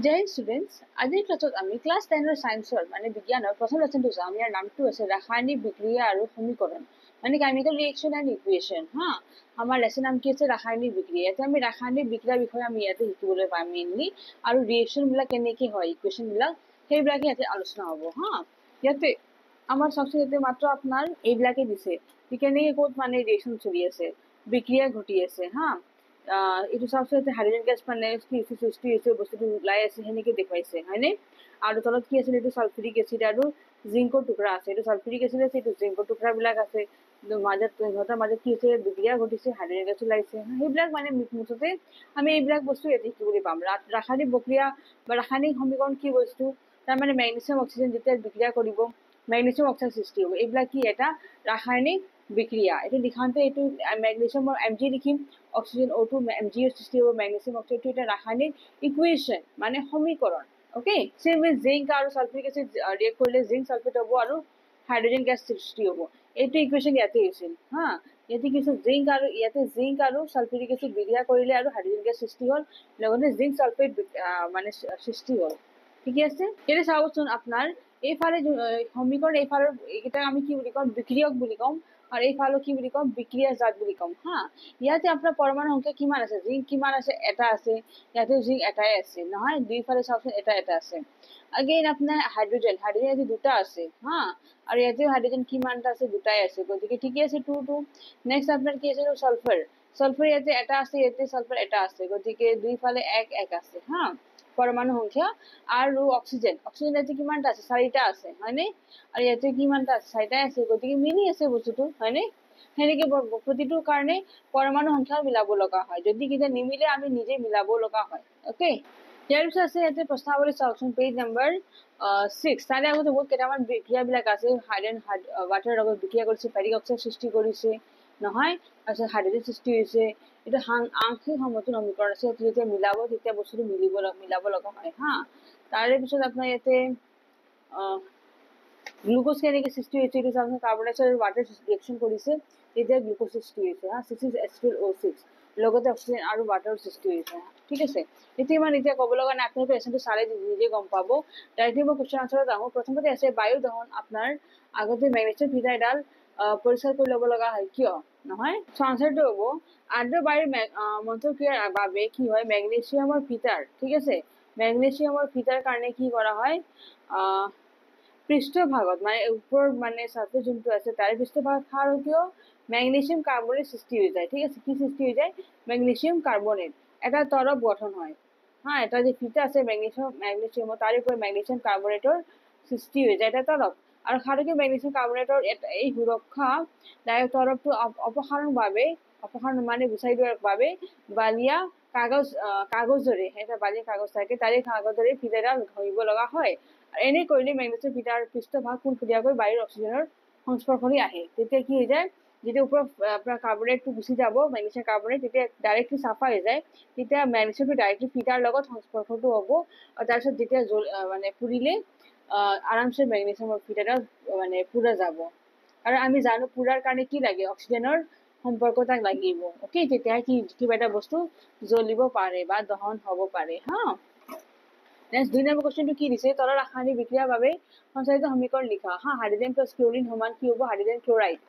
Dear students, আজিৰ ক্লাছত আমি ক্লাছ 10 ৰ সায়েন্সৰ মানে বিজ্ঞানৰ প্ৰথম লেসনটো যাম। ইয়াৰ নামটো আছে ৰাসায়নিক বিক্ৰিয়া আৰু সমীকৰণ মানে কেমিকেল ৰিয়েকশন এন্ড ইকুৱেশন। হা, আমাৰ লেসন নাম কি আছে ৰাসায়নিক বিক্ৰিয়া। এতিয়া আমি ৰাসায়নিক বিক্ৰিয়াৰ বিষয়ে আমি ইয়াতে শিকিবলৈ পাম মেইনলি, আৰু ৰিয়েকশন বিলাক কেনেকৈ হয়, ইকুৱেশন বিলাক সেইবিলাকে ইয়াতে আলোচনা হ'ব। হা, ইয়াতে আমাৰ সবচেয়ে ইয়াতে মাত্ৰ আপোনাৰ এইবিলাকে দিছে কেনেকৈ ক'ত মানে ৰিয়েকশন চলি আছে, বিক্ৰিয়া ঘটি আছে। হা, এইটো সবচেয়ে হাইড্ৰোজেন গেছ মানে কি সৃষ্টি হৈছে, বস্তুটো ওলাই আছে সেনেকে দেখুৱাইছে, হয়নে? আৰু তলত কি আছিল, এইটো সালফিউৰিক এসিড আৰু জিংকৰ টুকুৰা আছে। এইটো সালফিউৰিক এসিড আছে, এইটো জিংকৰ টুকুৰাবিলাক আছে। মাজত সিহঁতৰ মাজত কি হৈছে, বিক্ৰিয়া ঘটিছে, হাইড্ৰোজেন গেছ ওলাইছে। সেইবিলাক মানে মুঠতে আমি এইবিলাক বস্তু ইয়াতে শিকিবলৈ পাম। ৰাসায়নিক প্ৰক্ৰিয়া বা ৰাসায়নিক সমীকৰণ কি বস্তু, তাৰমানে মেগনেছিয়াম অক্সিজেন যেতিয়া বিক্ৰিয়া কৰিব মেগনেছিয়াম অক্সাইড সৃষ্টি হ'ব। এইবিলাক কি এটা ৰাসায়নিক বিক্রিয়া। এটা লিখান্তে এইটো ম্যাগনেসিয়াম Mg লিখিম, অক্সিজেন O2 Mg সৃষ্টি হ'ব, ম্যাগনেসিয়াম অক্সাইডটো এটা ৰাসায়নিক ইকুৱেশন মানে সমীকৰণ। ওকে, সেম উইথ জিংক আৰু সালফিউৰিক এসিড ৰিয়েক্ট কৰিলে জিংক সালফেট হ'ব আৰু হাইড্ৰোজেন গেছ সৃষ্টি হ'ব। এইটো ইকুৱেশন ইয়াতে হৈছিল। হা, ইয়াতে কিছু জিংক আৰু সালফিউৰিক এসিড বিক্ৰিয়া কৰিলে আৰু হাইড্ৰোজেন গেছ সৃষ্টি হ'ল, লগতে জিংক সালফেট মানে সৃষ্টি হ'ল। ঠিক আছে, এটা চাবচোন আপনার এইফালে সমীকরণ, এইফালৰ এইকেইটা আমি কি বুলি কম, বিক্ৰিয়ক বুলি কম, আৰু এইফালে কি বুলি কম, বিক্ৰিয়া জাত বুলি কম। হা, ইয়াতে আপোনাৰ পৰমাণু সংখ্যা কিমান আছে, জিংক কিমান আছে, এটা আছে। ইয়াতে জিংক এটাই আছে নহয়, দুইফালে চাওকচোন এটা এটা আছে। আগেইন আপোনাৰ হাইড্ৰোজেন ইয়াতে দুটা আছে। হা, আৰু ইয়াতে হাইড্ৰোজেন কিমানটা আছে, দুটাই আছে, গতিকে ঠিকে আছে, 2 2। নেক্সট আপোনাৰ কি আছে, সালফাৰ ইয়াতে এটা আছে, ইয়াতে সালফাৰ এটা আছে, গতিকে দুইফালে এক এক আছে। হা, পৰমাণু সংখ্যা। আৰু অক্সিজেন ইয়াতে কিমানটা আছে, 4টা আছে, হয়নে? আৰু ইয়াতে কিমানটা আছে, 4টাই আছে, গতিকে মিলি আছে বস্তুটো, হয়নে? সেনেকে প্ৰতিটোৰ কাৰণে পৰমাণু সংখ্যাও মিলাব লগা হয়। যদি কেতিয়া নিমিলে আমি নিজে মিলাব লগা হয়। ওকে, ইয়াৰ পিছত আছে ইয়াতে প্ৰশ্নাৱলী চাওকচোন, পেজ নম্বৰ 6। তাৰে আগতে বহুত কেইটামান বিক্ৰিয়াবিলাক আছে। ৱাটাৰৰ লগত বিক্ৰিয়া কৰিছে, ফেৰিক অক্সাইড সৃষ্টি কৰিছে নহয়, তাৰপিছত হাইড্ৰোজেন সৃষ্টি হৈছে। এইটো আংশিক সমতুল সমীকৰণ আছে, যেতিয়া মিলাব তেতিয়া বস্তুটো মিলাব লগা হয়। হা, তাৰে পিছত আপোনাৰ ইয়াতে গ্লুকোজ কেনেকৈ সৃষ্টি হৈছে, এইটো চাওকচোন, কাৰ্বন ডাইঅক্সাইড আৰু ৱাটাৰ ৰিয়েকশ্যন কৰিছে, তেতিয়া গ্লুকোজ সৃষ্টি হৈছে। হা, 6H12O6, লগতে অক্সিজেন আৰু ৱাটাৰৰ সৃষ্টি হৈছে। ঠিক আছে, এতিয়া ইমান এতিয়া ক'ব লগা নাই, আপোনালোকে এছনটো চালে নিজে গম পাব। ডাইৰেক্টলি মই কুৱেশ্যন আনচাৰত আহোঁ। প্ৰথমতে আছে বায়ু দহন আপোনাৰ আগতে মেগনেছিয়াম ফিটাৰডাল পৰিষ্কাৰ কৰি ল'ব লগা হয়, কিয় নহয়? আনচাৰটো হ'ব আৰ্দ্ৰ বায়ুৰ মন্থৰক্ৰিয়াৰ বাবে কি হয়, মেগনেছিয়ামৰ ফিটাৰ, ঠিক আছে, মেগনেছিয়ামৰ ফিটাৰ কাৰণে কি কৰা হয়, পৃষ্ঠভাগত মানে ওপৰৰ মানে সাৰফেস যোনটো আছে তাৰে পৃষ্ঠভাগত ক্ষাৰকীয় মেগনেছিয়াম কাৰ্বনেট সৃষ্টি হৈ যায়। ঠিক আছে, কি সৃষ্টি হৈ যায়, মেগনেছিয়াম কাৰ্বনেট এটা তৰপ গঠন হয়। হা, এটা যে ফিটা আছে মেগনেছিয়ামৰ, তাৰে উপৰত মেগনেছিয়াম কাৰ্বনেটৰ সৃষ্টি হৈ যায়, এটা তৰপ। আৰু ক্ষাৰকীয় মেগনেছিয়াম কাৰ্বনেটৰ এই সুৰক্ষা দায়ক তৰপটো অপসাৰণ মানে গুচাই দিয়াৰ বাবে বালিয়া কাগজৰে, এটা বালিয়া কাগজ থাকে, তাৰে কাগজৰে ফিটাডাল ঘঁহিব লগা হয়। এনে কৰিলে মেগনেছিয়াম ফিটাৰ পৃষ্ঠভাগ পোনপটীয়াকৈ বায়ুৰ অক্সিজেনৰ সংস্পৰ্শলৈ আহে। তেতিয়া কি হৈ যায়, যেতিয়া ওপৰত আপোনাৰ কাৰ্বনেটটো গুচি যাব, মেগনেছিয়াম কাৰ্বনেট, তেতিয়া ডাইৰেক্টলি চাফা হৈ যায়। তেতিয়া মেগনেছিয়ামটো ডাইৰেক্টলি ফিটাৰ লগত সংস্পৰ্শটো হ'ব, আৰু তাৰপিছত যেতিয়া মানে পুৰিলে আৰামছে মেগনেছিয়ামৰ ফিটাডাল মানে পুৰা যাব। আৰু আমি জানো পুৰাৰ কাৰণে কি লাগে, অক্সিজেনৰ সম্পৰ্ক তাক লাগিব। অ'কে, তেতিয়া কিবা এটা বস্তু জ্বলিব পাৰে বা দহন হ'ব পাৰে। হা, নেক্সট 2 নম্বৰ কুৱেশ্যনটো কি দিছে, তলৰ ৰাসায়নিক বিক্ৰিয়াৰ বাবে সঞ্চালিত সমীকৰণ লিখা। হা, হাইড্ৰোজেন প্লাছ ক্লোৰিন সমান কি হ'ব, হাইড্ৰোজেন ক্লোৰাইড।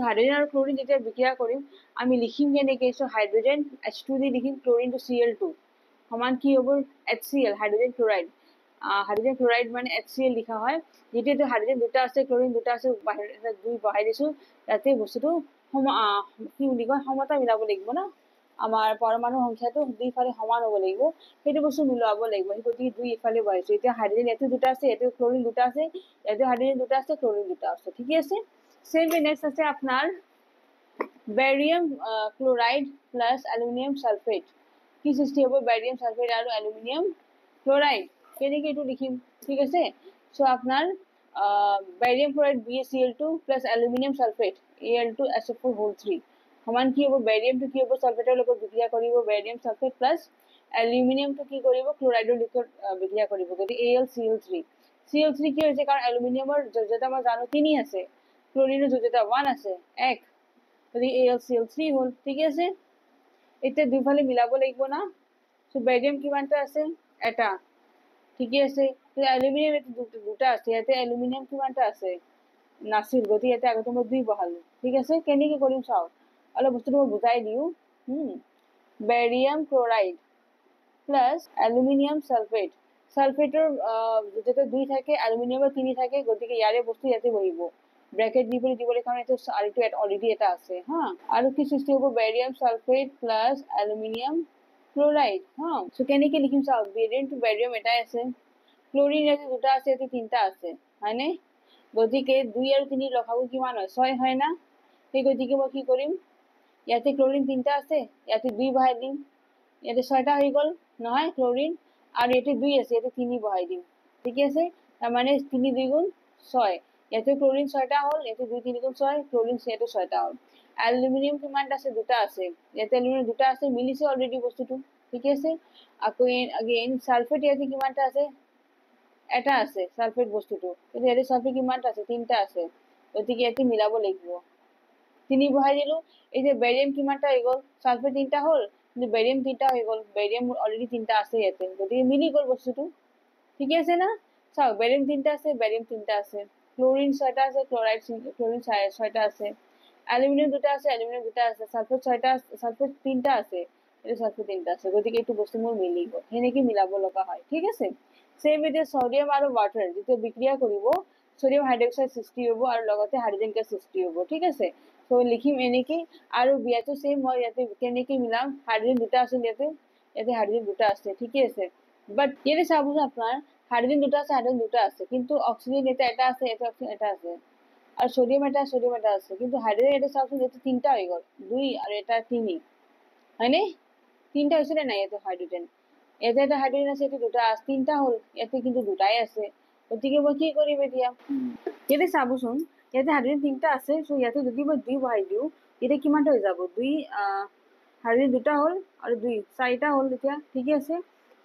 হাইড্ৰোজেন আৰু ক্লোৰিন যেতিয়া বিক্ৰিয়া কৰিম আমি লিখিম কেনেকৈ, হাইড্ৰোজেন H2 দি লিখিম, ক্লোৰিনটো Cl2 সমান কি হ'ব, HCl, hydrogen chloride. Hydrogen chloride মানে HCl লিখা হয়। যেতিয়াটো হাইড্ৰোজেন দুটা আছে, ক্লোৰিন দুটা আছে, বাহিৰত 2 বহাই দিছোঁ, তাতে বস্তুটো কি বুলি কয়, সমতা মিলাব লাগিব ন, আমাৰ পৰমাণু সংখ্যাটো দুইফালে সমান হ'ব লাগিব, সেইটো বস্তু মিলাব লাগিব। গতিকে 2 ইফালে বহাইছো। এতিয়া হাইড্ৰোজেন ইয়াতে দুটা আছে, ইয়াতে ক্লোৰিন দুটা আছে, ইয়াতে হাইড্ৰোজেন দুটা আছে, ক্লোৰিন দুটা আছে। ঠিকে আছে, সেম নেক্সট আছে আপোনাৰ barium chloride plus aluminium sulphate. কি সৃষ্টি হ'ব, বেৰিয়াম সালফেট আৰু এলুমিনিয়াম ক্লোৰাইড। কেনেকৈ এইটো লিখিম, ঠিক আছে, আপোনাৰ barium chloride BaCl2 plus aluminium sulphate Al2SO4 সমান কি হ'ব, বেৰিয়ামটো কি হ'ব, সালফেটৰ লগত বিক্ৰিয়া কৰিব, বেৰিয়াম সালফেট প্লাছ এলুমিনিয়ামটো কি কৰিব, ক্লোৰাইডৰ লগত বিক্ৰিয়া কৰিব, গতিকে AlCl3 কি হৈছে, কাৰণ এলুমিনিয়ামৰ যোজ্যতা মই জানো 3 আছে, ক্লোৰিনৰ যোজ্যতা 1 আছে, 1, গতিকে AlCl3 হ'ল। ঠিক আছে, এতিয়া দুইফালে মিলাব লাগিব না। বেৰিয়াম কিমানটা আছে, এটা, ঠিকে আছে এলুমিনিয়াম দুটা আছে ইয়াতে এলুমিনিয়াম কিমানটা আছে নাছিল গতি ইয়াতে আগতে মই 2 বহালো ঠিক আছে কেনেকে কৰিম চাও অলপ বস্তুটো মই বুজাই দিও barium chloride plus aluminium sulphate সালফেটৰ যেটা 2 থাকে অ্যালুমিনিয়ামৰ 3 থাকে গতিকে ইয়াৰে বস্তু ইয়াতে বহিব ব্ৰ্যাকেট দিবলৈ কাৰণ এটো আৰু এটো অলৰেডি এটা আছে হা আৰু কি সৃষ্টি হ'ব barium sulphate plus aluminium chloride হ্যাঁ সো কেনেকে লিখিম চাও বেৰিয়াম টু বেৰিয়াম এটাই আছে ক্লোৰিন ইয়াতে দুটা আছে ইয়াতে তিনটা আছে হয়নে গতিকে 2 আৰু 3 লগাবো কিমান হয় 6 হয় না সেই গতিকে মই কি কৰিম ইয়াতে ক্লোরিন তিনটা আছে ইয়াতে 2 বহাই দিম ইয়াতে 6টা হৈ গ'ল নহয় ক্লোরিন আৰু ইয়াতে 2 আছে ইয়াতে 3 বহাই দিম ঠিক আছে তাৰ মানে 3 2 গুণ 6 ইয়াতে ক্লোরিন 6টা হ'ল ইয়াতে 2 3 গুণ 6 ক্লোরিন ইয়াতে 6টা হ'ল অ্যালুমিনিয়াম কিমানটা আছে দুটা আছে ইয়াতে অ্যালুমিনিয়াম দুটা আছে মিলিছে অলৰেডি বস্তুটো ঠিক আছে আকৌ अगेन সালফেট ইয়াতে কিমানটা আছে এটা আছে সালফেট বস্তুটো কিন্তু ইয়াতে সালফেট কিমানটা আছে তিনটা আছে গতিকে ইয়াতে মিলাব লাগিব 3 বহাই দিলো এই যে বেৰিয়াম কিমানটা হৈ গ'ল সালফেট তিনটা হ'ল কিন্তু বেৰিয়াম তিনটা হৈ গ'ল বেৰিয়াম অলৰেডি তিনটা আছে ইয়াতে গতিকে মিলি গ'ল বস্তুটো ঠিক আছে না চাও বেৰিয়াম তিনটা আছে বেৰিয়াম তিনটা আছে ক্লোরিন 6টা আছে ক্লোরাইড ক্লোরিন 6টা আছে অ্যালুমিনিয়াম দুটা আছে অ্যালুমিনিয়াম দুটা আছে সালফেট 6টা সালফেট তিনটা আছে এটা সালফেট তিনটা আছে গতিকে এইটো বস্তু মোৰ মিলি গ'ল হেনেকি মিলাব লগা হয় ঠিক আছে সেম এতে সোডিয়াম আৰু ওয়াটাৰ যেটো বিক্ৰিয়া কৰিব সোডিয়াম হাইড্ৰক্সাইড সৃষ্টি হ'ব আৰু লগতে হাইড্ৰোজেন গেছ সৃষ্টি হ'ব ঠিক আছে তো লিখিম এনেকি আৰু বিয়াটো সেম মই ইয়াতে কেনেকি মিলাম হাইড্ৰোজেন দুটা আছে ইয়াতে হাইড্ৰোজেন দুটা আছে ঠিকই আছে বাট ইয়াতে চাবো আপোনাৰ হাইড্ৰোজেন দুটা আছে কিন্তু অক্সিজেন এটা আছে এটা অক্সিজেন এটা আছে আৰু সোডিয়াম এটা আছে কিন্তু হাইড্ৰোজেন এটা চাওকচোন ইয়াতে তিনটা হৈ গ'ল 2 আৰু এটা 3 হয়নে তিনটা হৈছে নে নাই ইয়াতে হাইড্ৰোজেন ইয়াতে এটা হাইড্ৰোজেন আছে এটো দুটা আছে তিনটা হ'ল ইয়াতে কিন্তু দুটাই আছে গতিকে মই কি কৰিম এতিয়া ইয়াতে চাবচোন ইয়াতে হাইড্ৰোজেন তিনটা আছে সো ইয়াতে যদি মই 2 বহাই দিও এটা কিমানটা হৈ যাব 2 হাইড্ৰোজেন দুটা হ'ল আৰু 2 চাৰিটা হ'ল এতিয়া ঠিক আছে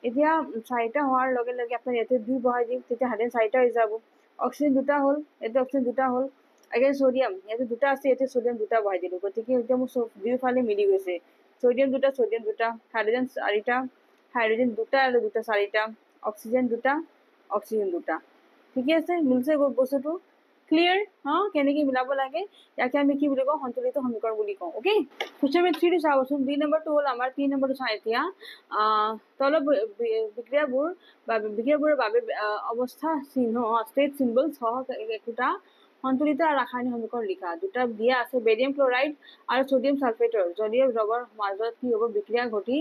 এতিয়া চাৰিটা হোৱাৰ লগে লগে আপুনি ইয়াতে 2 বহাই দিম তেতিয়া হাইড্ৰোজেন চাৰিটা হৈ যাব অক্সিজেন দুটা হ'ল ইয়াতে অক্সিজেন দুটা হ'ল আগে সোডিয়াম ইয়াতে দুটা আছে ইয়াতে সোডিয়াম দুটা বহাই দিলো গতিকে এতিয়া মোৰ দুইফালে মিলি গৈছে সোডিয়াম দুটা হাইড্ৰোজেন চাৰিটা হাইড্ৰোজেন দুটা আৰু দুটা চাৰিটা অক্সিজেন দুটা ঠিক আছে মিলছে বস্তুটো ক্লিয়াৰ হা কেনেকৈ মিলাব লাগে ইয়াকে আমি কি বুলি কওঁ সন্তুলিত সমীকৰণ বুলি কওঁ ওকে কোৱেশ্চন নম্বৰ 3 চাওচোন 2 নম্বৰটো হ'ল আমাৰ 3 নম্বৰটো চাই এতিয়া তলৰ বিক্ৰিয়াবোৰৰ বাবে অৱস্থা চিহ্ন ষ্টেট সিম্বল সহ একোটা সন্তুলিত ৰাসায়নিক সমীকৰণ লিখা দুটা দিয়া আছে বেৰিয়াম ক্লোৰাইড আৰু সোডিয়াম সালফেটৰ জলীয় দ্ৰৱৰ মাজত কি হ'ব বিক্ৰিয়া ঘটি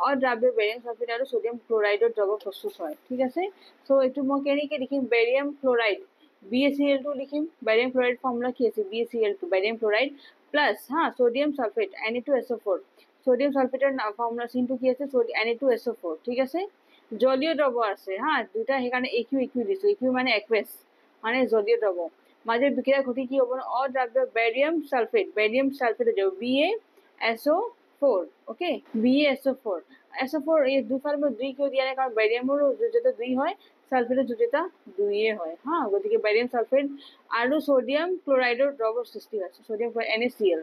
অদ্ৰাব্য বেৰিয়াম সালফেট আৰু সোডিয়াম ক্লোৰাইডৰ দ্ৰৱ প্ৰস্তুত হয় ঠিক আছে সো এইটো মই কেনেকৈ লিখিম বেৰিয়াম ক্লোৰাইড BaCl2 লিখিম বেৰিয়াম ক্লোৰাইড ফৰ্মুলা কি আছে BaCl2 barium chloride plus sodium sulphate Na2SO4 sodium সালফেটৰ ফৰ্মুলা চিনটো কি আছে Na2SO4 ঠিক আছে জলীয় দ্ৰৱ আছে দুটা সেইকাৰণে AQ দিছো AQ মানে একুয়াস মানে জলীয় দ্ৰৱ মাজে বিক্ৰিয়া ঘটি কি হ'ব অদ্ৰাব্য বেৰিয়াম সালফেট হৈ যাব BaSO4 ওকে BaSO4 SO4 এই দুফালে মই 2 কিয় দিয়া নাই কাৰণ বেৰিয়ামৰ যোজতা 2 হয় সালফেটৰ যোজতা 2 হয় গতিকে বেৰিয়াম সালফেট আৰু সোডিয়াম ক্লোৰাইডৰ দ্ৰৱৰ সৃষ্টি হয় সোডিয়াম NaCl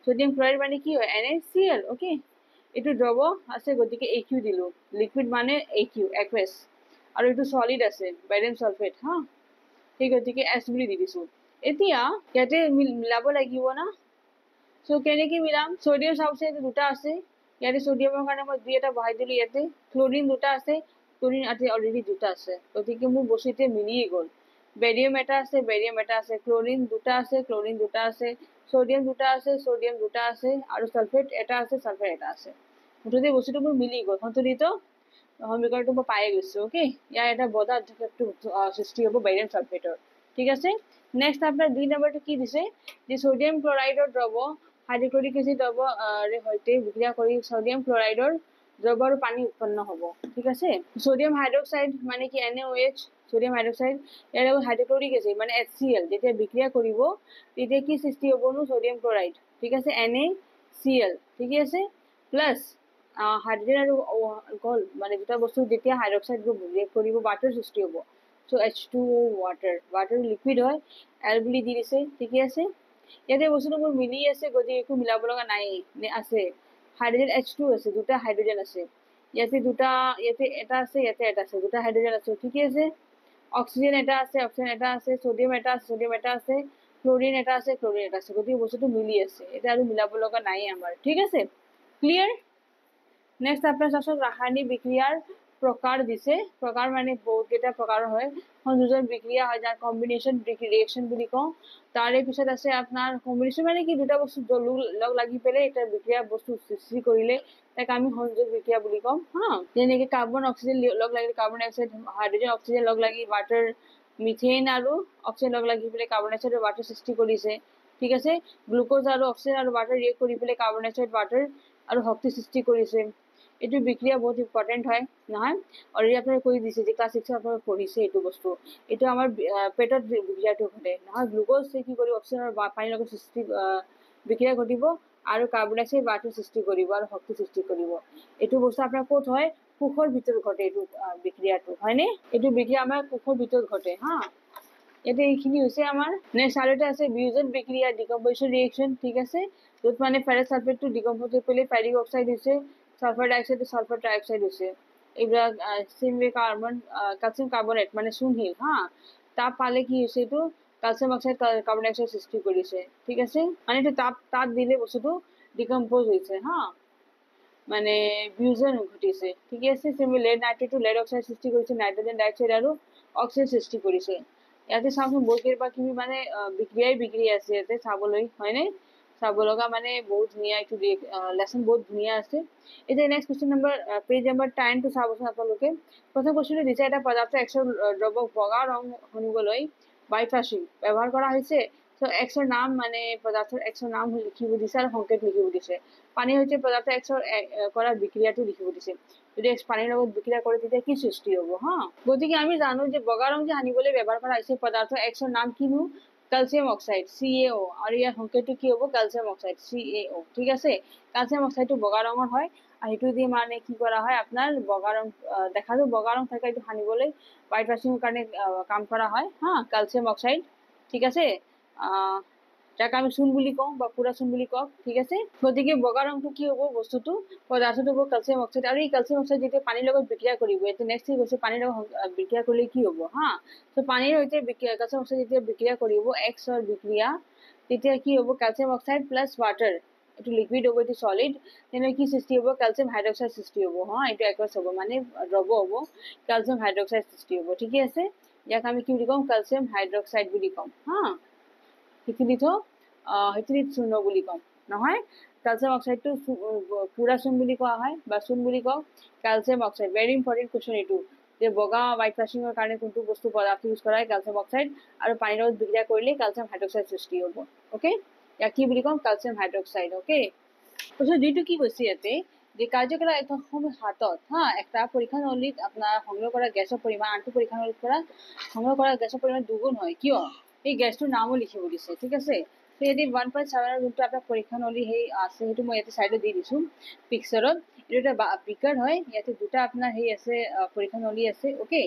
সোডিয়াম ক্লোৰাইড মানে কি হয় NaCl ওকে এটো দ্ৰৱ আছে গতিকে AQ দিলো লিকুইড মানে AQ একুয়াস আৰু এটো সলিড আছে বেৰিয়াম সালফেট ঠিক গতিকে S বুলি দি দিছো এতিয়া ইয়াতে মিলাব লাগিব না সো কেনেকৈ মিলাম সোডিয়াম সালফেট দুটা আছে ইয়াতে সোডিয়ামৰ কাৰণে মই 2 এটা বহাই দিলো ইয়াতে ক্লোৰিন দুটা আছে ক্লোৰিন আছে অলৰেডি দুটা আছে গতিকে মোৰ বস্তুতে মিলিয়ে গ'ল বেৰিয়াম এটা আছে ক্লোৰিন দুটা আছে সোডিয়াম দুটা আছে আৰু সালফেট এটা আছে মুঠতে বস্তুটো মোৰ মিলি গ'ল সন্তুলিত সমীকৰণটো মই পাই গৈছো ওকে ইয়াৰ এটা বদা অধ্যক্ষটো সৃষ্টি হ'ব বেৰিয়াম সালফেটৰ ঠিক আছে নেক্সট আপোনাৰ 2 নম্বৰটো কি দিছে যে সোডিয়াম ক্লোৰাইডৰ দ্ৰৱ হাইড্ৰক্লোৰিক এসিড দ্ৰৱৰ সৈতে বিক্ৰিয়া কৰি সোডিয়াম ক্লোৰাইডৰ দ্ৰৱ আৰু পানী উৎপন্ন হ'ব ঠিক আছে সোডিয়াম হাইড্ৰক্সাইড মানে কি NaOH সোডিয়াম হাইড্ৰক্সাইড ইয়াৰ লগত হাইড্ৰক্লোৰিক এসিড মানে HCl যেতিয়া বিক্ৰিয়া কৰিব তেতিয়া কি সৃষ্টি হ'বনো সোডিয়াম ক্লোৰাইড ঠিক আছে NaCl ঠিক আছে প্লাস হাইড্ৰোজেন আৰু গল মানে দুটা বস্তু যেতিয়া হাইড্ৰক্সাইড গ্ৰুপ ব্ৰেক কৰিব ওয়াটাৰ সৃষ্টি হ'ব সো H2O ওয়াটাৰ লিকুইড হয় L বুলি দি দিছে ঠিক আছে ইয়াতে বস্তুটো মোৰ মিলি আছে গতি একো মিলাব লগা নাই আছে হাইড্ৰোজেন H2 আছে দুটা হাইড্ৰোজেন আছে ইয়াতে দুটা ইয়াতে এটা আছে ইয়াতে এটা আছে দুটা হাইড্রোজেন আছে ঠিকই আছে অক্সিজেন এটা আছে অক্সিজেন এটা আছে সোডিয়াম এটা আছে সোডিয়াম এটা আছে ক্লোরিন এটা আছে ক্লোরিন এটা আছে গতিকে বস্তুটো মিলি আছে এটা আৰু মিলাব লগা নাই আমাৰ ঠিক আছে ক্লিয়াৰ নেক্সট আপোনাৰ চাওক ৰাসায়নিক বিক্ৰিয়াৰ প্ৰকাৰ দিছে প্ৰকাৰ মানে বহুত কেইটা প্ৰকাৰ হয় সংযোজন বিক্ৰিয়া হয় যাৰ কম্বিনেশ্যন ৰিয়েকশ্যন বুলি কওঁ তাৰে পিছত আছে আপোনাৰ কম্বিনেশ্যন মানে কি দুটা বস্তু লগ লাগি পেলাই এটা বিক্ৰিয়া বস্তু সৃষ্টি কৰিলে তাক আমি সংযোগ বিক্ৰিয়া বুলি কওঁ হা যেনেকৈ কাৰ্বন অক্সিজেন লগ লাগিলে কাৰ্বন ডাইঅক্সাইড হাইড্ৰজেন অক্সিজেন লগ লাগি ৱাটাৰ মিথেন আৰু অক্সিজেন লগ লাগি পেলাই কাৰ্বন ডাইঅক্সাইড আৰু ৱাটাৰ সৃষ্টি কৰিছে ঠিক আছে গ্লুকোজ আৰু অক্সিজেন আৰু ৱাটাৰ ৰিয়েক্ট কৰি পেলাই কাৰ্বন ডাইঅক্সাইড ৱাটাৰ আৰু শক্তি সৃষ্টি কৰিছে এইটো বিক্ৰিয়া বহুত ইম্পৰ্টেণ্ট হয় নহয় অলৰেডি আপোনালোকে কৈ দিছে যে ক্লাছ 6 আপোনালোকে পঢ়িছে এইটো বস্তু এইটো আমাৰ পেটত বিক্ৰিয়াটো ঘটে নহয় গ্লুকোজ কি কৰিব অক্সিজেন আৰু পানীৰ লগত সৃষ্টি বিক্ৰিয়া ঘটিব আৰু কাৰ্বন ডাইঅক্সাইড ৱাটাৰ সৃষ্টি কৰিব আৰু শক্তি সৃষ্টি কৰিব এইটো বস্তু আপোনাৰ ক'ত হয় কোষৰ ভিতৰত ঘটে এইটো বিক্ৰিয়াটো হয়নে এইটো বিক্ৰিয়া আমাৰ কোষৰ ভিতৰত ঘটে হা ইয়াতে এইখিনি হৈছে আমাৰ নেক্সট আৰু এটা আছে বিয়োজন বিক্ৰিয়া ডিকম্পোজিশ্যন ৰিয়েকশ্যন ঠিক আছে য'ত মানে ফেৰাছ ছালফেটটো ডিকম্পোজ হৈ পেলাই ফেৰিক অক্সাইড হৈছে সালফার ডাইঅক্সাইড সালফার ট্রাইঅক্সাইড হচ্ছে এগুলা সিমে কার্বন ক্যালসিয়াম কার্বনেট মানে সুনহিল হ্যাঁ তাপ পালে কি হয়েছে এইটো ক্যালসিয়াম অক্সাইড কার্বন ডাইঅক্সাইড সৃষ্টি কৰিছে ঠিক আছে মানে এইটো তাপ দিলে বস্তুটো ডিকম্পোজ হৈছে হ্যাঁ মানে বিয়োজন ঘটিছে ঠিক আছে সিমে লেড নাইট্রেট লেড অক্সাইড সৃষ্টি কৰিছে নাইট্ৰোজেন ডাইঅক্সাইড আৰু অক্সিজেন সৃষ্টি কৰিছে ইয়াতে চাওকচোন বহুত কিবা মানে বিক্ৰিয়া আছে ইয়াতে চাবলৈ হয়নে চাব লগা মানে বহুত ধুনীয়া এইটো লেসন বহুত ধুনীয়া আছে এতিয়া next question number page number 10 টো চাবচোন আপোনালোকে প্ৰথম কুৱেশ্যনটো দিছে এটা পদাৰ্থ এক্সৰ দ্ৰৱক বগা ৰং সানিবলৈ হোৱাইট ৱাশ্বিং ব্যৱহাৰ কৰা হৈছে তো এক্সৰ নাম মানে পদাৰ্থৰ এক্সৰ নাম লিখিব দিছে আৰু সংকেত লিখিব দিছে পানীৰ সৈতে পদাৰ্থ এক্সৰ কৰাৰ বিক্ৰিয়াটো লিখিব দিছে যদি এক্স পানীৰ লগত বিক্ৰিয়া কৰে তেতিয়া কি সৃষ্টি হ'ব হা গতিকে আমি জানো যে বগা ৰং যে সানিবলৈ ব্যৱহাৰ কৰা হৈছে পদাৰ্থ এক্সৰ নাম কিনো ক্যালসিয়াম অক্সাইড CaO আৰু ইয়াৰ সংকেতটো কি হ'ব ক্যালসিয়াম অক্সাইড CaO ঠিক আছে ক্যালসিয়াম অক্সাইডটো বগা ৰঙৰ হয় আৰু এইটো দি মানে কি কৰা হয় আপোনাৰ বগা ৰং দেখাটো বগা ৰং থাকে এইটো সানিবলৈ হোৱাইট ৱাশ্বিংৰ কাৰণে কাম কৰা হয় হা ক্যালসিয়াম অক্সাইড ঠিক আছে যাক আমি চূণ বুলি কওঁ বা পুৰা চূণ বুলি কওঁ ঠিক আছে গতিকে বগা ৰংটো কি হ'ব বস্তুটো পদাৰ্থটো হ'ব ক্যালসিয়াম অক্সাইড আৰু এই ক্যালসিয়াম অক্সাইড যেতিয়া পানীৰ লগত বিক্ৰিয়া কৰিব এতিয়া নেক্সট কি হৈছে পানীৰ লগত বিক্ৰিয়া কৰিলে কি হ'ব হা তো পানীৰ সৈতে ক্যালসিয়াম অক্সাইড যেতিয়া বিক্ৰিয়া কৰিব এক্সৰ বিক্ৰিয়া তেতিয়া কি হ'ব ক্যালসিয়াম অক্সাইড প্লাস ৱাটাৰ এইটো লিকুইড হ'ব এইটো সলিড তেনে কি সৃষ্টি হ'ব ক্যালসিয়াম হাইড্ৰক্সাইড সৃষ্টি হ'ব হা এইটো একোয়াস হ'ব মানে দ্ৰৱ হ'ব ক্যালসিয়াম হাইড্ৰক্সাইড সৃষ্টি হ'ব ঠিকে আছে ইয়াক আমি কি বুলি কওঁ ক্যালসিয়াম হাইড্ৰক্সাইড বুলি কওঁ হা সেইখিনিত চূৰ্ণ বুলি কওঁ নহয় ক্যালসিয়াম অক্সাইডটো পুৰা চূণ বুলি কোৱা হয় বা চূণ বুলি কওঁ calcium oxide very important question এইটো যে বগা হোৱাইট ৱাশ্বিঙৰ কাৰণে কোনটো বস্তু পদাৰ্থ ইউজ কৰা হয় ক্যালসিয়াম অক্সাইড আৰু পানীৰ লগত বিক্ৰিয়া কৰিলে ক্যালসিয়াম হাইড্ৰক্সাইড সৃষ্টি হ'ব ওকে ইয়াক কি বুলি কওঁ ক্যালসিয়াম হাইড্ৰক্সাইড ওকে তাৰপিছত যিটো কি কৈছে ইয়াতে যে কাৰ্যকলাপ এখন হাতত হা একটা পৰীক্ষা নলীত আপোনাৰ সংগ্ৰহ কৰা গেছৰ পৰিমাণ আনটো পৰীক্ষা নলীৰ পৰা সংগ্ৰহ কৰা গেছৰ পৰিমাণ দুগুণ হয় কিয় এই গেছটোৰ নামো লিখিব দিছে ঠিক আছে তো ইয়াতে 1.7 যোনটো আপোনাৰ পৰীক্ষা নলী সেই আছে সেইটো মই ইয়াতে চাইডত দি দিছোঁ পিকচাৰত এইটো এটা বিকাৰ হয় ইয়াতে দুটা আপোনাৰ সেই আছে পৰীক্ষা নলী আছে ওকে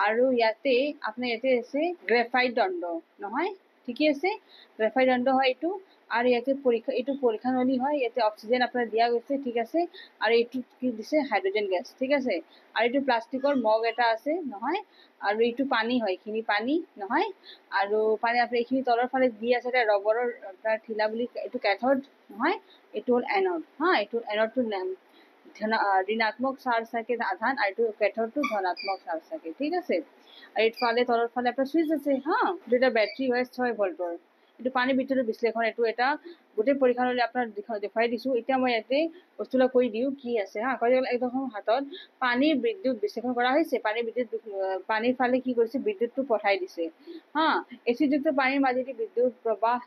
আৰু ইয়াতে আপোনাৰ ইয়াতে আছে গ্ৰেফাইট দণ্ড নহয় ঠিকে আছে গ্ৰেফাইট দণ্ড হয় এইটো আৰু ইয়াতে এইটো পৰীক্ষা নলী হয় ইয়াতে অক্সিজেন আপোনাৰ দিয়া গৈছে ঠিক আছে আৰু এইটো কি দিছে হাইড্ৰজেন গেছ ঠিক আছে আৰু এইটো প্লাষ্টিকৰ মগ এটা আছে নহয় আৰু এইটো পানী হয় এইখিনি পানী নহয় আৰু পানী আপোনাৰ এইখিনি তলৰ ফালে দি আছে এটা ৰবৰৰ এটা ঠিলা বুলি এইটো কেথড নহয় এইটো হ'ল এনড হা এইটো এনডটো ঋণাত্মক চাৰ্জ থাকে আধান আৰু এইটো কেথডটো ধনাত্মক চাৰ্জ থাকে ঠিক আছে আৰু এইফালে তলৰ ফালে আপোনাৰ চুইচ আছে হা এইটো এটা বেটাৰী হয় 6 ভল্টৰ এইটো পানীৰ ভিতৰৰ বিশ্লেষণ এইটো এটা গোটেই পৰীক্ষা নলী আপোনাৰ দেখুৱাই দিছোঁ এতিয়া মই ইয়াতে বস্তুবিলাক কৈ দিওঁ কি আছে হা কৈ একদম হাতত পানীৰ বিদ্যুৎ বিশ্লেষণ কৰা হৈছে পানীৰ ফালে কি কৰিছে বিদ্যুৎটো পঠাই দিছে হা এচিডযুক্ত পানীৰ মাজেদি বিদ্যুৎ প্ৰবাহ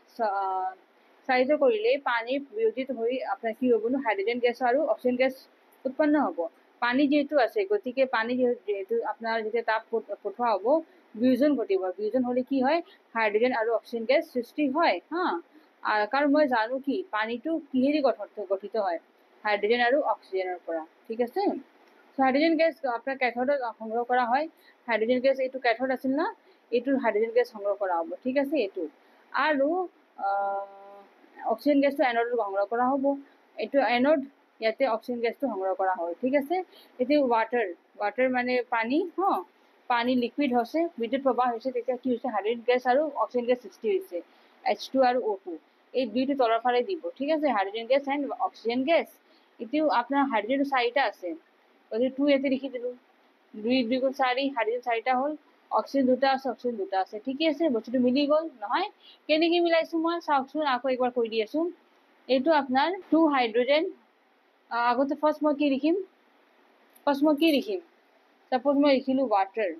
চালিত কৰিলে পানীৰ বিয়োজিত হৈ আপোনাৰ কি হ'ব হাইড্ৰজেন গেছ আৰু অক্সিজেন গেছ উৎপন্ন হ'ব পানী যিহেতু আছে গতিকে পানী যিহেতু আপোনাৰ যেতিয়া তাপ পঠোৱা হ'ব বিয়োজন ঘটিব বিয়োজন হ'লে কি হয় হাইড্ৰজেন আৰু অক্সিজেন গেছ সৃষ্টি হয় হা কাৰণ মই জানো কি পানীটো কিহেৰে গঠিত হয় হাইড্ৰজেন আৰু অক্সিজেনৰ পৰা ঠিক আছে হাইড্ৰজেন গেছ আপোনাৰ কেথডত সংগ্ৰহ কৰা হয় হাইড্ৰজেন গেছ এইটো কেথড আছিল না এইটো হাইড্ৰজেন গেছ সংগ্ৰহ কৰা হ'ব ঠিক আছে এইটো আৰু অক্সিজেন গেছটো এনডত সংগ্ৰহ কৰা হ'ব এইটো এনড ইয়াতে অক্সিজেন গেছটো সংগ্ৰহ কৰা হয় ঠিক আছে এতিয়া ৱাটাৰ মানে পানী পানী লিকুইড হৈছে বিদ্যুৎ প্ৰবাহ হৈছে তেতিয়া কি হৈছে হাইড্ৰজেন গেছ আৰু অক্সিজেন গেছ সৃষ্টি হৈছে H2 আৰু O2 এই দুইটো তলৰ ফালে দিব ঠিক আছে hydrogen gas and oxygen gas এতিয়াও আপোনাৰ হাইড্ৰজেন 4টা আছে গতিকে 2 ইয়াতে লিখি দিলোঁ 2 2 গুণ 4 হাইড্ৰজেন 4টা হ'ল অক্সিজেন 2টা আছে ঠিকে আছে বস্তুটো মিলি গ'ল নহয় কেনেকৈ মিলাইছোঁ মই চাওকচোন আকৌ একবাৰ কৈ দি আছোঁ এইটো আপোনাৰ 2 হাইড্ৰজেন আগতে ফাৰ্ষ্ট মই কি লিখিম সাপোজ মই লিখিলোঁ ৱাটাৰ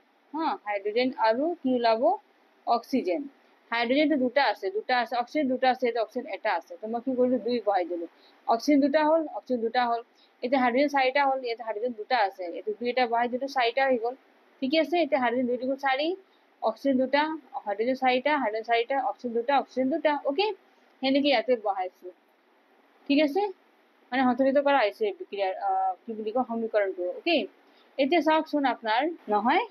হাইড্ৰজেন আৰু কি ওলাব অক্সিজেন হাইড্ৰজেনটো দুটা আছে অক্সিজেন দুটা আছে অক্সিজেন এটা আছে তো মই কি কৰিলোঁ 2 বহাই দিলোঁ অক্সিজেন দুটা হ'ল এতিয়া হাইড্ৰজেন 4টা হ'ল ইয়াতে হাইড্ৰজেন দুটা আছে এইটো 2 এটা বহাই দিলোঁ 4টা হৈ গ'ল ঠিকে আছে এতিয়া হাইড্ৰজেন 2 2 4 অক্সিজেন দুটা হাইড্ৰজেন 4টা অক্সিজেন দুটা ওকে সেনেকৈ ইয়াতে বহাইছোঁ ঠিক আছে মানে সঞ্চালিত কৰা হৈছে বিক্ৰিয়াৰ কি বুলি কয় সমীকৰণটো ওকে এতিয়া চাওকচোন আপোনাৰ নহয়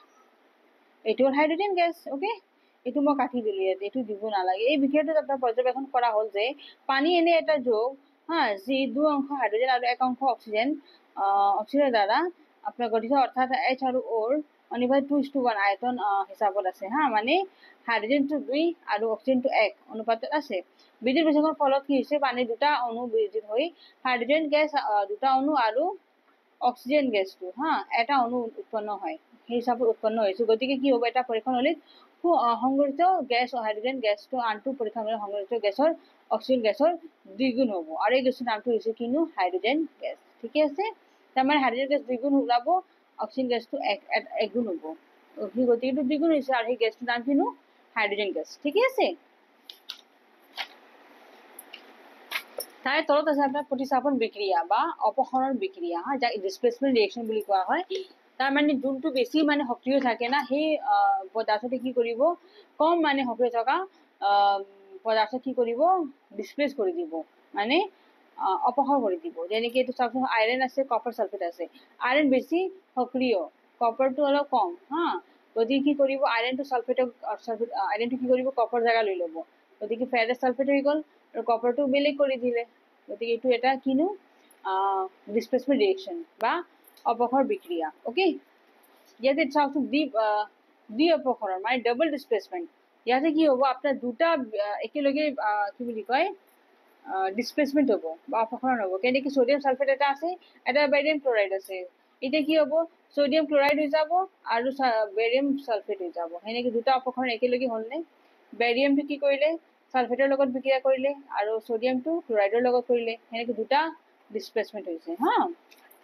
এইটো হ'ল হাইড্ৰজেন গেছ ওকে এইটো মই কাটি দিলোঁ ইয়াতে এইটো দিব নালাগে এই বিক্ৰিয়াটোত আপোনাৰ পৰ্যবেক্ষণ কৰা হ'ল যে পানী এনে এটা যোগ যি 2 অংশ হাইড্ৰজেন আৰু 1 অংশ অক্সিজেনৰ দ্বাৰা আপোনাৰ গঠিত অৰ্থাৎ H আৰু Oৰ অনুপাত 2:1 আয়তন হিচাপত আছে মানে হাইড্ৰজেনটো 2 আৰু অক্সিজেনটো 1 অনুপাতত আছে বিদ্যুৎ বিচ্ছুৰণৰ ফলত কি হৈছে পানী দুটা অণু বিয়োজিত হৈ হাইড্ৰজেন গেছ দুটা অণু আৰু অক্সিজেন গেছটো এটা অণু উৎপন্ন হয় সেই হিচাপত উৎপন্ন হৈছে গতিকে কি হ'ব এটা পৰীক্ষণনলীত সংগঠিত গেছ হাইড্ৰজেন গেছটো আনটো পৰীক্ষণনলীত সংগঠিত গেছৰ অক্সিজেন গেছৰ দ্বিগুণ হ'ব আৰু এই গেছটোৰ নামটো হৈছে কিনো হাইড্ৰজেন গেছ ঠিকে আছে তাৰমানে হাইড্ৰজেন গেছ দ্বিগুণ ওলাব অক্সিজেন গেছটো একগুণ হ'ব সেই গতিকেটো দ্বিগুণ হৈছে আৰু সেই গেছটোৰ নাম কিনো হাইড্ৰজেন গেছ ঠিকে আছে তাৰে তলত আছে আপোনাৰ প্ৰতিস্থাপন বিক্ৰিয়া বা অপসৰণ বিক্ৰিয়া যাক ডিসপ্লেসমেন্ট ৰিয়েকশন বুলি কোৱা হয় তাৰ মানে যোনটো বেছি মানে সক্ৰিয় থাকে না সেই পদাৰ্থটো কি কৰিব কম মানে সক্ৰিয় থকা পদাৰ্থ কি কৰিব ডিসপ্লেস কৰি দিব মানে অপসৰ কৰি দিব যেনেকৈ এইটো চাওকচোন আইৰণ আছে কপাৰ সালফেট আছে আইৰণ বেছি সক্ৰিয় কপাৰটো অলপ কম গতিকে কি কৰিব আইৰণটো আইৰণটো কি কৰিব কপাৰ জাগা লৈ ল'ব গতিকে ফেৰাছ সালফেট হৈ গ'ল আৰু কপাৰটো বেলেগ কৰি দিলে গতিকে এইটো এটা কিনো ডিসপ্লেসমেন্ট ৰিয়েকশন বা অপসৰ বিক্ৰিয়া ওকে ইয়াতে চাওকচোন দ্বি অপসৰণ মানে ডাবল ডিসপ্লেসমেন্ট ইয়াতে কি হ'ব আপোনাৰ দুটা একেলগে কি বুলি কয় ডিসপ্লেসমেন্ট হ'ব বা অপসৰণ হ'ব কেনেকৈ সোডিয়াম সালফেট এটা আছে এটা বেৰিয়াম ক্লোৰাইড আছে এতিয়া কি হ'ব সোডিয়াম ক্লোৰাইড হৈ যাব আৰু বেৰিয়াম সালফেট হৈ যাব সেনেকৈ দুটা অপসৰণ একেলগে হ'লনে বেৰিয়ামটো কি কৰিলে সালফেটৰ লগত বিক্ৰিয়া কৰিলে আৰু সোডিয়ামটো ক্লোৰাইডৰ লগত কৰিলে সেনেকৈ দুটা ডিসপ্লেসমেন্ট হৈছে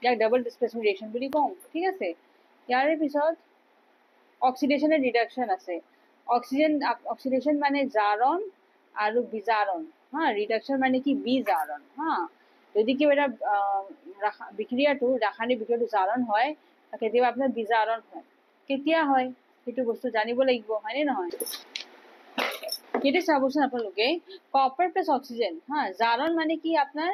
ইয়াক ডাবল ডিসপ্লেসমেন্ট ৰিয়েকশন বুলি কওঁ ঠিক আছে ইয়াৰে পিছত অক্সিডেশন এণ্ড ৰিডাকশন আছে অক্সিডেশন মানে জাৰণ আৰু বিজাৰণ ৰিডাকশন মানে কি বিজাৰণ যদি কিবা এটা বিক্ৰিয়াটো ৰাসায়নিক বিক্ৰিয়াটো জাৰণ হয় কেতিয়াবা আপোনাৰ বিজাৰণ হয় কেতিয়া হয় সেইটো বস্তু জানিব লাগিব হয়নে নহয় কেতিয়া চাবচোন আপোনালোকে কপাৰ প্লাস অক্সিজেন জাৰণ মানে কি আপোনাৰ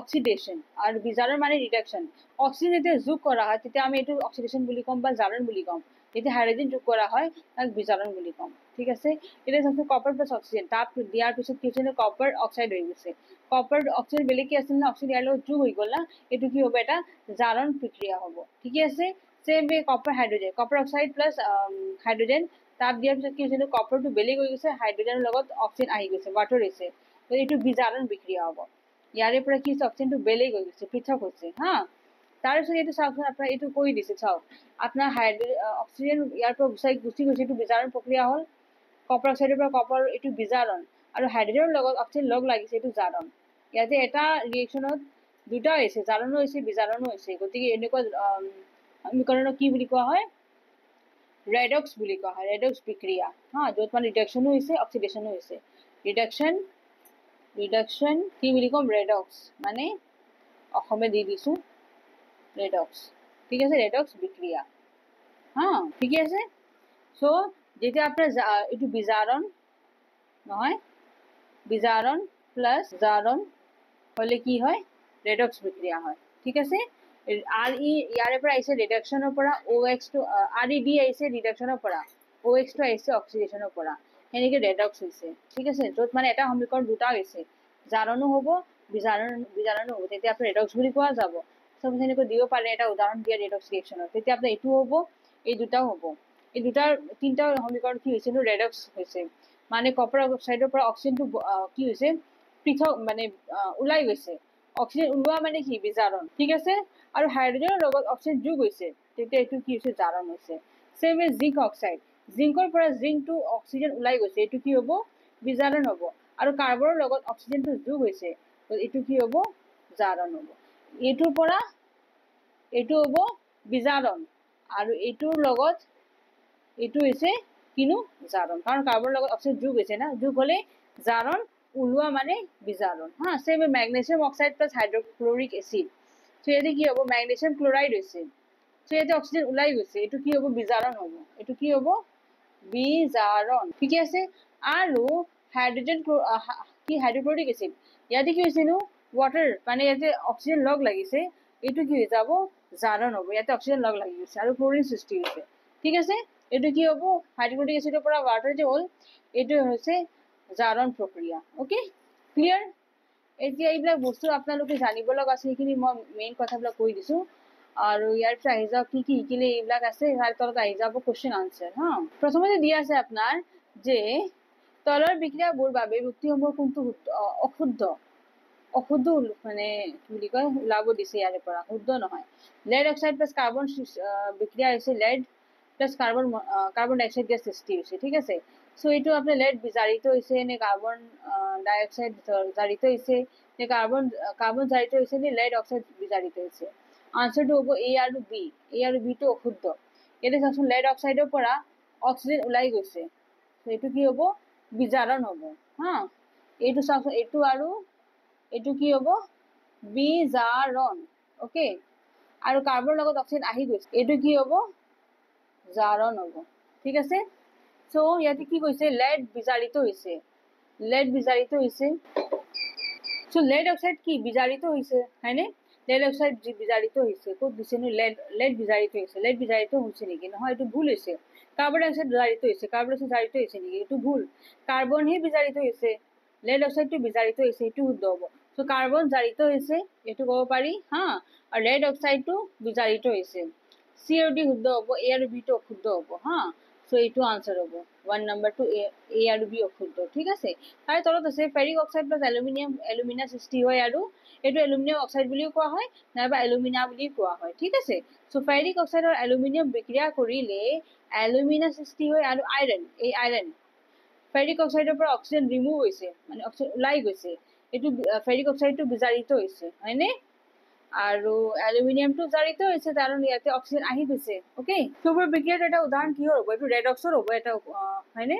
অক্সিডেশন আৰু বিজাৰণ মানে ৰিডাকশন অক্সিজেন যেতিয়া যোগ কৰা হয় তেতিয়া আমি এইটো অক্সিডেশন বুলি ক'ম বা জাৰণ বুলি ক'ম যেতিয়া হাইড্ৰজেন যোগ কৰা হয় তাক বিজাৰণ বুলি ক'ম ঠিক আছে এতিয়া চাওকচোন কপাৰ প্লাস অক্সিজেন তাপ দিয়াৰ পিছত কি হৈছে কপাৰ অক্সাইড হৈ গৈছে কপাৰ অক্সিজেন বেলেগকৈ আছিল না অক্সিজেন ইয়াৰ লগত যোগ হৈ গ'ল না এইটো কি হ'ব এটা জাৰণ প্ৰক্ৰিয়া হ'ব ঠিকে আছে সেম ৱে কপাৰ অক্সাইড প্লাস হাইড্ৰজেন তাপ দিয়াৰ পিছত কি হৈছে কপাৰটো বেলেগ হৈ গৈছে হাইড্ৰজেনৰ লগত অক্সিজেন আহি গৈছে ৱাটাৰ হৈছে তো এইটো বিজাৰণ বিক্ৰিয়া হ'ব ইয়াৰে পৰা কি হৈছে অক্সিজেনটো বেলেগ হৈ গৈছে পৃথক হৈছে তাৰপিছত এইটো চাওকচোন আপোনাৰ এইটো কৈ দিছে চাওক আপোনাৰ অক্সিজেন ইয়াৰ পৰা গুচি গৈছে এইটো বিজাৰণ প্ৰক্ৰিয়া হ'ল কপাৰ অক্সাইডৰ পৰা কপাৰ এইটো বিজাৰণ আৰু হাইড্ৰজেনৰ লগত অক্সিজেন লগ লাগিছে এইটো জাৰণ ইয়াতে এটা ৰিয়েকশ্যনত দুটা হৈছে জাৰণো হৈছে বিজাৰণো হৈছে গতিকে এনেকুৱা সমীকৰণক কি বুলি কোৱা হয় ৰেডক্স বুলি কোৱা হয় ৰেডক্স বিক্ৰিয়া য'ত মানে ৰিডাকশ্যনো হৈছে অক্সিডেশ্যনো হৈছে ৰিডাকশ্যন কি বুলি ক'ম ৰেডক্স মানে অসমে দি দিছোঁ ৰেডক্স ঠিক আছে ৰেডক্স বিক্ৰিয়া ঠিকে আছে চ' যেতিয়া আপোনাৰ এইটো বিজাৰণ নহয় বিজাৰণ প্লাস জাৰণ হ'লে কি হয় ৰেডক্স বিক্ৰিয়া হয় ঠিক আছে ইয়াৰে পৰা আহিছে ৰিডাকশ্যনৰ পৰা OX টো RED আহিছে ৰিডাকশ্যনৰ পৰা OX টো আহিছে অক্সিডেশ্যনৰ পৰা সেনেকৈ ৰেডক্স হৈছে ঠিক আছে য'ত মানে এটা সমীকৰণ দুটা হৈছে জাৰণো হ'ব বীজাণু হ'ব তেতিয়া আপোনাৰ ৰেডক্স বুলি কোৱা যাব সব সেনেকৈ দিব পাৰে এটা উদাহৰণ দিয়া ৰেডক্স ৰিয়েকশ্যনৰ তেতিয়া আপোনাৰ এইটো হ'ব এই দুটাও হ'ব এই দুটাৰ তিনিটা সমীকৰণ কি হৈছে ৰেডক্স হৈছে মানে কপাৰ অক্সাইডৰ পৰা অক্সিজেনটো কি হৈছে পৃথক মানে ওলাই গৈছে অক্সিজেন ওলোৱা মানে কি বিজাৰণ ঠিক আছে আৰু হাইড্ৰজেনৰ লগত অক্সিজেন যোগ হৈছে তেতিয়া এইটো কি হৈছে জাৰণ হৈছে সেম এজ জিংক অক্সাইড জিংকৰ পৰা জিংকটো অক্সিজেন ওলাই গৈছে এইটো কি হ'ব বিজাৰণ হ'ব আৰু কাৰ্বনৰ লগত অক্সিজেনটো যোগ হৈছে এইটো কি হ'ব জাৰণ হ'ব এইটোৰ পৰা এইটো হ'ব বিজাৰণ আৰু এইটোৰ লগত এইটো হৈছে কিনো জাৰণ কাৰণ কাৰ্বনৰ লগত অক্সিজেন যোগ হৈছে না যোগ হলে জাৰণ ওলোৱা মানে বিজাৰণ হা same magnesium oxide plus hydrochloric acid so ইয়াতে কি হ'ব মেগনেছিয়াম ক্লোৰাইড হৈছে সো ইয়াতে অক্সিজেন ওলাই গৈছে এইটো কি হ'ব বিজাৰণ হ'ব এইটো কি হ'ব বিজাৰণ ঠিক আছে আৰু হাইড্ৰোজেন কি হাইড্ৰক্লোৰিক এসিড ইয়াতে কি হৈছে নো ওয়াটাৰ মানে ইয়াতে অক্সিজেন লগ লাগিছে এইটো কি হৈ যাব জাৰণ হ'ব ইয়াতে অক্সিজেন লগ লাগি গৈছে আৰু ক্লোৰিন সৃষ্টি হৈছে ঠিক আছে এইটো কি হ'ব হাইড্ৰক্লোৰিক এসিডৰ পৰা ওয়াটাৰ যে হ'ল এইটো হৈছে জাৰণ প্ৰক্ৰিয়া ওকে ক্লিয়াৰ এতিয়া এইবিলাক বস্তু আপোনালোকে জানিব লগা আছে সেইখিনি মই মেইন কথাবিলাক কৈ দিছো আৰু ইয়াৰ পৰা আহি যাওক কি কি শিকিলে এইবিলাক আছে ইয়াৰ তলত আহি যাব কোৱেশ্চন আনসাৰ হা প্ৰথমতে দিয়া আছে আপোনাৰ যে তলৰ বিক্ৰিয়াবোৰ বাবে যুক্তিসমূহ কোনটো অশুদ্ধ মানে কি বুলি কয় ওলাব দিছে ইয়াৰ পৰা শুদ্ধ নহয় লেড অক্সাইড প্লাস কাৰ্বন বিক্ৰিয়া হৈছে lead plus carbon dioxide gas সৃষ্টি হৈছে ঠিক আছে সো এইটো আপোনাৰ লেড বিজাৰিত হৈছে নে কাৰ্বন ডাইঅক্সাইড জাৰিত হৈছে নে কাৰ্বন জাৰিত হৈছে নে লেড অক্সাইড বিজাৰিত হৈছে আনসাৰটো হ'ব এ আৰু বি টো অশুদ্ধ ইয়াতে চাওকচোন লেড অক্সাইডৰ পৰা অক্সিজেন ওলাই গৈছে এইটো কি হ'ব বিজাৰণ হ'ব হা এইটো চাওকচোন এইটো আৰু এইটো কি হ'ব বিজাৰণ ওকে আৰু কাৰ্বনৰ লগত অক্সিজেন আহি গৈছে এইটো কি হ'ব জাৰণ হ'ব ঠিক আছে সো ইয়াতে কি কৈছে লেড বিজাৰিত হৈছে সো লেড অক্সাইড কি বিজাৰিত হৈছে হয়নে লেড অক্সাইড বিজাৰিত হৈছে ক'ত দিছে নো লেড বিজাৰিত হৈছে নেকি নহয় এইটো ভুল হৈছে কাৰ্বন ডাইঅক্সাইড জাৰিত হৈছে নেকি এইটো ভুল কাৰ্বনহে বিজাৰিত হৈছে লেড অক্সাইডটো বিজাৰিত হৈছে এইটো শুদ্ধ হ'ব সো কাৰ্বন জাৰিত হৈছে এইটো ক'ব পাৰি হা আৰু লেড অক্সাইডটো বিজাৰিত হৈছে সি আৰু ডি শুদ্ধ হ'ব এ আৰু বি টো অশুদ্ধ হ'ব হা সো এইটো আনসাৰ হ'ব 1 নম্বৰ টু এ আৰু বি অশুদ্ধ ঠিক আছে তাৰ তলত আছে ফেৰিক অক্সাইড প্লাস এলুমিনা সৃষ্টি হয় আৰু এইটো এলুমিনিয়াম অক্সাইড বুলিও কোৱা হয় নাইবা এলুমিনা বুলি কোৱা হয় ঠিক আছে সো ফেৰিক অক্সাইড আৰু এলুমিনিয়াম বিক্ৰিয়া কৰিলে এলুমিনা সৃষ্টি হয় আৰু আইৰন ফেৰিক অক্সাইডৰ পৰা অক্সিজেন ৰিমুভ হৈছে মানে অক্সিজেন ওলাই গৈছে এইটো ফেৰিক অক্সাইডটো বিজাৰিত হৈছে হয়নে আৰু এলুমিনিয়ামটো জাৰিত হৈছে কাৰণ ইয়াতে অক্সিজেন আহি গৈছে ওকে চবৰ বিক্ৰিয়াৰ এটা উদাহৰণ কি হ'ব এইটো ৰেডক্সৰ হ'ব এটা হয়নে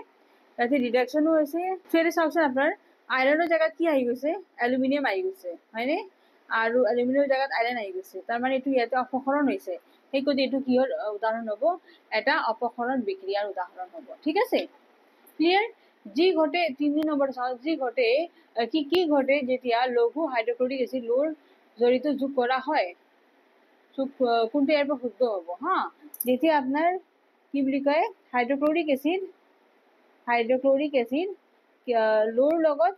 ইয়াতে ৰিডাকচনো হৈছে ফেৰে চাওকচোন আপোনাৰ আইৰণৰ জেগাত কি আহি গৈছে এলুমিনিয়াম আহি গৈছে হয়নে আৰু এলুমিনিয়ামৰ জেগাত আইৰন আহি গৈছে তাৰ মানে এইটো ইয়াতে অপসৰণ হৈছে সেই গতি এইটো কিহৰ উদাহৰণ হ'ব এটা অপসৰণ বিক্ৰিয়াৰ উদাহৰণ হ'ব ঠিক আছে ক্লিয়াৰ যি ঘটে 3 নম্বৰ চাওক যি ঘটে কি ঘটে যেতিয়া লঘু হাইড্ৰক্লোৰিক এসিড লোৰ জড়িত যোগ কৰা হয় কোনটো ইয়াৰ পৰা শুদ্ধ হ'ব হা যেতিয়া আপোনাৰ কি বুলি কয় হাইড্ৰক্লোৰিক এসিড লোৰ লগত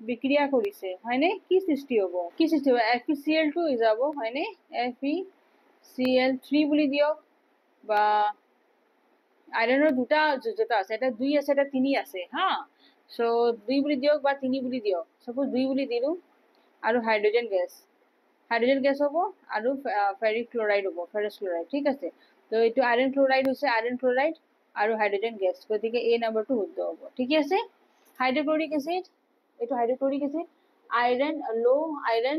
বিক্ৰিয়া কৰিছে হয়নে কি সৃষ্টি হ'ব FeCl2 হৈ যাব হয়নে FeCl3 বুলি দিয়ক বা আইৰণৰ দুটা যোজ্যতা আছে এটা 2 আছে এটা 3 আছে হা সো 2 বুলি দিয়ক বা 3 বুলি দিয়ক সপোজ 2 বুলি দিলো আৰু হাইড্ৰোজেন গেছ হ'ব আৰু ফেৰিক ক্লোৰাইড হ'ব ফেৰাছ ক্লোৰাইড ঠিক আছে তো এইটো আইৰন ক্লোৰাইড হৈছে আইৰন ক্লোৰাইড আৰু হাইড্ৰোজেন গেছ গতিকে এই নম্বৰটো শুদ্ধ হ'ব ঠিক আছে হাইড্ৰক্লোৰিক এসিড আইৰন লো আইৰন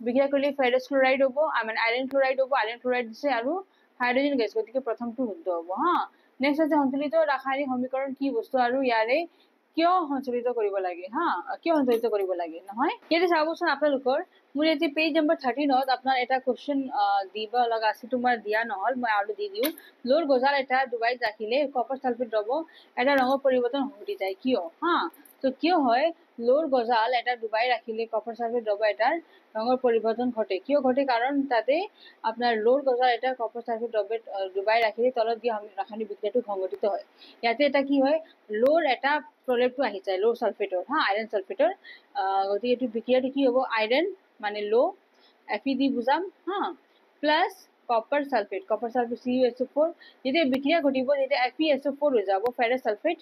বিক্ৰিয়া কৰিলে ফেৰাছ ক্লোৰাইড হ'ব মানে আইৰন ক্লোৰাইড দিছে আৰু হাইড্ৰোজেন গেছ গতিকে প্ৰথমটো শুদ্ধ হ'ব হা নেক্সট আছে সন্তুলিত ৰাসায়নিক সমীকৰণ কি বস্তু আৰু ইয়াৰে কিয় সঞ্চালিত কৰিব লাগে হা কিয় সঞ্চালিত কৰিব লাগে নহয় ইয়াতে চাবচোন আপোনালোকৰ মোৰ ইয়াতে পেজ নম্বৰ 13ত আপোনাৰ এটা কোৱেশ্চন দিব লগা আছে তোমাৰ দিয়া নহল মই আৰু দি দিও লোৰ গজাল এটা ডুবাইত ৰাখিলে কপাৰ সালফেট দ্ৰৱ এটা ৰঙৰ পৰিৱৰ্তন ঘটি যায় কিয় হা তো কিয় হয় লোৰ গজাল এটা ডুবাই ৰাখিলে কপাৰ সালফেট দ্ৰৱ এটাৰ ৰঙৰ পৰিৱৰ্তন ঘটে কিয় ঘটে কাৰণ তাতে আপোনাৰ লোৰ গজাল এটা কপাৰ সালফেট দ্ৰৱ ডুবাই ৰাখিলে তলত দিয়া ৰাসায়নিক বিক্ৰিয়াটো সংঘটিত হয় ইয়াতে এটা কি হয় লোৰ এটা প্ৰলেপটো আহি যায় লোৰ সালফেটৰ আইৰন সালফেটৰ গতিকে এইটো বিক্ৰিয়াটো কি হ'ব আইৰন মানে লো Fe দি বুজাম প্লাস কপাৰ সালফেট CuSO4 যেতিয়া বিক্ৰিয়া ঘটিব যেতিয়া FeSO4 হৈ যাব ফেৰাছ সালফেট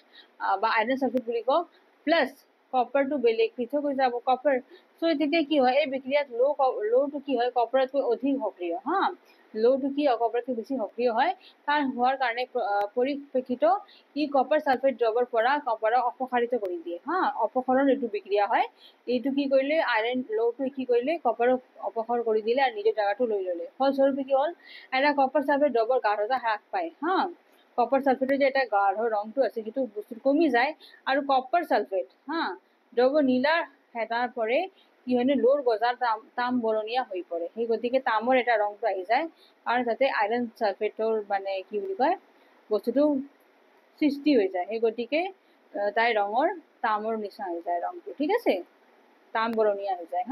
বা আইৰন সালফেট বুলি কওঁ প্লাস কপাৰটো বেলেগ পৃথক হৈ যাব কপাৰ সো তেতিয়া কি হয় এই বিক্ৰিয়াত লোটো কি হয় কপাৰতকৈ অধিক সক্ৰিয় লোটো কি কপাৰতকৈ বেছি সক্ৰিয় হয় তাৰ হোৱাৰ কাৰণে পৰিপ্ৰেক্ষিত ই কপাৰ সালফেট দ্ৰৱৰ পৰা কপাৰক অপসাৰিত কৰি দিয়ে অপসৰণ এইটো বিক্ৰিয়া হয় এইটো কি কৰিলে আইৰন লোটো কি কৰিলে কপাৰক অপসাৰ কৰি দিলে আৰু নিজৰ জায়গাটো লৈ ললে ফলস্বৰূপে কি হ'ল এটা কপাৰ সালফেট দ্ৰৱৰ গাঢ়তা হ্ৰাস পায় কপাৰ সালফেটৰ যে এটা গাঢ় ৰংটো আছে সেইটো বস্তু কমি যায় আৰু কপাৰ সালফেট দ্ৰৱ নীলা হেতাৰ পৰে কি হয় লোৰ গজাল তাম বৰণীয়া হৈ পৰে সেই গতিকে তামৰ এটা ৰংটো আহি যায় আৰু তাতে আইৰন সালফেটৰ মানে কি বুলি কয় বস্তুটো সৃষ্টি হৈ যায় সেই গতিকে তাই ৰঙৰ তামৰ নিচিনা হৈ যায় ৰংটো ঠিক আছে তাম বৰণীয়া হৈ যায়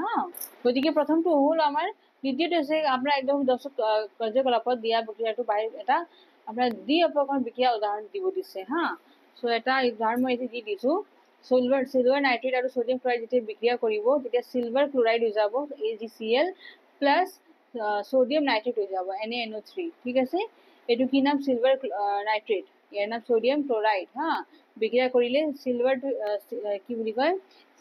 গতিকে প্ৰথমটো হ'ল আমাৰ দ্বিতীয়টো হৈছে আপোনাৰ একদম দৰ্শক কাৰ্যকলাপত দিয়া বিক্ৰিয়াটো বাহিৰ এটা আপোনাৰ দ্বি অপকৰণ বিক্ৰিয়া উদাহৰণ দিব দিছে সো এটা উদাহৰণ মই এতিয়া দি দিছো সিলভাৰ নাইট্ৰেট আৰু সোডিয়াম ক্লোৰাইড যেতিয়া বিক্ৰিয়া কৰিব তেতিয়া সিলভাৰ ক্লোৰাইড হৈ যাব AgCl প্লাস সোডিয়াম নাইট্ৰেট হৈ যাব NaNO3 ঠিক আছে এইটো কি নাম সিলভাৰ নাইট্ৰেট ইয়াৰ নাম সোডিয়াম ক্লোৰাইড বিক্ৰিয়া কৰিলে সিলভাৰটো কি বুলি কয়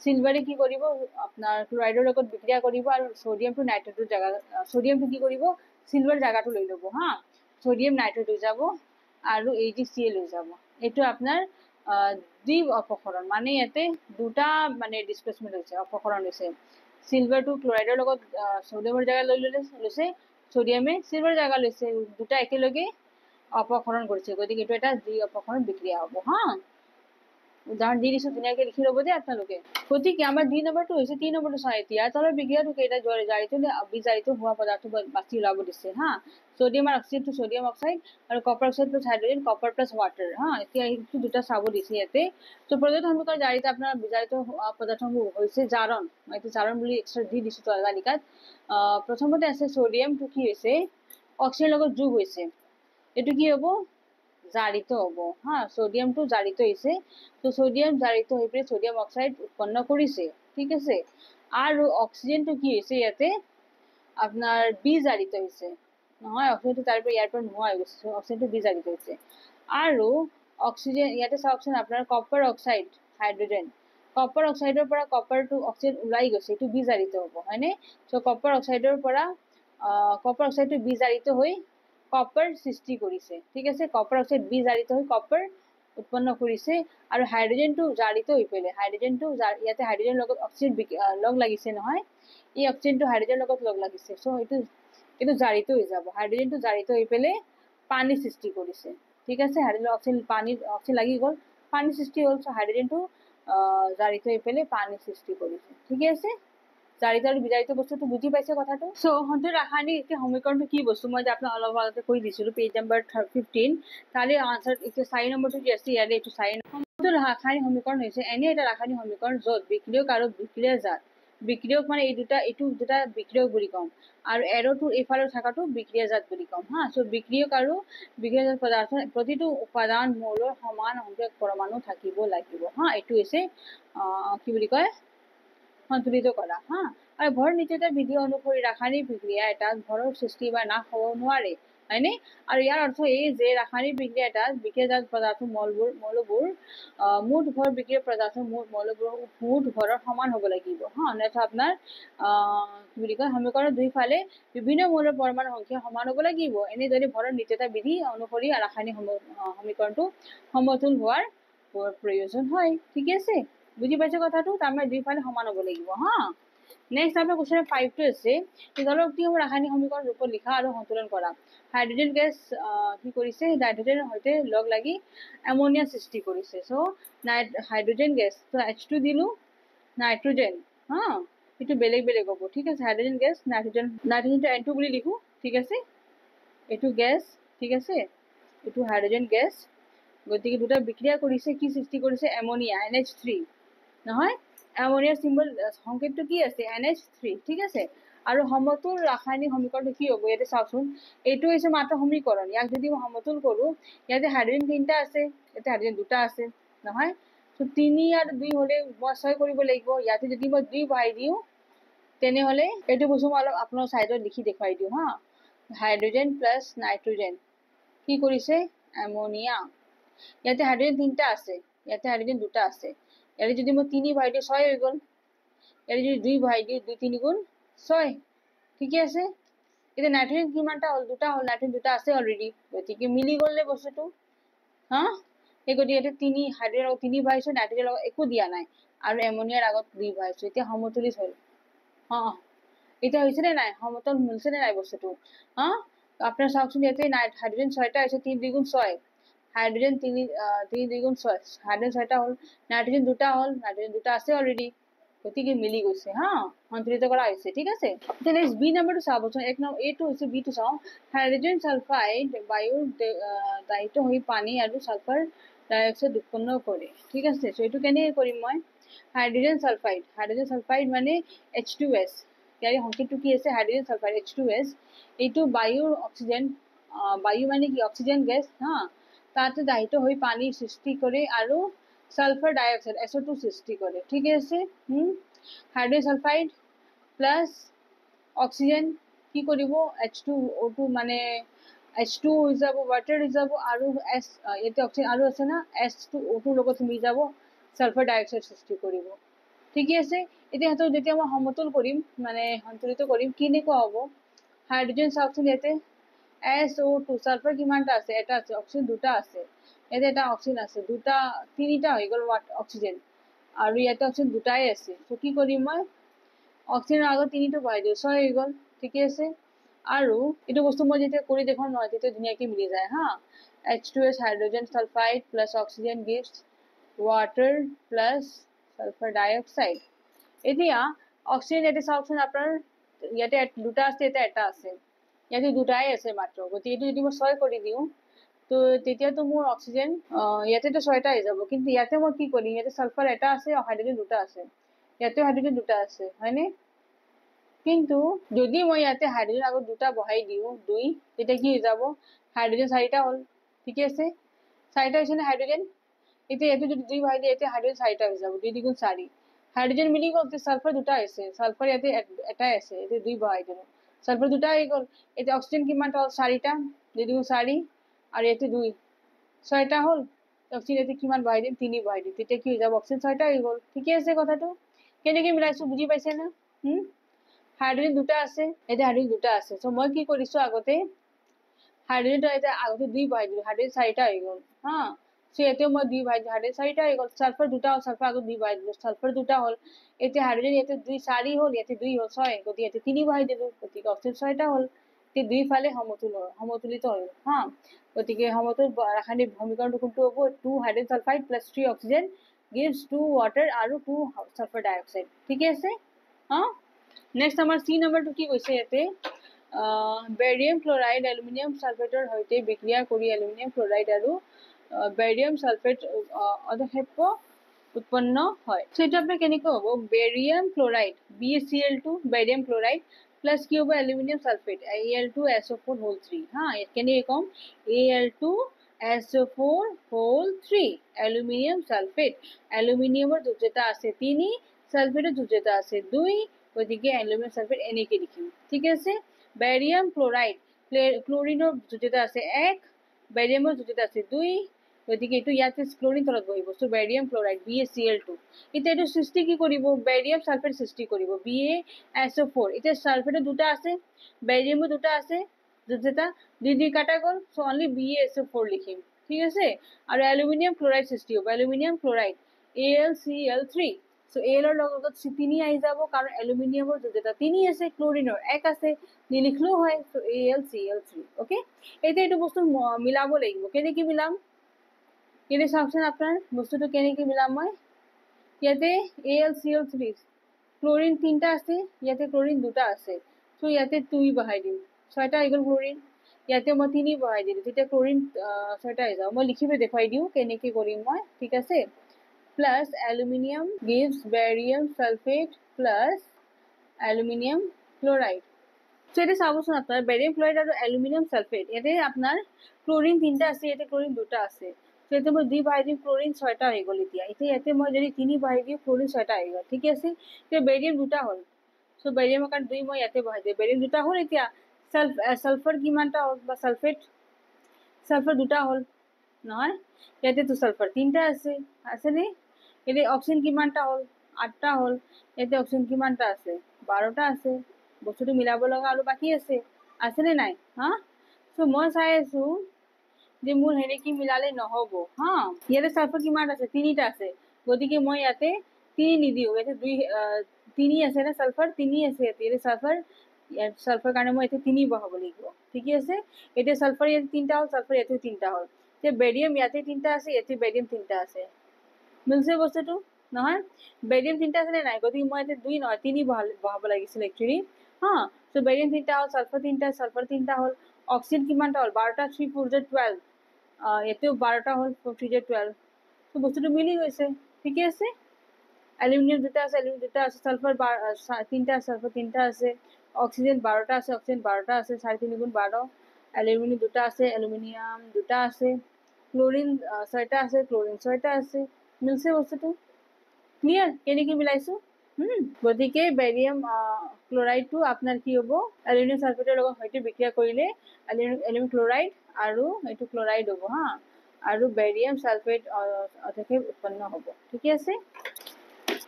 সিলভাৰে কি কৰিব আপোনাৰ ক্লোৰাইডৰ লগত বিক্ৰিয়া কৰিব আৰু সোডিয়ামটো নাইট্ৰেটৰ জায়গা সোডিয়ামটো কি কৰিব সিলভাৰ জায়গাটো লৈ ল'ব সোডিয়াম নাইট্ৰেট হৈ যাব আৰু AgCl হৈ যাব এইটো আপোনাৰ দ্বি অপসৰণ মানে ইয়াতে দুটা মানে ডিসপ্লেসমেন্ট হৈছে অপসৰণ হৈছে সিলভাৰটো ক্লোৰাইডৰ লগত সোডিয়ামৰ জায়গা লৈ লৈছে সোডিয়ামে সিলভাৰ জায়গা লৈছে দুটা একেলগে অপসৰণ কৰিছে গতিকে এইটো এটা দ্বি অপসৰণ বিক্ৰিয়া হ'ব উদাহৰণ দি দিছো ধুনীয়াকৈ লিখি ল'ব যে আপোনালোকে গতিকে আমাৰ 2 নম্বৰটো হৈছে 3 নম্বৰটো চাই এতিয়া তলৰ বিক্ৰিয়াটো কেইটা জাৰিত বিজাৰিত হোৱা পদাৰ্থ বাছি ওলাব দিছে সোডিয়াম আৰু অক্সিজেন টু সোডিয়াম অক্সাইড আৰু copper oxide plus hydrogen copper plus water এতিয়া এইটো দুটা চাব দিছে ইয়াতে তো প্ৰদত্ত সমীকৰণ জাৰিত আপোনাৰ বিজাৰিত পদাৰ্থসমূহ হৈছে জাৰণ মই এইটো জাৰণ বুলি এক্সট্ৰা দি দিছো তালিকাত প্ৰথমতে আছে সোডিয়ামটো কি হৈছে অক্সিজেনৰ লগত যোগ হৈছে এইটো কি হ'ব জাৰিত হ'ব সোডিয়ামটো জাৰিত হৈছে তো সোডিয়াম জাৰিত হৈ পেলাই সোডিয়াম অক্সাইড উৎপন্ন কৰিছে ঠিক আছে আৰু অক্সিজেনটো কি হৈছে ইয়াতে আপোনাৰ বিজাৰিত হৈছে নহয় অক্সিজেনটো তাৰ পৰা ইয়াৰ পৰা নোহোৱা হৈ গৈছে অক্সিজেনটো বিজাৰিত হৈছে আৰু অক্সিজেন ইয়াতে চাওকচোন আপোনাৰ কপাৰ অক্সাইড হাইড্ৰোজেন কপাৰ অক্সাইডৰ পৰা কপাৰটো অক্সিজেন ওলাই গৈছে এইটো বিজাৰিত হ'ব হয়নে সো কপাৰ অক্সাইডৰ পৰা কপাৰ অক্সাইডটো বিজাৰিত হৈ কপাৰ সৃষ্টি কৰিছে ঠিক আছে কপাৰ অক্সাইড বিজাৰিত হৈ কপাৰ উৎপন্ন কৰিছে আৰু হাইড্ৰোজেনটো জাৰিত হৈ পেলে হাইড্ৰোজেনটো ইয়াতে হাইড্ৰোজেনৰ লগত অক্সিজেন লগ লাগিছে নহয় এই অক্সিজেনটো হাইড্ৰোজেনৰ লগত লগ লাগিছে সো এইটো জাৰিত হৈ যাব হাইড্ৰোজেনটো জাৰিত হৈ পেলে পানী সৃষ্টি কৰিছে ঠিক আছে হাইড্ৰোজেন অক্সিজেন লাগি গ'ল পানী সৃষ্টি হ'ল সো হাইড্ৰোজেনটো জাৰিত হৈ পেলে পানী সৃষ্টি কৰিছে ঠিক আছে জাৰিত আৰু বিজাৰিত বস্তুটো বুজি পাইছে কথাটো সো সন্তুলিত ৰাসায়নিক সমীকৰণটো কি বস্তু মই যে আপোনাক অলপ আগতে কৈ দিছিলো পেজ নম্বৰ 15 তাৰে আনসাৰ এতিয়া 4 নম্বৰটো যে আছে ইয়াৰে এইটো 4 সন্তুলিত ৰাসায়নিক সমীকৰণ হৈছে এনে এটা ৰাসায়নিক সমীকৰণ য'ত বিক্ৰিয়ক আৰু বিক্ৰিয়াজাত বিক্ৰিয়ক মানে এইটো দুটা বিক্ৰিয়ক বুলি কম আৰু এৰোটো এফালে থাকাটো বিক্ৰিয়াজাত বুলি কম সো বিক্ৰিয়ক আৰু বিক্ৰিয়াজাত পদাৰ্থ প্ৰতিটো উপাদান মৌলৰ সমান সংখ্যক পৰমাণু থাকিব লাগিব এইটো হৈছে কি বুলি কয় সন্তুলিত কৰা আৰু ভৰ নিত্যতা বিধি অনুসৰি ৰাসায়নিক বিক্ৰিয়া এটা ভৰৰ সৃষ্টি বা নাশ হ'ব নোৱাৰে হয়নে আৰু ইয়াৰ অৰ্থ এই যে ৰাসায়নিক বিক্ৰিয়া এটা বিক্ৰিয়াজাত পদাৰ্থ মৌলবোৰ মুঠ ভৰ বিক্ৰিয়া পদাৰ্থ মৌলবোৰ মুঠ ভৰৰ সমান হ'ব লাগিব অন্যথা আপোনাৰ কি বুলি কয় সমীকৰণৰ দুই ফালে বিভিন্ন মৌলৰ পৰমাণু সংখ্যা সমান হ'ব লাগিব এনেদৰে ভৰৰ নিত্যতা বিধি অনুসৰি ৰাসায়নিক সমীকৰণটো সমতুল হোৱাৰ প্ৰয়োজন হয় ঠিক আছে বুজি পাইছে কথাটো তাৰমানে দুই ফালে সমান হ'ব লাগিব নেক্সট আপোনাৰ কোৱেশ্চন 5 টো আছে জলবিক্ৰিয়ক ৰাসায়নিক সমীকৰণ ৰূপত লিখা আৰু সন্তুলন কৰা হাইড্ৰোজেন গেছ কি কৰিছে নাইট্ৰোজেনৰ সৈতে লগ লাগি এমোনিয়া সৃষ্টি কৰিছে সো হাইড্ৰোজেন গেছ তো H2 দিলো নাইট্ৰোজেন এইটো বেলেগ বেলেগ হ'ব ঠিক আছে হাইড্ৰোজেন গেছ নাইট্ৰোজেনটো N2 বুলি লিখো ঠিক আছে এইটো গেছ ঠিক আছে এইটো হাইড্ৰোজেন গেছ গতিকে দুটা বিক্ৰিয়া কৰিছে কি সৃষ্টি কৰিছে এমোনিয়া NH3 নহয় এমোনিয়াৰ চিম্বল সংকেতটো কি আছে NH3 ঠিক আছে আৰু সমতুল ৰাসায়নিক সমীকৰণটো কি হ'ব ইয়াতে চাওকচোন এইটো হৈছে মাত্ৰ সমীকৰণ ইয়াক যদি মই সমতুল কৰো ইয়াতে হাইড্ৰোজেন তিনটা আছে ইয়াতে হাইড্ৰোজেন দুটা আছে নহয় তো 3 আৰু 2 হলে মই 6 কৰিব লাগিব ইয়াতে যদি মই 2 বহাই দিও তেনেহলে এইটো বস্তু মই অলপ আপোনাৰ সাইডত লিখি দেখাই দিও হা হাইড্ৰোজেন প্লাস নাইট্ৰোজেন কি কৰিছে এমোনিয়া ইয়াতে হাইড্ৰোজেন তিনটা আছে ইয়াতে হাইড্ৰোজেন দুটা আছে ইয়াতে যদি মই 3 বহাই দিও 6 হৈ গল ইয়াতে যদি 2 বহাই দিও 2 3 গুণ 6 ঠিক আছে এটা নাইট্ৰোজেন কিমানটা হল দুটা হল নাইট্ৰোজেন দুটা আছে অলৰেডি গতিকে মিলি গললে বস্তুটো হা এই গতি এটা 3 হাইড্ৰোজেন আৰু 3 বহাইছো নাইট্ৰোজেন লগত একো দিয়া নাই আৰু এমোনিয়াৰ আগত 2 বহাইছো এতিয়া সমতুলিত হল হা এটা হৈছে নে নাই সমতল মিলছে নে নাই বস্তুটো হা আপনারা চাওকচোন ইয়াতে হাইড্ৰোজেন 6টা আছে 3 2 গুণ 6 হাইড্ৰোজেন 3 2 গুণ 6 হাইড্ৰোজেন 6টা হল নাইট্ৰোজেন দুটা হল নাইট্ৰোজেন দুটা আছে অলৰেডি গতিকে মিলি গৈছে হা সন্তুলিত কৰা হৈছে ঠিক আছে এতিয়া নেক্সট বি নাম্বাৰটো চাবচোন এক নম্বৰ এটো হৈছে বি টো চাও হাইড্ৰোজেন সালফাইড বায়ুৰ দায়িত্ব হৈ পানী আৰু সালফাৰ ডাইঅক্সাইড উৎপন্ন কৰে ঠিক আছে সো এটো কেনে কৰিম মই হাইড্ৰোজেন সালফাইড মানে H2S ইয়াৰ সংকেতটো কি আছে হাইড্ৰোজেন সালফাইড H2S এইটো বায়ুৰ অক্সিজেন বায়ু মানে কি অক্সিজেন গেছ হা তাতে দায়িত্ব হৈ পানী সৃষ্টি কৰে আৰু সালফাৰ ডাইঅক্সাইড SO2 সৃষ্টি কৰে ঠিক আছে হাইড্ৰোজেন সালফাইড প্লাস অক্সিজেন কি কৰিব H2O2 মানে H2 হৈ যাব ওয়াটাৰ হৈ যাব আৰু S এতে অক্সিজেন আৰু আছে না S2O2 লগত মিলি যাব সালফাৰ ডাইঅক্সাইড সৃষ্টি কৰিব ঠিক আছে এতিয়া হেতু যেতিয়া মই সমতুল কৰিম মানে সন্তুলিত কৰিম কিনেকুৱা হ'ব হাইড্ৰোজেন সালফাইড এতে SO2 সালফার কিমানটা আছে এটা আছে অক্সিজেন দুটা আছে এতে এটা অক্সিজেন আছে দুটা তিনিটা হৈ গল অক্সিজেন আৰু ইয়াতে অক্সিজেন দুটাই আছে তো কি কৰিম মই অক্সিজেন আগত তিনিটো বহাই দিও 6 হৈ গল ঠিক আছে আৰু এটো বস্তু মই যেতিয়া কৰি দেখাম নহয় তেতিয়া ধুনীয়াকৈ মিলি যায় হা H2S hydrogen sulphide plus oxygen gives water plus sulfur dioxide এতিয়া অক্সিজেন এটা চাওকচোন আপোনাৰ ইয়াতে দুটা আছে এটা আছে ইয়াতে দুটাই আছে মাত্ৰ গতিকে এটো যদি মই 6 কৰি দিও তো তেতিয়া তো মোৰ অক্সিজেন ইয়াতে তো 6টা হৈ যাব কিন্তু ইয়াতে মই কি কৰিম ইয়াতে সালফাৰ এটা আছে আৰু হাইড্ৰোজেন দুটা আছে ইয়াতে হাইড্ৰোজেন দুটা আছে হয়নে কিন্তু যদি মই ইয়াতে হাইড্ৰোজেন আগত দুটা বহাই দিও 2 তেতিয়া কি হৈ যাব হাইড্ৰোজেন 4টা হল ঠিক আছে 4টা হৈছে না হাইড্ৰোজেন এতিয়া এটো যদি 2 বহাই দিও এতিয়া হাইড্ৰোজেন 4টা হৈ যাব 2 2 4 হাইড্ৰোজেন মিলি গল তে সালফার দুটা আছে সালফার ইয়াতে এটাই আছে এতে 2 বহাই দিও সালফার দুটা হৈ গল এতিয়া অক্সিজেন কিমানটা হল 4টা 2 2 4 আৰু এতে 2 6টা হল অক্সিজেন এতে কিমান বহাই দিম 3 বহাই দিম তেতিয়া কি হৈ যাব অক্সিজেন 6টা হৈ গল ঠিক আছে কথাটো কেনেকৈ মিলাইছো বুজি পাইছে না হাইড্ৰোজেন দুটা আছে এতে হাইড্ৰোজেন দুটা আছে সো মই কি কৰিছো আগতে হাইড্ৰোজেনটো এতে আগতে 2 বহাই দিলো হাইড্ৰোজেন 4টা হৈ গল হা সো এতে মই 2 বহাই দিলো হাইড্ৰোজেন 4টা হৈ গল সালফাৰ দুটা হল সালফাৰ আগত 2 বহাই দিলো সালফাৰ দুটা হল এতে হাইড্ৰোজেন এতে 2 4 হল এতে 2 হল 6 গতিকে এতে 3 বহাই দিলো গতিকে অক্সিজেন 6টা হল তে দুই ফালে সমতুলিত হল হা গতিকে সমতুল রাসায়নিক সমীকৰণটো কোনটো হ'ব 2 hydrogen sulphide plus 3 oxygen gives 2 water আৰু 2 সালফাৰ ডাইঅক্সাইড ঠিক আছে হা নেক্সট আমাৰ সি নম্বৰটো কি কৈছে ইয়াতে বেৰিয়াম ক্লোৰাইড এলুমিনিয়াম সালফেটৰ সৈতে বিক্ৰিয়া কৰি এলুমিনিয়াম ক্লোৰাইড আৰু বেৰিয়াম সালফেট অধক্ষেপ উৎপন্ন হয় সো এটা আপোনাৰ কেনেকৈ হ'ব barium chloride BaCl2 barium chloride plus কি হ'ব এলুমিনিয়াম সালফেট Al2SO4 3 হা কেনেকৈ কম Al2SO4 3 এলুমিনিয়াম সালফেট এলুমিনিয়ামৰ যোজ্যতা আছে 3 সালফেটৰ যোজ্যতা আছে 2 গতিকে এলুমিনিয়াম সালফেট এনেকৈ লিখিম ঠিক আছে বেৰিয়াম ক্লোৰাইড ক্লোৰিনৰ যোজ্যতা আছে 1 বেৰিয়ামৰ যোজ্যতা আছে 2 গতিকে এটো ইয়াতে ক্লোৰিন তলত বহিব সো বেৰিয়াম ক্লোৰাইড BaCl2 এতিয়া এটো সৃষ্টি কি কৰিব বেৰিয়াম সালফেট সৃষ্টি কৰিব BaSO4 এতিয়া সালফেটৰ দুটা আছে বেৰিয়ামৰ দুটা আছে যোজ্যতা 2 2 কাটা গল সো অনলি BaSO4 লিখিম ঠিক আছে আৰু এলুমিনিয়াম ক্লোৰাইড সৃষ্টি হ'ব aluminium chloride AlCl3 so Al ৰ লগত C3 আহি যাব কাৰণ এলুমিনিয়ামৰ যোজ্যতা 3 আছে ক্লোৰিনৰ 1 আছে নিলিখলো হয় সো AlCl3 ওকে এতিয়া এটো বস্তু মিলাব লাগিব কেনেকৈ মিলাম কেনে চাওকচোন আপোনাৰ বস্তুটো কেনেকৈ মিলাম মই ইয়াতে AlCl3 ক্লোৰিন 3টা আছে ইয়াতে ক্লোৰিন দুটা আছে সো ইয়াতে 2 বহাই দিম 6টা হৈ গল ক্লোৰিন ইয়াতে মই 3 বহাই দিলো তেতিয়া ক্লোৰিন 6টা হৈ যাব মই লিখিব দেখাই দিও কেনেকৈ কৰিম মই ঠিক আছে plus aluminium gives barium sulfate plus aluminium chloride. So এটা চাবচোন আপনার বেরিয়াম ক্লোরাইড আর অ্যালুমিনিয়াম সালফেট এতে আপনার ক্লোরিন 3টা আছে এতে ক্লোরিন 2টা আছে তো এতে মই 2 বাই দিম ক্লোরিন 6টা হৈ গ'ল এতিয়া এতে মই যদি 3 বাই দিম ক্লোরিন 6টা হৈ গ'ল ঠিক আছে তো বেরিয়াম 2টা হ'ল সো বেৰিয়ামৰ কাৰণ 2 মই ইয়াতে বহাই দিম বেরিয়াম 2টা হ'ল এতিয়া সালফার কিমানটা হ'ল বা সালফেট সালফার 2টা হ'ল নহয় ইয়াতে তো সালফার 3টা আছে নে এতে অক্সিজেন কিমানটা হ'ল 8টা হ'ল এতে অক্সিজেন কিমানটা আছে 12টা আছে বস্তুটো মিলাব লগা আৰু বাকি আছে নে নাই হা সো মই চাই আছো যে মোৰ হেৰি কি মিলালে নহব হা ইয়াতে সালফার কিমান আছে 3টা আছে গতিকে মই ইয়াতে 3 নিদিও ইয়াতে 3 আছে না সালফার 3 আছে ইয়াতে সালফার সালফার কাৰণে মই ইয়াতে 3 বহাব লাগিব ঠিক আছে এতিয়া সালফার ইয়াতে 3টা হ'ল সালফার ইয়াতে 3টা হ'ল তে বেৰিয়াম ইয়াতে 3টা আছে ইয়াতে বেৰিয়াম 3টা আছে মিলছে বস্তুটো নহয় বেৰিয়াম 3টা আছে নে নাই গতিকে মই ইয়াতে 2 নহয় 3 বহাব লাগিছিল একচুয়ালি হা সো বেরিয়াম 3টা হ'ল সালফার 3টা হ'ল অক্সিজেন কিমানটা হ'ল 12টা 3 4 12 এতেও 12টা হ'ল 4 3 12 তো বস্তুটো মিলি গৈছে ঠিক আছে অ্যালুমিনিয়াম 2টা আছে সালফার 3টা সালফার 3টা আছে অক্সিজেন 12টা আছে অক্সিজেন 12টা আছে 3.5 গুণ 12 অ্যালুমিনিয়াম 2টা আছে অ্যালুমিনিয়াম 2টা আছে ক্লোরিন 6টা আছে ক্লোরিন 6টা আছে মিলছে বস্তুটো ক্লিয়ার কেনেকৈ মিলাইছো গতিকে বেরিয়াম ক্লোরাইডটো আপনার কি হবো অ্যালুমিনিয়াম সালফেটের লগত হয়তো বিক্রিয়া কৰিলে অ্যালুমিনিয়াম ক্লোৰাইড আৰু এইটো ক্লোৰাইড হবো হা আৰু বেৰিয়াম সালফেট থেকে উৎপন্ন হব ঠিক আছে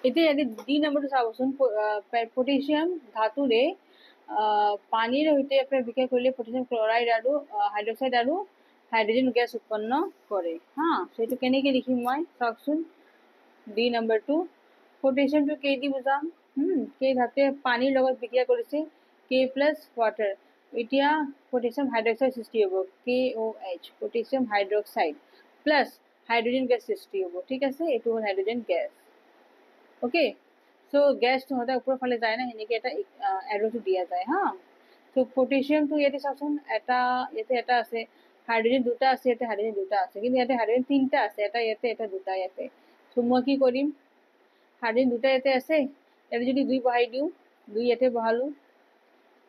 এতিয়া ইয়াতে 2 নম্বৰটো চাবচোন পটাশিয়াম ধাতুৰে পানীৰ সৈতে আপোনাৰ বিক্ৰিয়া কৰিলে পটাশিয়াম ক্লোৰাইড আৰু হাইড্ৰক্সাইড আৰু হাইড্ৰোজেন গেছ উৎপন্ন কৰে হা সেইটো কেনেকৈ লিখিম মই চাওকচোন ডি নম্বৰটো পটাশিয়ামটো কে দি বুজাম কে ধাতুৱে পানীৰ লগত বিক্ৰিয়া কৰিছে কে প্লাছ ৱাটাৰ এতিয়া পটাশিয়াম হাইড্ৰক্সাইড সৃষ্টি হ'ব KOH potassium hydroxide plus hydrogen gas সৃষ্টি হ'ব ঠিক আছে এইটো হ'ল হাইড্ৰোজেন গেছ ওকে সো গেছটো সদায় ওপৰৰ ফালে যায় না সেনেকৈ এটা এৰোটো দিয়া যায় হা তো পটাশিয়ামটো ইয়াতে চাওকচোন এটা আছে হাইড্ৰোজেন 2টা আছে ইয়াতে হাইড্ৰোজেন 2টা আছে কিন্তু ইয়াতে হাইড্ৰোজেন 3টা আছে এটা ইয়াতে এটা 2টা ইয়াতে তো মই কি কৰিম হাইড্ৰোজেন 2টা ইয়াতে আছে ইয়াতে যদি 2 বহাই দিওঁ 2 ইয়াতে বহালো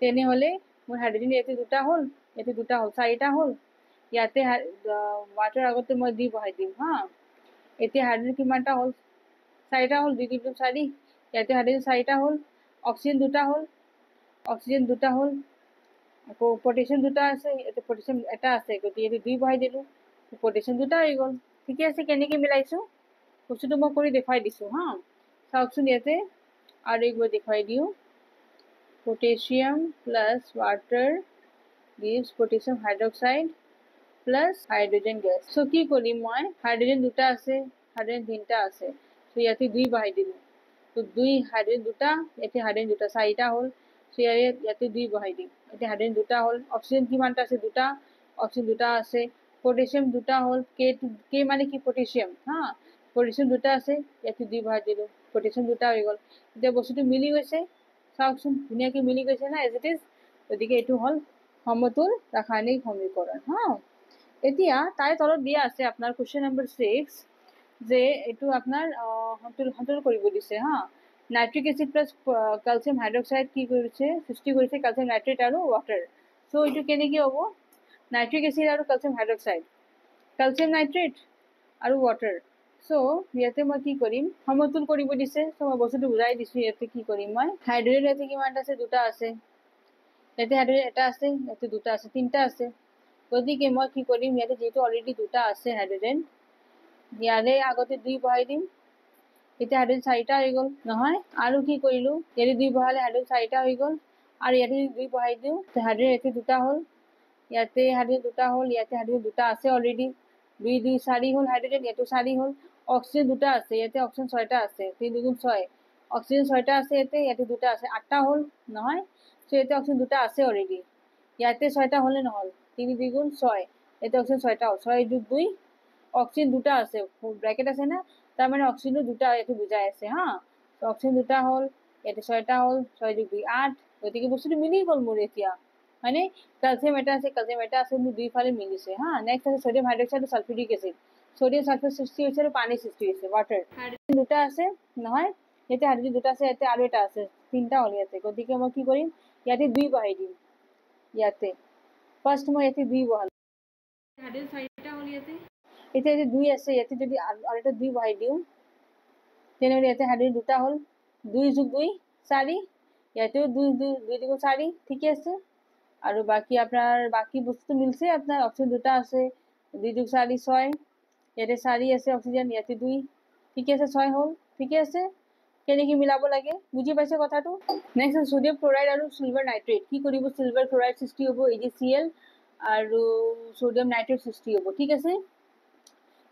তেনেহলে মোৰ হাইড্ৰোজেন ইয়াতে 2টা হ'ল ইয়াতে 2টা হ'ল 4টা হ'ল ইয়াতে ওয়াটাৰ আগতে মই 2 বহাই দিম হা এতিয়া হাইড্ৰোজেন কিমানটা হ'ল 4টা হ'ল 2 2 4 ইয়াতে হাইড্ৰোজেন 4টা হ'ল অক্সিজেন 2টা হ'ল আকৌ পটাশিয়াম 2টা আছে ইয়াতে পটাশিয়াম এটা আছে গতিকে ইয়াতে 2 বহাই দিলো পটাশিয়াম 2টা হৈ গ'ল ঠিকে আছে কেনেকৈ মিলাইছো বস্তুটো মই কৰি দেখুৱাই দিছো হা চাওকচোন ইয়াতে আৰু একবাৰ দেখুৱাই দিওঁ potassium plus water gives potassium hydroxide plus hydrogen gas so কি কৰিম মই হাইড্ৰোজেন 2টা আছে হাইড্ৰোজেন 3টা আছে so ইয়াতে 2 বহাই দিলো তো 2 হাইড্ৰোজেন 2টা ইয়াতে হাইড্ৰোজেন 2টা 4টা হ'ল so ইয়াতে 2 বহাই দিম ইয়াতে হাইড্ৰোজেন 2টা হ'ল অক্সিজেন কিমানটা আছে 2টা অক্সিজেন 2টা আছে পটাশিয়াম 2টা হ'ল কে মানে কি পটাশিয়াম হা পটাশিয়াম 2টা আছে ইয়াতে 2 বহাই দিলো পটাশিয়াম 2টা হৈ গ'ল এতিয়া বস্তুটো মিলি গৈছে চাওকচোন ধুনীয়াকৈ মিলি গৈছে না এজ ইট ইজ গতিকে এইটো হ'ল সমতুল ৰাসায়নিক সমীকৰণ হা এতিয়া তাই তলত দিয়া আছে আপোনাৰ কোৱেশ্চন নম্বৰ 6 যে এইটো আপোনাৰ সন্তুল কৰিব দিছে হা nitric acid plus calcium hydroxide কি কৰিছে সৃষ্টি কৰিছে ক্যালসিয়াম নাইট্ৰেট আৰু ওয়াটাৰ সো এইটো কেনেকৈ হ'ব নাইট্ৰিক এসিড আৰু ক্যালসিয়াম হাইড্ৰক্সাইড ক্যালসিয়াম নাইট্ৰেট আৰু ওয়াটাৰ সো ইয়াতে মই কি কৰিম সমতুল কৰিব দিছে সো মই বস্তুটো বুজাই দিছো ইয়াতে কি কৰিম মই হাইড্ৰোজেন ইয়াতে কিমানটা আছে 2টা আছে ইয়াতে হাইড্ৰোজেন এটা আছে ইয়াতে 2টা আছে 3টা আছে গতিকে মই কি কৰিম ইয়াতে যেটো অলৰেডি 2টা আছে হাইড্ৰোজেন ইয়াৰে আগতে 2 বহাই দিম এতিয়া হাইড্ৰোজেন 4টা হৈ গ'ল নহয় আৰু কি কৰিলো ইয়াতে 2 বহালে হাইড্ৰোজেন 4টা হৈ গ'ল আৰু ইয়াতে 2 বহাই দিওঁ হাইড্ৰোজেন ইয়াতে 2টা হ'ল ইয়াতে হাইড্ৰোজেন 2টা হ'ল ইয়াতে হাইড্ৰোজেন 2টা আছে অলৰেডি 2 2 4 হ'ল হাইড্ৰোজেন ইয়াতে 4 হ'ল অক্সিজেন 2টা আছে ইয়াতে অক্সিজেন 6টা আছে 3 2 6 অক্সিজেন 6টা আছে ইয়াতে 2টা আছে 8টা হ'ল নহয় সো ইয়াতে অক্সিজেন 2টা আছে অলৰেডি ইয়াতে 6টা হ'লে নহল 3 2 6 ইয়াতে অক্সিজেন 6টা হ'ল 6 যোগ 2 অক্সিজেন 2টা আছে ব্র্যাকেট আছে না তার মানে অক্সিজেন 2টা ইয়াতে বুজাই আছে হা তো অক্সিজেন 2টা হ'ল ইয়াতে 6টা হ'ল 6 যোগ 2 8 গতিকে বস্তুটো মিলি গ'ল মোৰ এতিয়া মানে ক্যালসিয়াম এটা আছে মোৰ দুই ফালে মিলিছে হা নেক্সট আছে সোডিয়াম হাইড্ৰক্সাইড আৰু সালফিউৰিক এসিড সোডিয়াম সালফেট সৃষ্টি হৈছে আৰু পানী সৃষ্টি হৈছে ওয়াটাৰ হাইড্ৰোজেন দুটা আছে নহয় ইয়াতে হাইড্ৰোজেন দুটা আছে ইয়াতে আৰু এটা আছে তিনটা হ'ল ইয়াতে গতিকে মই কি কৰিম ইয়াতে 2 বহাই দিম ইয়াতে ফাৰ্স্ট মই ইয়াতে 2 বহাল হাইড্ৰোজেন চাৰিটা হ'ল ইয়াতে এতিয়া যে 2 আছে ইয়াতে যদি আৰু এটা 2 বহাই দিওঁ তেনেহ'লে ইয়াতে হাইড্ৰোজেন দুটা হ'ল 2 + 2 4 ইয়াতেও 2 2 2 2 4 ঠিকই আছে আৰু বাকি আপনার বাকি বস্তু মিলছে আপনার অপশন দুটা আছে 2 2 4 6 ইয়াতে 4 আছে অক্সিজেন ইয়াতে 2 ঠিক আছে 6 হল ঠিক আছে কেনেকি মিলাব লাগে বুঝি পাইছে কথাটো নেক্সট সোডিয়াম ক্লোরাইড আৰু সিলভাৰ নাইট্ৰেট কি কৰিব সিলভাৰ ক্লোৰাইড সৃষ্টি হ'ব AgCl আৰু সোডিয়াম নাইট্রেট সৃষ্টি হ'ব ঠিক আছে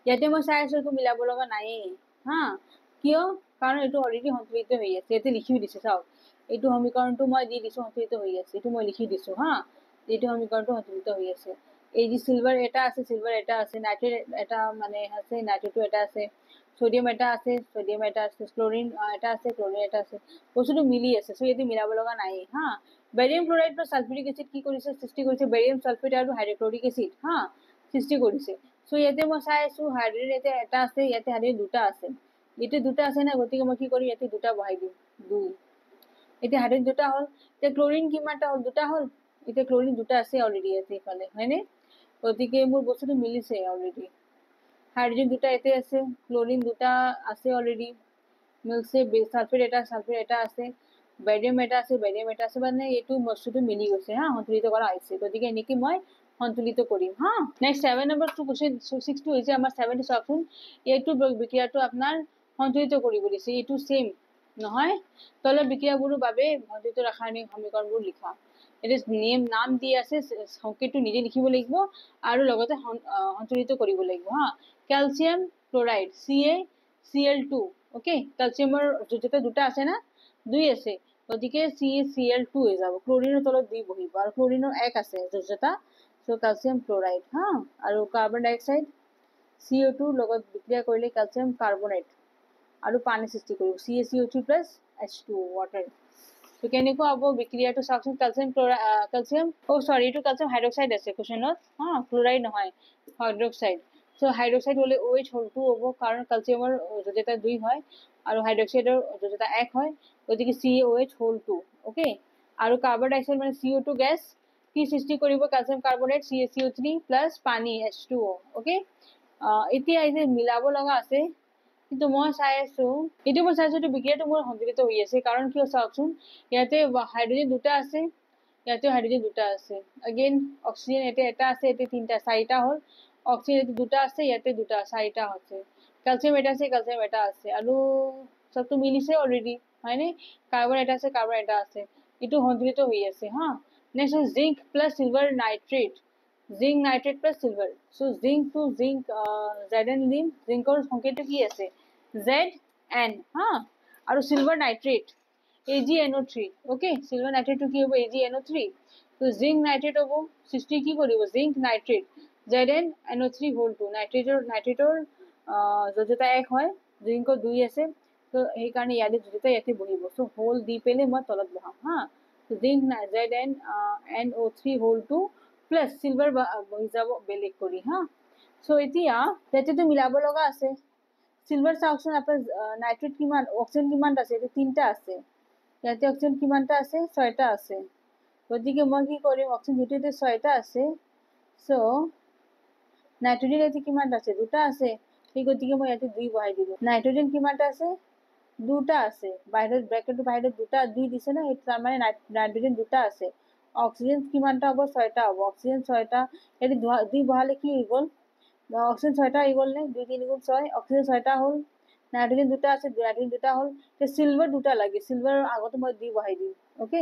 ইয়াতে মই চাই আছো একো মিলাব লগা নাই হা কিয় কাৰণ এটো অলৰেডি সন্তুলিত হৈ আছে ইয়াতে লিখি দিছে চাও এইটো সমীকৰণটো মই দি দিছো সন্তুলিত হৈ আছে এইটো মই লিখি দিছো হা এইটো সমীকৰণটো সন্তুলিত হৈ আছে এই যে সিলভার এটা আছে নাইট্রেট এটা মানে আছে নাইট্রেটটো এটা আছে সোডিয়াম এটা আছে ক্লোরিন এটা আছে ক্লোরিন এটা আছে বস্তুটো মিলি আছে সো ইয়াতে মিলাব লগা নাই হা বেৰিয়াম ক্লোৰাইড প্লাস সালফিউৰিক এসিড কি কৰিছে সৃষ্টি কৰিছে বেৰিয়াম সালফেট আৰু হাইড্ৰক্লোৰিক এসিড হা সৃষ্টি কৰিছে সো ইয়াতে মই চাই আছো হাইড্ৰোজেন এটা আছে ইয়াতে হাইড্ৰোজেন দুটা আছে ইয়াতে দুটা আছে না গতিকে মই কি কৰিম ইয়াতে দুটা বহাই দিম 2 এতিয়া হাইড্ৰোজেন দুটা হ'ল তে ক্লোরিন কিমানটা হ'ল দুটা হ'ল এতিয়া ক্লোরিন দুটা আছে অলৰেডি ইয়াতে ইফালে হয়নে গতিকে মোৰ বস্তুটো মিলিছে অলৰেডি হাইড্ৰোজেন দুটা এতে আছে ক্লোৰিন দুটা আছে অলৰেডি মিলছে সালফেট এটা আছে বেৰিয়াম এটা আছে মানে এইটো বস্তুটো মিলি গৈছে হা সন্তুলিত কৰা হৈছে গতিকে এনেকি মই সন্তুলিত কৰিম হা নেক্সট 7 নম্বৰ টু কোশ্চেন 6 টো হৈছে আমাৰ 7 টো চাওকচোন এইটো বিক্ৰিয়াটো আপোনাৰ সন্তুলিত কৰিব দিছে এইটো সেম নহয় তলৰ বিক্ৰিয়াবোৰৰ বাবে সন্তুলিত ৰাসায়নিক সমীকৰণবোৰ লিখা এটা নাম দি আছে সংকেতটো নিজে লিখিব লাগিব আৰু লগতে সন্তুলিত কৰিব লাগিব হা ক্যালসিয়াম ক্লোৰাইড CaCl2 ওকে ক্যালসিয়ামৰ যেটা দুটা আছে না 2 আছে গতিকে CaCl2 হৈ যাব ক্লোৰিনৰ তলত 2 বহিব আৰু ক্লোৰিনৰ 1 আছে যেটা সো ক্যালসিয়াম ক্লোৰাইড হা আৰু কাৰ্বন ডাই অক্সাইড CO2 লগত বিক্ৰিয়া কৰিলে ক্যালসিয়াম কাৰ্বনেট আৰু পানী সৃষ্টি কৰিব CaCO3 H2 ওয়াটাৰ তো কেনেকুৱা হ'ব বিক্ৰিয়াটো চাওকচোন ক্যালসিয়াম সৰি এইটো ক্যালসিয়াম হাইড্ৰক্সাইড আছে কোশ্চেনত হা ক্লোৰাইড নহয় হাইড্ৰক্সাইড সো হাইড্ৰক্সাইড হলে OH হল 2 হ'ব কাৰণ ক্যালসিয়ামৰ যোজেতা 2 হয় আৰু হাইড্ৰক্সাইডৰ যোজেতা 1 হয় গতিকে CaOH হল 2 ওকে আৰু কাৰ্বন ডাই অক্সাইড মানে CO2 গ্যাস কি সৃষ্টি কৰিব ক্যালসিয়াম কাৰ্বনেট CaCO3 পানী H2O ওকে এতিয়া এই যে মিলাব লগা আছে কিন্তু মই চাই আছো এইটো মই চাইছো এইটো বিক্ৰিয়াটো মোৰ সন্তুলিত হৈ আছে কাৰণ কিয় চাওকচোন ইয়াতে হাইড্ৰোজেন দুটা আছে ইয়াতে হাইড্ৰোজেন দুটা আছে अगेन অক্সিজেন এটা আছে এতে তিনটা চাৰিটা হ'ল অক্সিজেন দুটা আছে ইয়াতে দুটা চাৰিটা আছে ক্যালসিয়াম এটা আছে আৰু সবটো মিলিছে অলৰেডি হয়নে কাৰ্বন এটা আছে এটো সন্তুলিত হৈ আছে হা next zinc plus silver nitrate zinc nitrate plus silver so zinc to zinc Zn লিম জিংকৰ সংকেতটো কি আছে Zn হা আৰু silver nitrate AgNO3 okay silver নাইট্রেটটো কি হ'ব AgNO3 তো জিংক নাইট্রেট হ'ব সৃষ্টি কি কৰিব জিংক নাইট্ৰেট ZnNO3 হোল 2 নাইট্ৰেটৰ যোজেতা 1 হয় জিংকৰ 2 আছে তো এই কাৰণে ইয়াতে যোজেতা ইয়াতে বহিব সো হোল দি পেলে মই তলত বহাম হা তো zinc ZnNO3 whole 2 plus silver বহি যাব বেলেগ কৰি হা সো এতিয়া ইয়াতেটো মিলাব লগা আছে সিলভাৰ চাওকচোন আপোনাৰ নাইট্রেট কিমান অক্সিজেন কিমান আছে এটো তিনটা আছে ইয়াতে অক্সিজেন কিমানটা আছে 6টা আছে গতিকে মই কি কৰিম অক্সিজেন যেটোতে 6টা আছে সো নাইট্ৰোজেন ইয়াতে কিমানটা আছে দুটা আছে সেই গতিকে মই ইয়াতে 2 বহাই দিলো নাইট্ৰোজেন কিমানটা আছে দুটা আছে বাহিৰত ব্ৰ্যাকেটৰ বাহিৰত দুটা 2 দিছে না এটা তাৰ মানে নাইট্ৰোজেন দুটা আছে অক্সিজেন কিমানটা হ'ব 6টা হ'ব অক্সিজেন 6টা ইয়াতে 2 বহালে কি হৈ গ'ল অক্সিজেন 6টা হৈ গ'ল নে 2 3 গুণ 6 অক্সিজেন 6টা হ'ল নাইট্ৰোজেন দুটা আছে নাইট্ৰোজেন দুটা হ'ল তে সিলভার দুটা লাগে সিলভার আগতে মই 2 বহাই দিম ওকে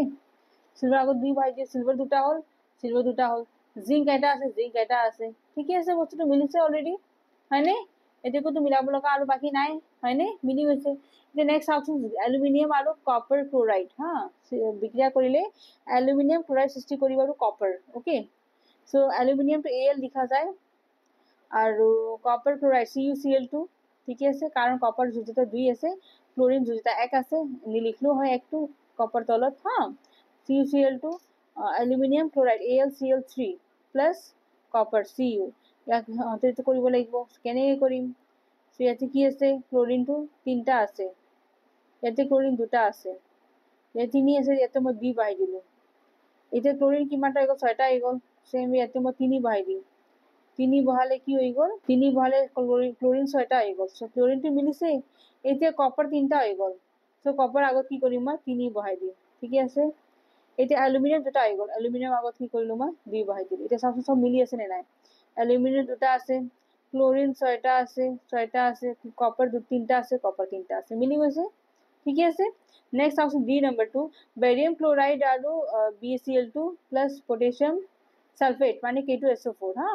সিলভার আগত 2 বহাই দিম সিলভার দুটা হ'ল জিংক এটা আছে ঠিকই আছে বস্তুটো মিলিছে অলৰেডি হয়নে এতেকোতো মিলাব লগা আৰু বাকি নাই হয়নে মিলি গৈছে যে নেক্সট অপশন অ্যালুমিনিয়াম আৰু কপাৰ ক্লোৰাইড হা বিক্ৰিয়া কৰিলে অ্যালুমিনিয়াম ক্লোৰাইড সৃষ্টি কৰিব আৰু কপাৰ ওকে সো অ্যালুমিনিয়ামটো Al লিখা যায় আৰু কপাৰ ক্লোৰাইড CuCl2 ঠিকই আছে কাৰণ কপাৰ যোজেতা 2 আছে ক্লোৰিন যোজেতা 1 আছে নিলিখলো হয় একটো কপাৰ তলত হা CuCl2 aluminium chloride AlCl3 plus copper Cu ইয়াক সন্তুলিত কৰিব লাগিব কেনেকৈ কৰিম সো ইয়াতে কি আছে ক্লোৰিনটো তিনটা আছে ইয়াতে ক্লোৰিন দুটা আছে ইয়াতে তিনি আছে ইয়াতে মই বি বাঢ়াই দিলো এতিয়া ক্লোৰিন কিমানটা হৈ গ'ল ছয়টা হৈ গ'ল সেম ইয়াতে মই তিনি বাঢ়াই দিম তিনি বহালে কি হৈ গ'ল তিনি বহালে ক্লোৰিন ছয়টা হৈ গ'ল সো ক্লোৰিনটো মিলিছে এতিয়া কপাৰ তিনটা হৈ গ'ল সো কপাৰ আগত কি কৰিম মই তিনি বহাই দিম ঠিক আছে এতিয়া এলুমিনিয়াম দুটা হৈ গ'ল এলুমিনিয়াম আগত কি কৰিলো মই দুই বহাই দিলো এতিয়া চাওকচোন সব মিলি আছে নে নাই এলুমিনিয়াম দুটা আছে ক্লোৰিন ছয়টা আছে কপাৰ তিনটা আছে কপাৰ তিনটা আছে মিলি গৈছে ঠিক আছে নেক্সট চাওকচোন ডি নম্বৰ 2 বেৰিয়াম ক্লোৰাইড আৰু BaCl2 প্লাছ পটাছিয়াম সালফেট মানে K2SO4 হা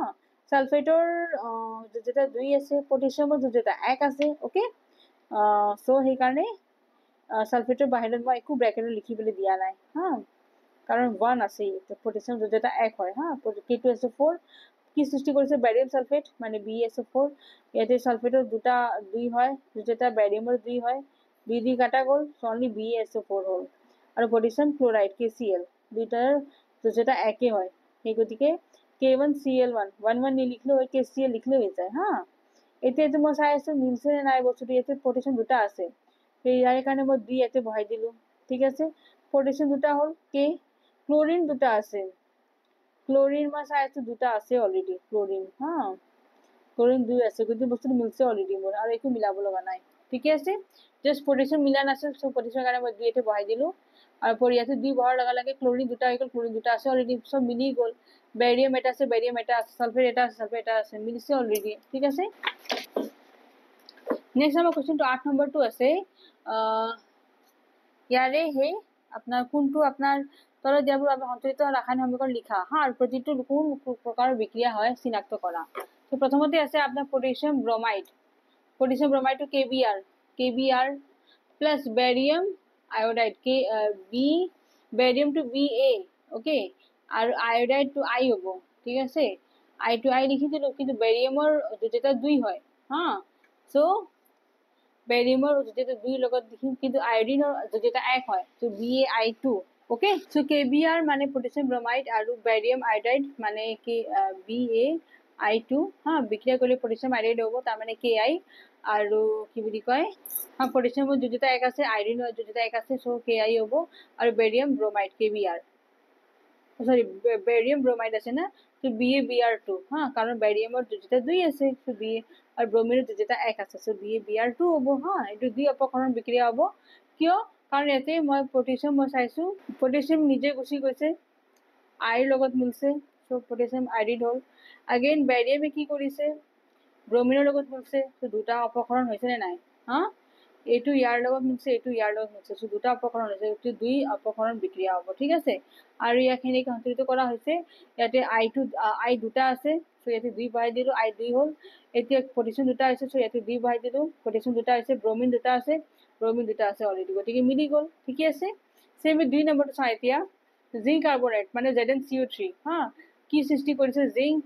সালফেটৰ যেটা দুই আছে পটাছিয়ামৰ যেটা এক আছে ওকে সো সেই কাৰণে সালফেটৰ বাহিৰত মই একো ব্ৰেকেটত লিখিবলৈ দিয়া নাই হা কাৰণ 1 আছে পটাছিয়াম যেটা এক হয় হা K2SO4 কি সৃষ্টি কৰিছে বেৰিয়াম সালফেট মানে BaSO4 ইয়াতে সালফেটৰ দুটা দুই হয় যেটা বেৰিয়ামৰ দুই হয় দুই দুই কাটা গ'ল অনলি BaSO4 হ'ল আৰু পটাছিয়াম ক্লোৰাইড KCl দুইটাৰ যেটা একে হয় সেই গতিকে K1Cl1 1 নিলিখলেও হয় KCl লিখলেও হৈ যায় হা এতিয়া মই চাই আছো মিলছে নে নাই বস্তুটো ইয়াতে পটাছিয়াম দুটা আছে ইয়াৰ কাৰণে মই বি ইয়াতে বহাই দিলো ঠিক আছে পটাছিয়াম দুটা হ'ল কে ক্লোৰিন দুটা আছে ক্লোৰিন মই চাই আছো দুটা আছে অলৰেডি ক্লোৰিন হা ক্লোৰিন দুই আছে কিন্তু বস্তুটো মিলছে অলৰেডি মোৰ আৰু একো মিলাব লগা নাই ঠিক আছে জাস্ট পটাছিয়াম মিলা নাছিল সো পটাছিয়ামৰ কাৰণে মই দুই ইয়াতে বহাই দিলো আৰু ইয়াতে দুই বহাৰ লগে লগে ক্লোৰিন দুটা হৈ গ'ল ক্লোৰিন দুটা আছে অলৰেডি সব মিলি গ'ল বেৰিয়াম এটা আছে সালফেট এটা আছে সালফেট এটা আছে মিলিছে অলৰেডি ঠিক আছে নেক্সট আমাৰ কোৱেশ্চনটো 8 নম্বৰটো আছে ইয়াৰে হে আপোনাৰ কোনটো আপোনাৰ তলত দিয়াবোৰ আমি সন্তুলিত ৰাসায়নিক সমীকৰণ লিখা হা আৰু প্ৰতিটো কোন প্ৰকাৰৰ বিক্ৰিয়া হয় চিনাক্ত কৰা তো প্ৰথমতে আছে আপোনাৰ পটাছিয়াম ব্ৰমাইডটো KBr plus barium iodide barium to Ba okay আৰু আয়োডাইড টু I হ'ব ঠিক আছে I টু I লিখি দিলো কিন্তু বেৰিয়ামৰ যেটা দুই হয় হা সো বেৰিয়ামৰ যেটা দুই লগত লিখিম কিন্তু আয়োডিনৰ যেটা এক হয় so BaI2 okay so KBr মানে পটাছিয়াম ব্ৰমাইড আৰু বেৰিয়াম আয়োডাইড মানে কি BaI2 হা বিক্ৰিয়া কৰিলে পটাছিয়াম আয়োডাইড হ'ব তাৰ মানে Ki আৰু কি বুলি কয় হা পটাছিয়ামৰ যেটা এক আছে আয়োডিনৰ যেটা এক আছে সো Ki হ'ব আৰু barium bromide KBr sorry barium bromide আছে না তো BaBr2 হ্যাঁ কারণ বেরিয়ামের যেটা দুই আছে তো Ba আর ব্রোমিনের যেটা এক আছে সো BaBr2 হবো হ্যাঁ এটা দুই অপকরণ বিক্রিয়া হবো কিয় কারণ এতে মই পটাছিয়াম মই চাইছো পটাছিয়াম নিজে গুছি গৈছে আইৰ লগত মিলছে সো পটাছিয়াম আইডিড হল अगेन বেৰিয়ামে কি কৰিছে ব্ৰোমিনৰ লগত মিলছে তো দুটা অপকৰণ হৈছে নে নাই হ্যাঁ এইটো ইয়াৰ লগত মিলছে এইটো ইয়াৰ লগত মিলছে সো দুটা অপকৰণ হৈছে এইটো দুই অপকৰণ বিক্ৰিয়া হ'ব ঠিক আছে আৰু ইয়াখিনি সন্তুলিত কৰা হৈছে ইয়াতে I দুটা আছে সো ইয়াতে দুই বহাই দিলো I দুই হ'ল এতিয়া পটাছিয়াম দুটা আছে সো ইয়াতে দুই বহাই দিলো পটাছিয়াম দুটা আছে ব্রোমিন দুটা আছে অলৰেডি গতিকে মিলি গ'ল ঠিক আছে সেম দুই নম্বৰটো চাই এতিয়া জিংক কাৰ্বনেট মানে ZnCO3 হা কি সৃষ্টি কৰিছে জিংক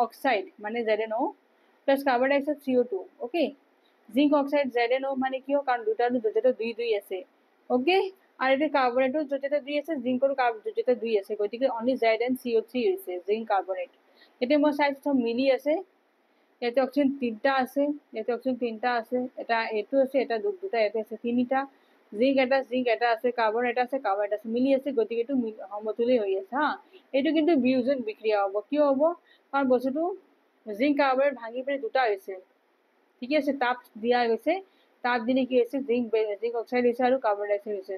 অক্সাইড মানে ZnO plus carbon dioxide CO2 okay zinc oxide ZnO মানে কিয় কাৰণ দুটা যেটা দুই দুই আছে ওকে আৰ এটা কাৰ্বনেটৰ যেটা দুই আছে জিংকৰ যেটা দুই আছে গতিকে অনলি ZnCO3 হৈছে জিংক কাৰ্বনেট এতিয়া মই চাইছো সব মিলি আছে ইয়াতে অক্সিজেন তিনটা আছে এটা এইটো আছে এটা দুটা ইয়াতে আছে তিনিটা জিংক এটা আছে কাৰ্বন এটা আছে মিলি আছে গতিকে এইটো সমতুল্য হৈ আছে হা এইটো কিন্তু বিয়োজন বিক্রিয়া হ'ব কিয় হ'ব কাৰণ বস্তুটো জিংক কাৰ্বনেট ভাঙি পেলাই দুটা হৈছে ঠিক আছে তাপ দিয়া গৈছে তাপ দিলে কি হৈছে জিংক অক্সাইড হৈছে আৰু কাৰ্বন ডাই অক্সাইড হৈছে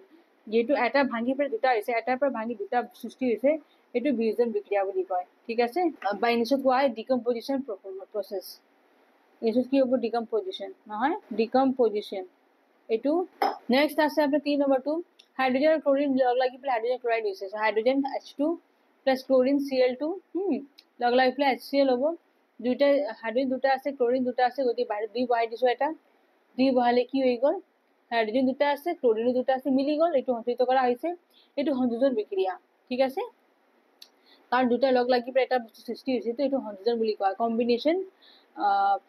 যেহেতু এটা ভাঙি পেলাই দুটা হৈছে এটাৰ পৰা ভাঙি দুটা সৃষ্টি হৈছে এইটো বিয়োজন বিক্ৰিয়া বুলি কয় ঠিক আছে বা ইংলিছত কোৱা হয় ডিকম্পোজিশন প্ৰসেস এইটো কি হ'ব ডিকম্পোজিশন নহয় ডিকম্পোজিশন এইটো নেক্সট আছে আপোনাৰ 3 নম্বৰটো হাইড্ৰোজেন আৰু ক্লোৰিন লগ লাগি পেলাই হাইড্ৰোজেন ক্লোৰাইড হৈছে hydrogen H2 plus chlorine Cl2 লগ লাগি পেলাই HCl হ'ব দুইটা হাইড্ৰোজেন দুটা আছে ক্লোৰিন দুটা আছে গতি বাহিৰত দুই বহাই দিছো এটা দুই বহালে কি হৈ গ'ল হাইড্ৰোজেন দুটা আছে ক্লোৰিন দুটা আছে মিলি গ'ল এইটো সন্তুলিত কৰা হৈছে এইটো সংযোজন বিক্ৰিয়া ঠিক আছে কাৰণ দুটা লগ লাগি পেলাই এটা বস্তু সৃষ্টি হৈছে তো এইটো সংযোজন বুলি কোৱা কম্বিনেশন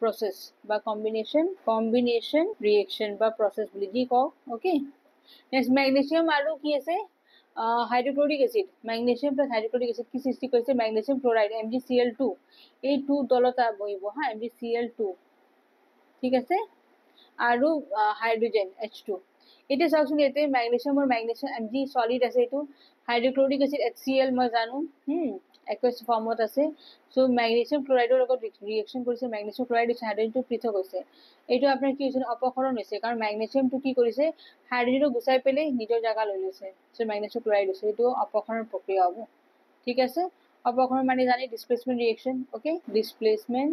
process বা combination reaction বা process বুলি কি কওঁ ওকে নেক্সট ম্যাগনেসিয়াম আৰু কি আছে hydrochloric acid magnesium plus hydrochloric acid কি সৃষ্টি করেছে ম্যাগনেসিয়াম ক্লোরাইড MgCl2 এই 2 দলতা বহিব হ্যাঁ MgCl2 ঠিক আছে আৰু হাইড্ৰোজেন H2 এতিয়া চাওকচোন ইয়াতে ম্যাগনেসিয়াম আৰু ম্যাগনেসিয়াম Mg সলিড আছে এইটো হাইড্ৰোক্লোৰিক এসিড HCl মই জানো একোয়াস ফৰ্মত আছে সো ম্যাগনেসিয়াম ক্লোৰাইডৰ লগত ৰিএকচন কৰিছে ম্যাগনেসিয়াম ক্লোৰাইড হাইড্ৰোজেনটো পৃথক হৈছে এইটো আপোনাৰ কি হৈছে অপক্ষৰণ হৈছে কাৰণ ম্যাগনেসিয়ামটো কি কৰিছে হাইড্ৰোজেনটো গুচাই পেলে নিজৰ জায়গা লৈ লৈছে সো ম্যাগনেসিয়াম ক্লোৰাইড হৈছে এইটো অপক্ষৰণ প্ৰক্ৰিয়া হ'ব ঠিক আছে অপক্ষৰণ মানে জানি displacement reaction okay displacement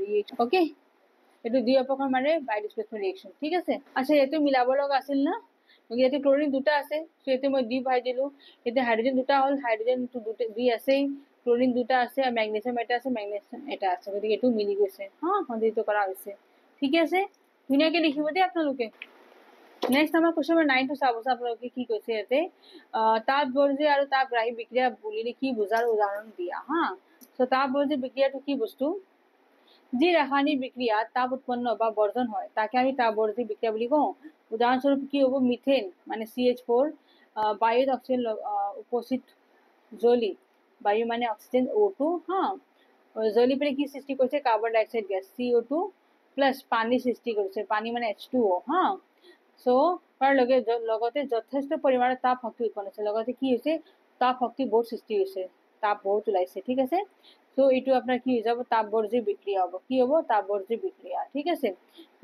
reaction okay এইটো দুই অপক্ষৰ মানে বাই ডিসপ্লেসমেন্ট ৰিএকচন ঠিক আছে আচ্ছা এইটো মিলাব লগা আছিল না ইয়াতে ক্লোৰিন দুটা আছে সো এতে মই দি ভাই দিলো এতে হাইড্ৰোজেন দুটা হল হাইড্ৰোজেন দুটা দুই আছে ক্লোৰিন দুটা আছে আৰু ম্যাগনেসিয়াম এটা আছে ম্যাগনেসিয়াম এটা আছে গতিকে এটো মিলি গৈছে সন্ধিত কৰা হৈছে ঠিক আছে ধুনিয়াকে লিখিব দে আপোনালোকে নেক্সট আমাৰ কোৱেশ্চন নম্বৰ 9 টো চাব আপোনালোকে কি কৈছে ইয়াতে তাপবৰ্জি আৰু তাপগ্ৰাহী বিক্ৰিয়া বুলিলে কি বুজাৰ উদাহৰণ দিয়া সো তাপবৰ্জি বিক্ৰিয়াটো কি বস্তু যি ৰাসায়নিক বিক্ৰিয়াত তাপ উৎপন্ন বা বৰ্জন হয় তাকে আমি তাপবৰ্জি বিক্ৰিয়া বুলি কওঁ উদাহৰণস্বৰূপ কি হ'ব মিথেন মানে CH4 বায়ুত অক্সিজেন উপস্থিত জ্বলি বায়ু মানে অক্সিজেন O2 জ্বলি পেলাই কি সৃষ্টি কৰিছে কাৰ্বন ডাই অক্সাইড গেছ CO2 প্লাস পানী সৃষ্টি কৰিছে পানী মানে H2O সো তাৰ লগতে যথেষ্ট পৰিমাণৰ তাপ শক্তি উৎপন্ন হৈছে লগতে কি হৈছে তাপ শক্তি বহুত সৃষ্টি হৈছে তাপ বহুত ওলাইছে ঠিক আছে সো এইটো আপোনাৰ কি হৈ যাব তাপবৰ্জি বিক্ৰিয়া হ'ব কি হ'ব তাপবৰ্জি বিক্ৰিয়া ঠিক আছে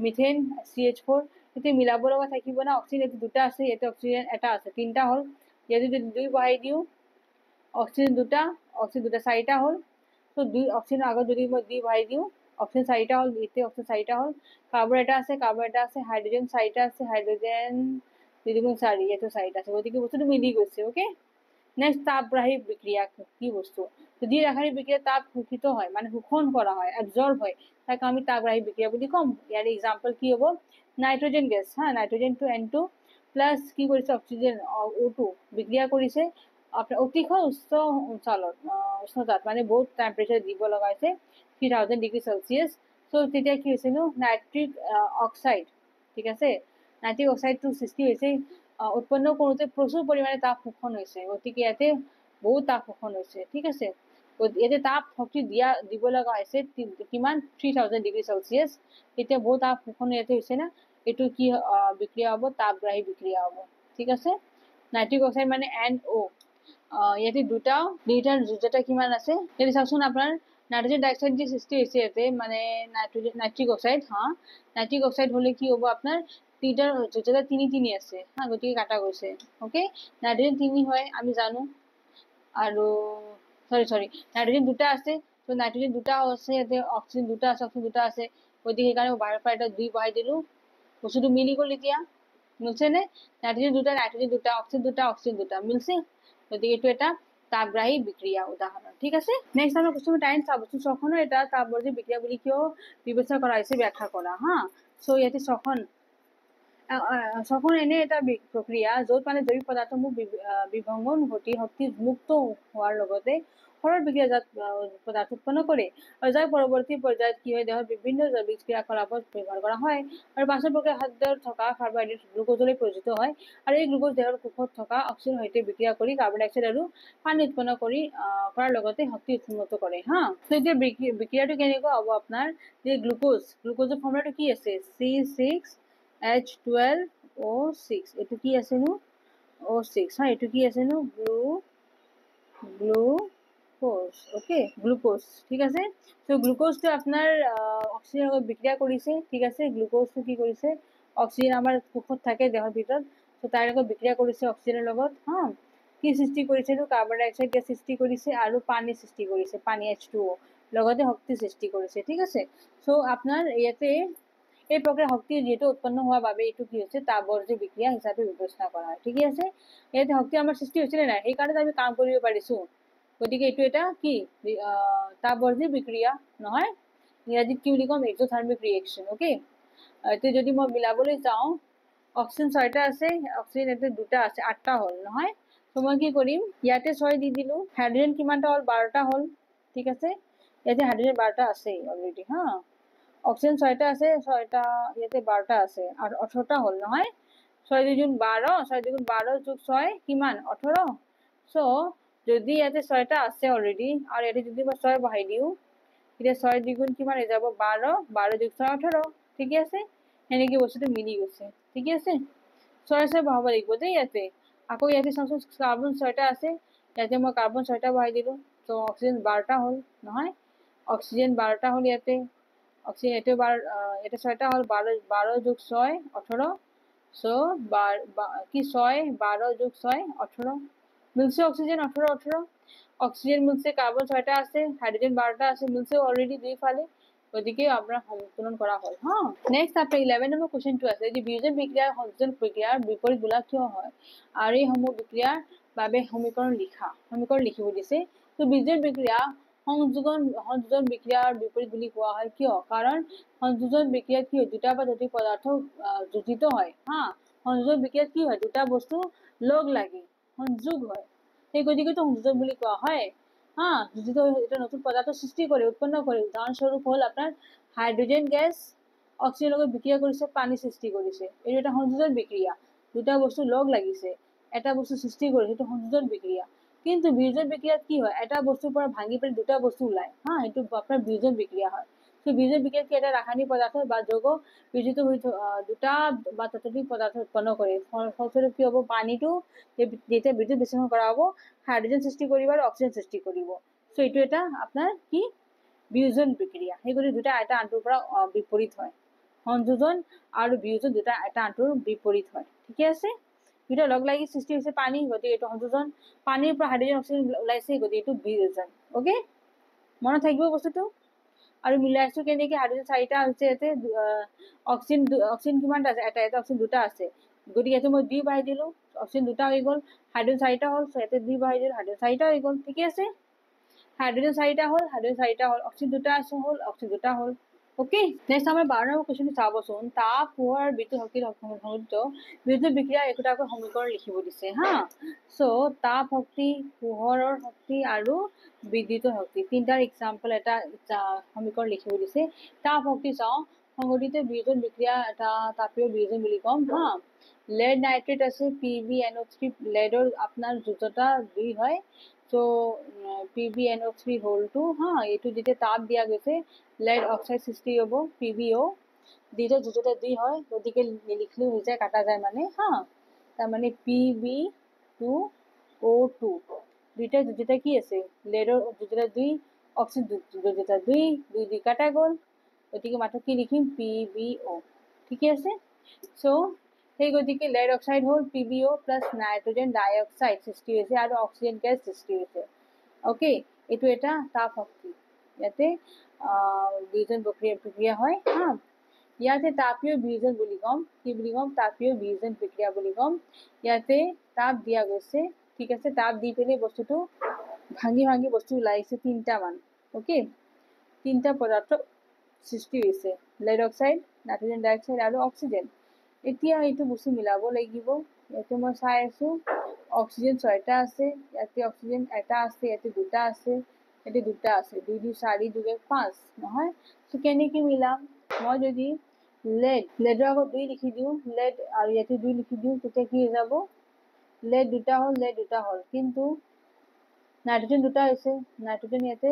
মিথেন CH4 এতে মিলাব লগা থাকিব না অক্সিজেন এতে দুটা আছে এতে অক্সিজেন এটা আছে তিনটা হল যদি দুই বহাই দিও অক্সিজেন দুটা চাৰিটা হল সো দুই অক্সিজেন আগত যদি মই দুই বহাই দিও অক্সিজেন চাৰিটা হল এতে অক্সিজেন চাৰিটা হল কাৰ্বন এটা আছে হাইড্ৰোজেন চাৰিটা আছে হাইড্ৰোজেন 2 এটো চাৰিটা আছে গতিকে বস্তুটো মিলি গৈছে ওকে নেক্সট তাপগ্ৰাহী বিক্ৰিয়া কি বস্তু যদি ৰাসায়নিক বিক্ৰিয়া তাপ শোষিত হয় মানে শোষণ কৰা হয় এবজৰ্ব হয় তাকে আমি তাপগ্ৰাহী বিক্ৰিয়া বুলি কম ইয়াৰ এক্সাম্পল কি হ'ব nitrogen gas nitrogen two N2 plus কি কৰিছে অক্সিজেন O2 বিক্ৰিয়া কৰিছে আপোনাৰ অতিশয় উচ্চ অঞ্চলত উষ্ণতাত মানে বহুত টেম্পাৰেচাৰ দিব লগা হৈছে 3000 ডিগ্ৰী সেলসিয়াস সো তেতিয়া কি হৈছে নো নাইট্ৰিক অক্সাইড ঠিক আছে নাইট্ৰিক অক্সাইডটো সৃষ্টি হৈছে উৎপন্ন কৰোতে প্ৰচুৰ পৰিমাণে তাপ শোষণ হৈছে গতিকে ইয়াতে বহুত তাপ শোষণ হৈছে ঠিক আছে ইয়াতে তাপ শক্তি দিব লগা হৈছে কিমান 3000 ডিগ্ৰী সেলসিয়াস এতিয়া বহুত তাপ শোষণ ইয়াতে হৈছে না এটো কি বিক্ৰিয়া হ'ব তাপগ্ৰাহী বিক্ৰিয়া হ'ব ঠিক আছে নাইট্ৰিক অক্সাইড মানে NO ইয়াতে দুইটাৰ যোজ্যতা কিমান আছে যদি চাওকচোন আপোনাৰ নাইট্ৰোজেন ডাইঅক্সাইড যে সৃষ্টি হৈছে ইয়াতে মানে নাইট্ৰিক অক্সাইড নাইট্ৰিক অক্সাইড হলে কি হ'ব আপোনাৰ তিনিটাৰ যোজ্যতা 3 আছে গতিকে কাটা গৈছে ওকে নাইট্ৰোজেন 3 হয় আমি জানো আৰু সৰি নাইট্ৰোজেন দুটা আছে তো নাইট্ৰোজেন দুটা আছে ইয়াতে অক্সিজেন দুটা আছে গতিকে সেইকাৰণে বাহিৰৰ পৰা এটা 2 বহাই দিলো বস্তুটো মিলি গ'ল এতিয়া মিলছে নে নাইট্ৰোজেন দুটা অক্সিজেন দুটা মিলছে গতিকে এইটো এটা তাপগ্ৰাহী বিক্ৰিয়া উদাহৰণ ঠিক আছে নেক্সট আমাৰ কোৱেশ্চন 10 চাবচোন ছখনৰ এটা তাপবৰ্জি বিক্ৰিয়া বুলি কিয় বিবেচনা কৰা হৈছে ব্যাখ্যা কৰা সো ইয়াতে ছখন এনে এটা প্ৰক্ৰিয়া য'ত মানে জৈৱিক পদাৰ্থসমূহ বিভংগন ঘটি শক্তি মুক্ত হোৱাৰ লগতে সৰল বিক্ৰিয়াজাত পদাৰ্থ উৎপন্ন কৰে আৰু যাৰ পৰৱৰ্তী পৰ্যায়ত কি হয় দেহৰ বিভিন্ন জৈৱিক ক্ৰিয়াকলাপত ব্যৱহাৰ কৰা হয় আৰু পাচন প্ৰক্ৰিয়া খাদ্যত থকা কাৰ্বহাইড্ৰেট গ্লুকোজলৈ পৰিণত হয় আৰু এই গ্লুকোজ দেহৰ কোষত থকা অক্সিজেনৰ সৈতে বিক্ৰিয়া কৰি কাৰ্বন ডাই অক্সাইড আৰু পানী উৎপন্ন কৰাৰ লগতে শক্তি উন্নত কৰে তো এতিয়া বিক্ৰিয়াটো কেনেকুৱা হ'ব আপোনাৰ যে গ্লুকোজৰ ফৰ্মুলাটো কি আছে C6H12O6 এইটো কি আছে নো O6 এইটো কি আছে নো গ্লুকোজ ওকে গ্লুকোজ ঠিক আছে তো গ্লুকোজটো আপোনাৰ অক্সিজেনৰ লগত বিক্ৰিয়া কৰিছে ঠিক আছে গ্লুকোজটো কি কৰিছে অক্সিজেন আমাৰ কোষত থাকে দেহৰ ভিতৰত তো তাৰ লগত বিক্ৰিয়া কৰিছে অক্সিজেনৰ লগত কি সৃষ্টি কৰিছে নো কাৰ্বন ডাই অক্সাইড গেছ সৃষ্টি কৰিছে আৰু পানী সৃষ্টি কৰিছে পানী H2O লগতে শক্তি সৃষ্টি কৰিছে ঠিক আছে সো আপোনাৰ ইয়াতে এই প্ৰক্ৰিয়া শক্তি যেটো উৎপন্ন হোৱাৰ বাবে এইটো কি হৈছে তাপবৰ্জি বিক্ৰিয়া হিচাপে বিবেচনা কৰা হয় ঠিক আছে ইয়াতে শক্তি আমাৰ সৃষ্টি হৈছিল নাই এই কাৰণে আমি কাম কৰিব পাৰিছো গতিকে এইটো এটা কি তাপবৰ্জি বিক্ৰিয়া নহয় ইংৰাজীত কি বুলি কম এক্সোথাৰ্মিক ৰিএকচন ওকে এতে যদি মই মিলাবলৈ যাওঁ অক্সিজেন 6টা আছে অক্সিজেন এতে দুটা আছে 8টা হল নহয় তো মই কি কৰিম ইয়াতে 6 দি দিলো হাইড্ৰোজেন কিমানটা হল 12টা হল ঠিক আছে ইয়াতে হাইড্ৰোজেন 12টা আছে অলৰেডি অক্সিজেন 6টা আছে 6টা ইয়াতে 12টা আছে আৰু 18টা হল নহয় 6 দুগুণ 12 6 দুগুণ 12 যোগ 6 কিমান 18 সো যদি ইয়াতে 6টা আছে অলৰেডি আৰু ইয়াতে যদি মই 6 বহাই দিওঁ এতিয়া 6 দুগুণ কিমান হৈ যাব 12 12 যোগ 6 18 ঠিকে আছে সেনেকে বস্তুটো মিলি গৈছে ঠিকে আছে 6 6 বহাব লাগিব দেই ইয়াতে আকৌ ইয়াতে চাওঁচোন কাৰ্বন 6টা আছে ইয়াতে মই কাৰ্বন 6টা বহাই দিলো তো অক্সিজেন 12টা হ'ল নহয় অক্সিজেন 12টা হ'ল ইয়াতে অক্সিজেন এটো 6টা হ'ল 12 12 যোগ 6 18 সো কি 6 12 যোগ 6 18 মিলছে অক্সিজেন 18 18 অক্সিজেন মিলছে কার্বন 6টা আছে হাইড্রোজেন 12টা আছে মিলছে অলরেডি দুই ফালে ওদিকে আমরা সমাকলন করা হয় হ্যাঁ নেক্সট আপনার 11 নম্বর কোশ্চেনটো আছে যে বিয়োজন বিক্রিয়া সংযোজন প্রক্রিয়ার বিপরীত বোলা কিয় হয় আর এই সমূহ বিক্রিয়ার বাবে সমীকরণ লিখিব দিছে তো বিয়োজন বিক্রিয়া সংযোজন বিক্রিয়ার বিপরীত বুলি কোৱা হয় কিয় কাৰণ সংযোজন বিক্রিয়াত কি হয় দুটা বা ততোধিক পদার্থ যোজিত হয় হ্যাঁ সংযোজন বিক্রিয়াত কি হয় দুটা বস্তু লগ লাগি সংযোগ হয় সেই গতিকে তো সংযোজন বুলি কোৱা হয় হ্যাঁ যোজিত এটা নতুন পদাৰ্থ সৃষ্টি কৰে উৎপন্ন কৰে উদাহৰণস্বৰূপ হল আপনাৰ হাইড্ৰোজেন গ্যাস অক্সিজেন লগত বিক্ৰিয়া কৰিছে পানী সৃষ্টি কৰিছে এইটো এটা সংযোজন বিক্ৰিয়া দুটা বস্তু লগ লাগিছে এটা বস্তু সৃষ্টি কৰিছে এইটো সংযোজন বিক্ৰিয়া কিন্তু বিয়োজন বিক্ৰিয়াত কি হয় এটা বস্তুৰ পৰা ভাঙি পেলাই দুটা বস্তু ওলায় হ্যাঁ এইটো আপোনাৰ বিয়োজন বিক্ৰিয়া হয় তো বিয়োজন বিক্ৰিয়াত কি এটা ৰাসায়নিক পদাৰ্থ বা যৌগ বিয়োজিত হৈ দুটা বা ততোধিক পদাৰ্থ উৎপন্ন কৰে ফলস্বৰূপ কি হ'ব পানীটো যেতিয়া বিদ্যুৎ বিশ্লেষণ কৰা হ'ব হাইড্ৰোজেন সৃষ্টি কৰিব আৰু অক্সিজেন সৃষ্টি কৰিব সো এইটো এটা আপোনাৰ কি বিয়োজন বিক্ৰিয়া সেইগুলি দুটা এটা আনটোৰ পৰা বিপৰীত হয় সংযোজন আৰু বিয়োজন দুটা এটা আনটোৰ বিপৰীত হয় ঠিক আছে দুটা লগ লাগি সৃষ্টি হৈছে পানী গতিকে এইটো সংযোজন পানীৰ পৰা হাইড্ৰোজেন অক্সিজেন ওলাইছে গতিকে এইটো বিয়োজন ওকে মনত থাকিব বস্তুটো আৰু মিলাইছো কেনেকে হাইড্ৰোজেন 4টা হৈছে ইয়াতে অক্সিজেন কিমানটা আছে এটা এটা অক্সিজেন দুটা আছে গতিকে ইয়াতে মই 2 বহাই দিলো অক্সিজেন দুটা হৈ গ'ল হাইড্ৰোজেন 4টা হ'ল ইয়াতে 2 বহাই দিলো হাইড্ৰোজেন 4টা হৈ গ'ল ঠিক আছে হাইড্ৰোজেন 4টা হ'ল অক্সিজেন দুটা আছে হ'ল অক্সিজেন দুটা হ'ল ওকে নেক্সট আমাৰ 12 নম্বৰ কোৱেশ্চনটো চাবচোন তাপ পোহৰ বিদ্যুৎ শক্তিৰ সংযোজিত বিদ্যুৎ বিক্ৰিয়া একোটাকৈ সমীকৰণ লিখিব দিছে হা সো তাপ শক্তি পোহৰৰ শক্তি আৰু বিদ্যুৎৰ শক্তি তিনটাৰ এক্সাম্পল এটা সমীকৰণ লিখিব দিছে তাপ শক্তি চাওঁ সংঘটিত বিয়োজন বিক্রিয়া এটা তাপীয় বিয়োজন বুলি কম হা lead nitrate আছে PbNO3 leadৰ আপোনাৰ যোজতা 2 হয় so PbNO3 whole 2 হা এইটো যেতিয়া তাপ দিয়া গৈছে lead oxide সৃষ্টি হ'ব PbO দুইটা যোজতা 2 হয় গতিকে লিখলি হৈ যায় কাটা যায় মানে হা তাৰ মানে Pb2O2 দুইটা যোজতা কি আছে leadৰ যোজতা 2 oxide যোজতা 2 দুই কাটা গ'ল গতিকে মাত্ৰ কি লিখিম PbO ঠিক আছে সো সেই গতিকে lead oxide হ'ল PbO প্লাস নাইট্রোজেন ডাইঅক্সাইড সৃষ্টি হৈছে আৰু অক্সিজেন গ্যাস সৃষ্টি হৈছে ওকে এইটো এটা তাপ শক্তি ইয়াতে বিয়োজন প্ৰক্ৰিয়া হয় হা ইয়াতে তাপীয় বিয়োজন বুলি কম কি বুলি কম তাপীয় বিয়োজন প্ৰক্ৰিয়া বুলি কম ইয়াতে তাপ দিয়া গৈছে ঠিক আছে তাপ দি পেলাই বস্তুটো ভাঙি ভাঙি বস্তু ওলাইছে তিনটা মান ওকে তিনটা পদাৰ্থ সৃষ্টি হৈছে lead oxide নাইট্ৰোজেন ডাইঅক্সাইড আৰু অক্সিজেন এতিয়া এইটো বস্তু মিলাব লাগিব ইয়াতে মই চাই আছো অক্সিজেন 6টা আছে ইয়াতে অক্সিজেন এটা আছে ইয়াতে দুটা আছে ইয়াতে দুটা আছে 2 2 4 2 5 নহয় সো কেনেকৈ মিলাম মই যদি lead আগত 2 লিখি দিওঁ lead আৰু ইয়াতে 2 লিখি দিওঁ তেতিয়া কি হৈ যাব lead দুটা হ'ল কিন্তু নাইট্ৰোজেন দুটা আছে নাইট্ৰোজেন ইয়াতে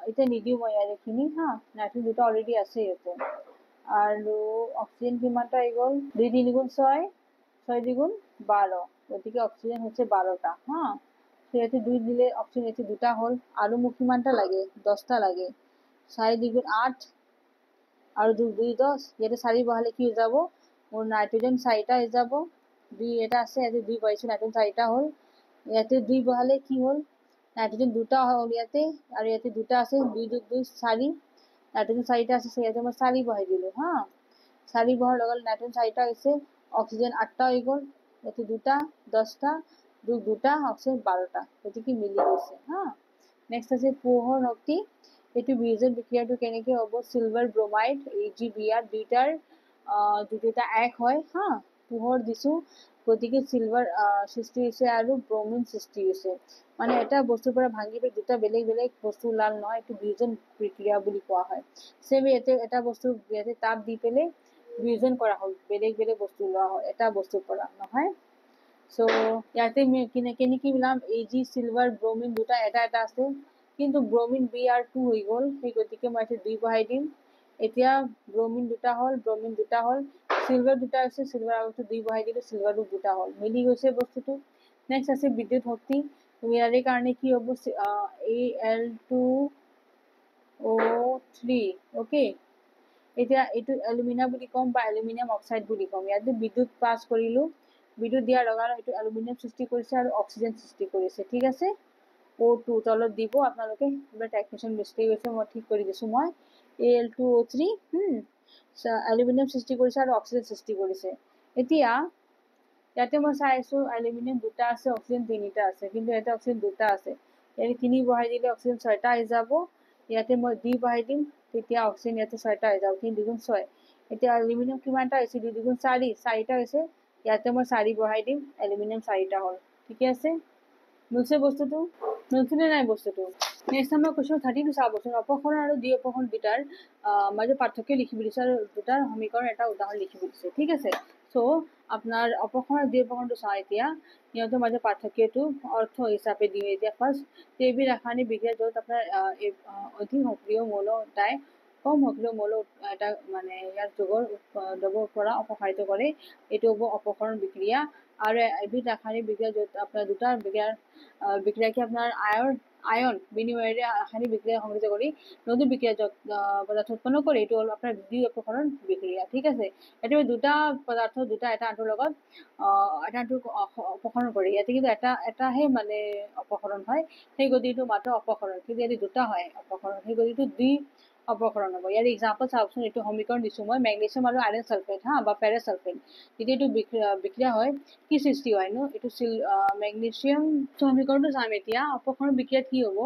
এটা নিদিওঁ মই ইয়াৰখিনি হা নাইট্ৰোজেন দুটা অলৰেডি আছে ইয়াতে আৰু অক্সিজেন কিমানটা হৈ গ'ল 2 3 গুণ 6 6 2 12 গতিকে অক্সিজেন হৈছে 12টা হা ইয়াতে 2 দিলে অক্সিজেন ইয়াতে দুটা হ'ল আৰু মোক কিমানটা লাগে 10টা লাগে 4 2 8 আৰু 2 2 10 ইয়াতে 4 বহালে কি হৈ যাব মোৰ নাইট্ৰোজেন 4টা হৈ যাব 2 এটা আছে ইয়াতে 2 পাইছো নাইট্ৰোজেন 4টা হ'ল ইয়াতে 2 বহালে কি হ'ল নাইট্ৰোজেন দুটা হ'ল ইয়াতে আৰু ইয়াতে দুটা আছে 2 2 2 4 নাইট্ৰোজেন 4টা আছে ইয়াতে মই 4 বহাই দিলো হা 4 বহাৰ লগে লগে নাইট্ৰোজেন 4টা হৈছে অক্সিজেন 8টা হৈ গ'ল ইয়াতে দুটা 10টা দুটা অক্সিজেন 12টা গতিকে মিলি গৈছে হা নেক্সট আছে পোহৰ শক্তি এইটো বিয়োজন বিক্ৰিয়াটো কেনেকৈ হ'ব সিলভাৰ ব্ৰোমাইড AgBr দুইটাৰ দুটা এক হয় হা পোহৰ দিছো গতিকে সিলভাৰ সৃষ্টি হৈছে আৰু ব্ৰোমিন সৃষ্টি হৈছে মানে এটা বস্তুৰ পৰা ভাঙি পেলাই দুটা বেলেগ বেলেগ বস্তু ওলাল নহয় এইটো বিয়োজন বিক্ৰিয়া বুলি কোৱা হয় সেম ইয়াতে এটা বস্তু ইয়াতে তাপ দি পেলাই বিয়োজন কৰা হ'ল, বেলেগ বেলেগ বস্তু লোৱা হ'ল এটা বস্তুৰ পৰা, নহয়? সো ইয়াতে কেনেকৈ মিলাম, Ag চিলভাৰ ব্ৰমিন দুটা এটা এটা আছে, কিন্তু ব্ৰমিন Br2 হৈ গ'ল, সেই গতিকে মই ইয়াতে 2 বহাই দিম। এতিয়া ব্ৰমিন দুটা হ'ল, চিলভাৰ দুটা আছে, চিলভাৰ আগতে 2 বহাই দিলোঁ, চিলভাৰো দুটা হ'ল, মিলি গৈছে বস্তুটো। নেক্সট আছে বিদ্যুৎ শক্তি, ইয়াৰে কাৰণে কি হ'ব, Al2O3, অ'কে। এতিয়া এইটো এলুমিনা বুলি ক'ম বা এলুমিনিয়াম অক্সাইড বুলি ক'ম। ইয়াতে বিদ্যুৎ পাছ কৰিলোঁ, বিদ্যুৎ দিয়াৰ লগে লগে এইটো এলুমিনিয়াম সৃষ্টি কৰিছে আৰু অক্সিজেন সৃষ্টি কৰিছে, ঠিক আছে। O2 তলত দিব আপোনালোকে, কিবা টেকনিচিয়ান মিষ্টেক হৈছে, মই ঠিক কৰি দিছোঁ মই। Al2O3 এলুমিনিয়াম সৃষ্টি কৰিছে আৰু অক্সিজেন সৃষ্টি কৰিছে। এতিয়া ইয়াতে মই চাই আছোঁ এলুমিনিয়াম দুটা আছে, অক্সিজেন তিনিটা আছে, কিন্তু ইয়াতে অক্সিজেন দুটা আছে। ইয়াতে 3 বহাই দিলে অক্সিজেন 6টা আহি যাব। ইয়াতে মই 2 বহাই দিম, তেতিয়া অক্সিজেন ইয়াতে 6টা আহি যাব, 3 2 6। এতিয়া এলুমিনিয়াম কিমানটা হৈছে, 2 2 4, 4টা হৈছে। ইয়াতে মই 4 বহাই দিম, এলুমিনিয়াম 4টা হ'ল, ঠিকে আছে। মিলছে বস্তুটো, মিলছেনে নাই বস্তুটো? নেক্সট আমাৰ কুৱেশ্যন 32 চাবচোন, অপসৰণ আৰু দ্বি অপসৰণ দুটাৰ মাজত পাৰ্থক্য লিখিব দিছে আৰু দুটাৰ সমীকৰণ এটা উদাহৰণ লিখিব দিছে, ঠিক আছে। সো আপোনাৰ অপসৰণ আৰু দ্বি অপসৰণটো চাওঁ এতিয়া, সিহঁতৰ মাজত পাৰ্থক্যটো অৰ্থ হিচাপে দিওঁ। এতিয়া ফাৰ্ষ্ট জৈৱিক ৰাসায়নিক বিক্ৰিয়া, য'ত আপোনাৰ অধিক সক্ৰিয় মৌল এটাই কম সক্ৰিয় মৌল এটা মানে ইয়াৰ যোগৰ দ্ৰৱৰ পৰা অপসাৰিত কৰে, এইটো হ'ব অপসৰণ বিক্ৰিয়া। আৰু এবিধ ৰাসায়নিক বিক্ৰিয়া, য'ত আপোনাৰ দুটা বিক্ৰিয়াকে আপোনাৰ আয়ন বিনিময়েৰে ৰাসায়নিক বিক্ৰিয়া সংঘটিত কৰি নতুন বিক্ৰিয়া পদাৰ্থ উৎপন্ন কৰে, এইটো হ'ল আপোনাৰ দ্বি অপসৰণ বিক্ৰিয়া, ঠিক আছে। এতিয়া দুটা পদাৰ্থ এটা আনটোৰ লগত এটা আনটোক অপসৰণ কৰে, ইয়াতে কিন্তু এটাহে মানে অপসৰণ হয়, সেই গতিটো মাত্ৰ অপসৰণ, কিন্তু ইয়াতে দুটা হয় অপসৰণ, সেই গতিটো দ্বি অপসৰণ হ'ব। ইয়াৰ এক্সাম্পল চাওকচোন, এইটো সমীকৰণ দিছোঁ মই, মেগনেছিয়াম আৰু আইৰণ ছালফেট বা ফেৰাছ ছালফেট, যেতিয়া এইটো বিক্ৰিয়া হয় কি সৃষ্টি হয় নো, এইটো মেগনেছিয়াম সমীকৰণটো চাম এতিয়া। অপসৰণ বিক্ৰিয়াত কি হ'ব,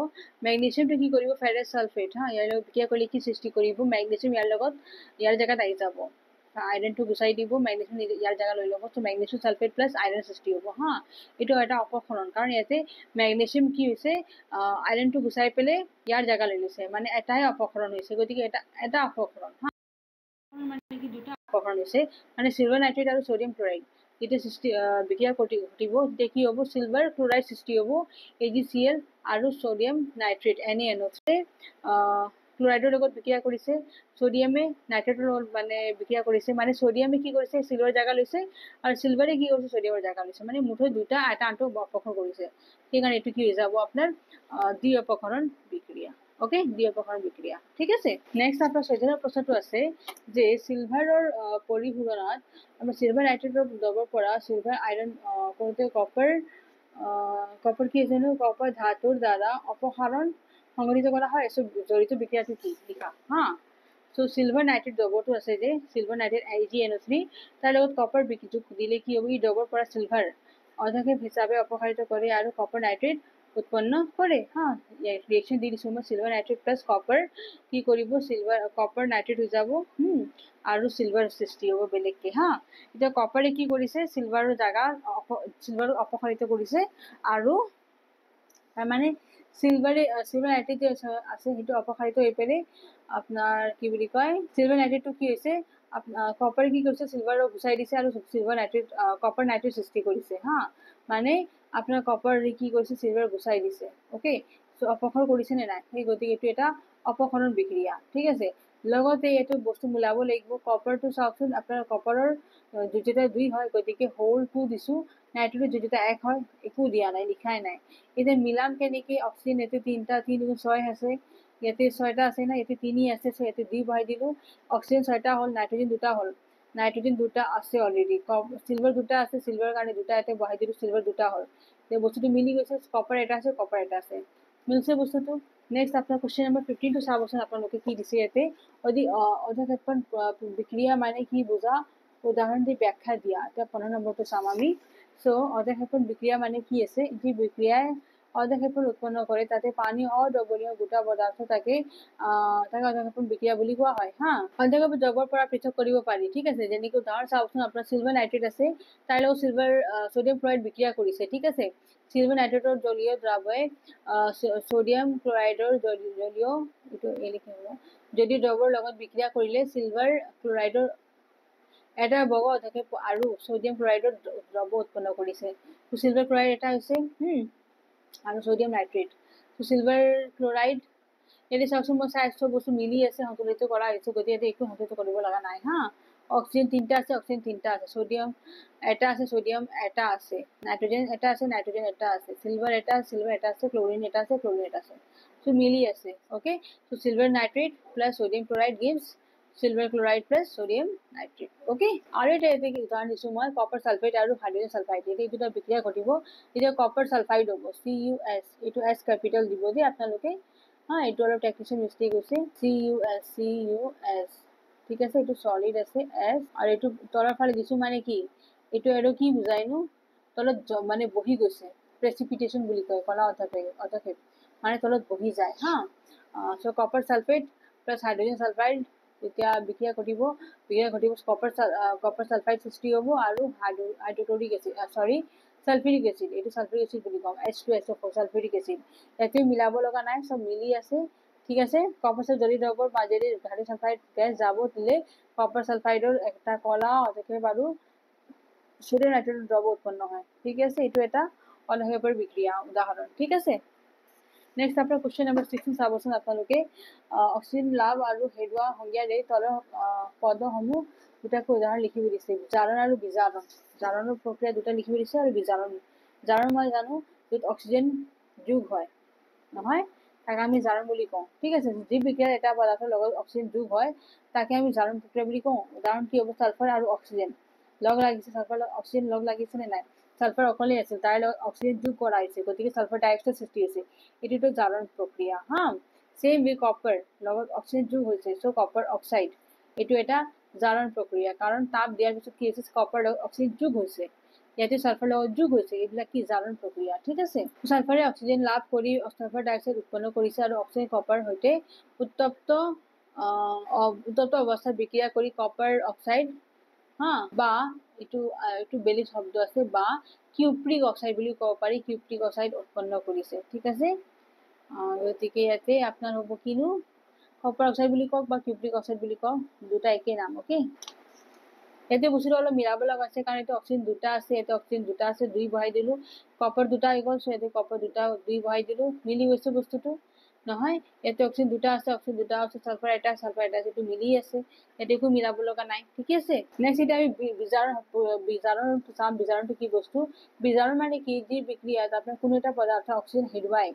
মেগনেছিয়ামটো কি কৰিব, ফেৰাছ ছালফেট ইয়াৰ লগত বিক্ৰিয়া কৰিলে কি সৃষ্টি কৰিব, মেগনেছিয়াম ইয়াৰ জেগাত আহি যাব, আইৰণটো গুচাই দিব, মেগনেছিয়াম ইয়াৰ জেগা লৈ ল'ব, ত' মেগনেছিয়াম ছালফেট প্লাছ আইৰণ সৃষ্টি হ'ব এইটো এটা অপসৰণ, কাৰণ ইয়াতে মেগনেছিয়াম কি হৈছে, আইৰণটো গুচাই পেলাই ইয়াৰ জেগা লৈ লৈছে, মানে এটাই অপসৰণ হৈছে, গতিকে এটা অপসৰণ মানে কি দুটা অপসৰণ হৈছে, মানে চিলভাৰ নাইট্ৰেট আৰু ছডিয়াম ক্লৰাইড যেতিয়া বিক্ৰিয়া ঘটিব, তেতিয়া কি হ'ব, চিলভাৰ ক্লৰাইড সৃষ্টি হ'ব, AgCl আৰু ছডিয়াম নাইট্ৰেট NaNO3 ক্লৰাইডৰ লগত বিক্ৰিয়া কৰিছে, ছডিয়ামে নাইট্ৰেটৰ লগত মানে বিক্ৰিয়া কৰিছে, মানে ছডিয়ামে কি কৰিছে, চিলভাৰ জেগা লৈছে, আৰু চিলভাৰে কি কৰিছে, ছডিয়ামৰ জেগা লৈছে, মানে মুঠতে দুটা এটা আনটোক অপসৰণ কৰিছে, সেইকাৰণে এইটো কি হৈ যাব আপোনাৰ দ্বি অপসৰণ বিক্ৰিয়া, অ'কে, দ্বি অপসৰণ বিক্ৰিয়া, ঠিক আছে। নেক্সট আপোনাৰ 14 প্ৰশ্নটো আছে যে চিলভাৰৰ পৰিশোধনত আমাৰ চিলভাৰ নাইট্ৰেটৰ দ্ৰৱৰ পৰা চিলভাৰ আইৰণ কৰোঁতে কপাৰ কি আছে নো, কপাৰ ধাতুৰ দ্বাৰা অপসাৰণ সংঘটিত কৰা হয়, জড়িত বিক্ৰিয়াটো কি লিখা চ' চিলভাৰ নাইট্ৰেট দ্ৰৱটো আছে যে, চিলভাৰ নাইট্ৰেট AgNO3 তাৰ লগত কপাৰ যোগ দিলে কি হ'ব, ই দ্ৰৱৰ পৰা চিলভাৰ অধাক্ষেপ হিচাপে অপসাৰিত কৰে আৰু কপাৰ নাইট্ৰেট উৎপন্ন কৰে ৰিয়েকশ্যন দি দিছোঁ মই, চিলভাৰ নাইট্ৰেট প্লাছ কপাৰ কি কৰিব, কপাৰ নাইট্ৰেট হৈ যাব, আৰু চিলভাৰ সৃষ্টি হ'ব বেলেগকে এতিয়া কপাৰে কি কৰিছে, চিলভাৰৰ অপসাৰিত কৰিছে, আৰু মানে চিলভাৰ নাইট্ৰেট আছে সেইটো অপসাৰিত হৈ পেলাই আপোনাৰ কি বুলি কয়, চিলভাৰ নাইট্ৰেটটো কি হৈছে, কপাৰে কি কৰিছে, চিলভাৰক গুচাই দিছে আৰু কপাৰ নাইট্ৰেট সৃষ্টি কৰিছে মানে আপোনাৰ কপাৰে কি কৰিছে, চিলভাৰ গুচাই দিছে, অ'কে। চ' অপসাৰণ কৰিছে নে নাই, সেই গতিকে এইটো এটা অপসৰণ বিক্ৰিয়া, ঠিক আছে। লগতে এইটো বস্তু মিলাব লাগিব, কপাৰটো চাওকচোন, আপোনাৰ কপাৰৰ যোজ্যতা 2 হয়, গতিকে হোল 2 দিছোঁ, নাইট্ৰেটৰ যোজ্যতা 1 হয়, একো দিয়া নাই, লিখাই নাই। এতিয়া মিলাম কেনেকে, অক্সিজেন ইয়াতে 3 2 6 আছে, ইয়াতে 6টা আছে না, ইয়াতে 3 আছে, চ' ইয়াতে 2 বহাই দিলোঁ, অক্সিজেন 6টা হ'ল, নাইট্ৰজেন 2টা হ'ল, নাইট্ৰজেন 2টা আছে অলৰেডি, চিলভাৰ 2টা আছে, চিলভাৰৰ কাৰণে 2টা ইয়াতে বহাই দিলোঁ, চিলভাৰ 2টা হ'ল, এতিয়া বস্তুটো মিলি গৈছে, কপাৰ এটা আছে, কপাৰ এটা আছে, মিলছে বস্তুটো। নেক্সট আপোনাৰ কুৱেশ্যন নম্বৰ 15টো চাবচোন, আপোনালোকে কি দিছে ইয়াতে, অধাক্ষেপণ বিক্ৰিয়া মানে কি বুজা, উদাহৰণ দি ব্যাখ্যা দিয়া। এতিয়া 15 নম্বৰটো চাম আমি। চ' অধাক্ষেপণ বিক্ৰিয়া মানে কি আছে, যি বিক্ৰিয়াই অধাক্ষেপণ উৎপন্ন কৰে, তাতে পানী অদ্ৰৱণীয় গোটা পদাৰ্থ তাকে অধাক্ষেপণ বিক্ৰিয়া বুলি কোৱা হয় অধাক্ষেপণ দ্ৰৱৰ পৰা পৃথক কৰিব পাৰি, ঠিক আছে। যেনেকৈ উদাহৰণ চাওকচোন, আপোনাৰ চিলভাৰ নাইট্ৰেট আছে, তাৰ লগত ছডিয়াম ক্লৰাইড বিক্ৰিয়া কৰিছে, ঠিক আছে। চিলভাৰ নাইট্ৰেটৰ জলীয় দ্ৰৱই ছডিয়াম ক্লৰাইডৰ জলীয় দ্ৰৱৰ লগত বিক্ৰিয়া কৰিলে চিলভাৰ ক্লৰাইডৰ এটা বগা অধাকে আৰু সোডিয়াম ক্লোৰাইডৰ দ্ৰৱ উৎপন্ন কৰিছে সিলভাৰ ক্লোৰাইড এটা হৈছে আৰু সোডিয়াম নাইট্ৰেট সিলভাৰ ক্লোৰাইড এটি চাওকচোন মই চাই চব বস্তু মিলি আছে সন্তুলিত কৰা হৈছে গতিকে একো সন্তুলিত কৰিব লগা নাই হা অক্সিজেন তিনটা আছে অক্সিজেন তিনটা আছে সোডিয়াম এটা আছে সোডিয়াম এটা আছে নাইট্রোজেন এটা আছে নাইট্রোজেন এটা আছে সিলভার এটা আছে ক্লোরিন এটা আছে ক্লোরিন এটা আছে সো মিলি আছে okay so silver nitrate plus sodium chloride gives silver chloride plus sodium nitrate okay আৰু এটা এটাকে উদাহৰণ দিছো মই কপাৰ সালফেট আৰু হাইড্ৰোজেন সালফাইড এই দুটা বিক্ৰিয়া ঘটিব এতিয়া কপাৰ সালফাইড হ'ব CuS এটো S ক্যাপিটাল দিব দি আপোনালোকে হ্যাঁ এটো অলপ টেকনিশিয়ান মিস্টেক হৈছে CuS ঠিক আছে এটো সলিড আছে S আৰু এটো তলৰ ফালে দিছো মানে কি এটো আৰু কি বুজাইনো তলত মানে বহি গৈছে প্ৰেচিপিটেশন বুলি কয় কলা অধাকে মানে তলত বহি যায় হা so copper sulphate plus hydrogen sulphide এতিয়া বিক্ৰিয়া ঘটিব কপাৰ সালফাইড সৃষ্টি হ'ব আৰু হাইড্ৰোক্লোৰিক এসিড সালফিউৰিক এসিড এটো সালফিউৰিক এসিড বুলি কম H2SO4 সালফিউরিক এসিড এতে মিলাব লগা নাই সব মিলি আছে ঠিক আছে কপাৰ জলি দ্ৰৱৰ মাজেৰে হাইড্ৰোজেন সালফাইড গ্যাস যাব দিলে কপাৰ সালফাইডৰ একটা কলা অধাকে বাৰু সোডিয়াম নাইট্ৰেট দ্ৰব উৎপন্ন হয় ঠিক আছে এটো এটা অধাকেৰ বিক্ৰিয়া উদাহৰণ ঠিক আছে নেক্সট আপোনাৰ কোশ্চেন নম্বৰ 16 চাবচোন আপোনালোকে অক্সিজেন লাভ আৰু হেৰুৱা সংজ্ঞাৰে তলৰ পদসমূহ দুটাকৈ উদাহৰণ লিখিব দিছে জাৰণ আৰু বিজাৰণ জাৰণৰ প্ৰক্ৰিয়া দুটা লিখিব দিছে আৰু বিজাৰণ জাৰণ মই জানো য'ত অক্সিজেন যোগ হয় নহয় তাক আমি জাৰণ বুলি কওঁ ঠিক আছে যি বিক্ৰিয়াত এটা পদাৰ্থৰ লগত অক্সিজেন যোগ হয় তাকে আমি জাৰণ প্ৰক্ৰিয়া বুলি কওঁ উদাহৰণ কি হ'ব সালফাৰ আৰু অক্সিজেন লগ লাগিছে সালফাৰ অক্সিজেন লগ লাগিছে নে নাই সালফার অকলে আছে তার অক্সিজেন যোগ করা হয়েছে গতিকে সালফার ডাইঅক্সাইড সৃষ্টি হয়েছে এটি তো জারণ প্রক্রিয়া হ্যাঁ সেম ওয়ে কপার লগত অক্সিজেন যোগ হয়েছে সো কপার অক্সাইড এটো এটা জারণ প্রক্রিয়া কারণ তাপ দেওয়ার পিছত কি হৈছে কপার অক্সিজেন যোগ হয়েছে ইয়াতে সালফার লগত যোগ হয়েছে এইবিলাক কি জারণ প্রক্রিয়া ঠিক আছে সালফারে অক্সিজেন লাভ কৰি সালফাৰ ডাইঅক্সাইড উৎপন্ন কৰিছে আৰু অক্সিজেন কপাৰ সৈতে উত্তপ্ত অৱস্থাত বিক্ৰিয়া কৰি কপাৰ অক্সাইড হ্যাঁ বা একটু বেলেগ শব্দ আছে বা কিউপ্ৰিক অক্সাইড বুলি ক'ব পাৰি কিউপ্ৰিক অক্সাইড উৎপন্ন কৰিছে ঠিক আছে গতিকে ইয়াতে আপোনাৰ হ'ব কিনো কপাৰ অক্সাইড বুলি কওক বা কিউপ্রিক অক্সাইড বুলি কওক দুটা একে নাম ওকে ইয়াতে বস্তুটো অলপ মিলাব লগা আছে কাৰণ এইটো অক্সিজেন দুটা আছে ইয়াতে অক্সিজেন দুটা আছে দুই বহাই দিলো কপাৰ দুটা হৈ গ'ল ইয়াতে কপাৰ দুটা দুই বহাই দিলো মিলি গৈছে বস্তুটো নহয় ইয়াতে অক্সিজেন দুটা আছে সালফাৰ এটা যেটো মিলি আছে ইয়াতে একো মিলাব লগা নাই ঠিক আছে নেক্সট এটা আমি বিজাৰণটো কি বস্তু বিজাৰণ মানে কি যি বিক্ৰিয়াত আপোনাৰ কোনো এটা পদাৰ্থ অক্সিজেন হেৰুৱাই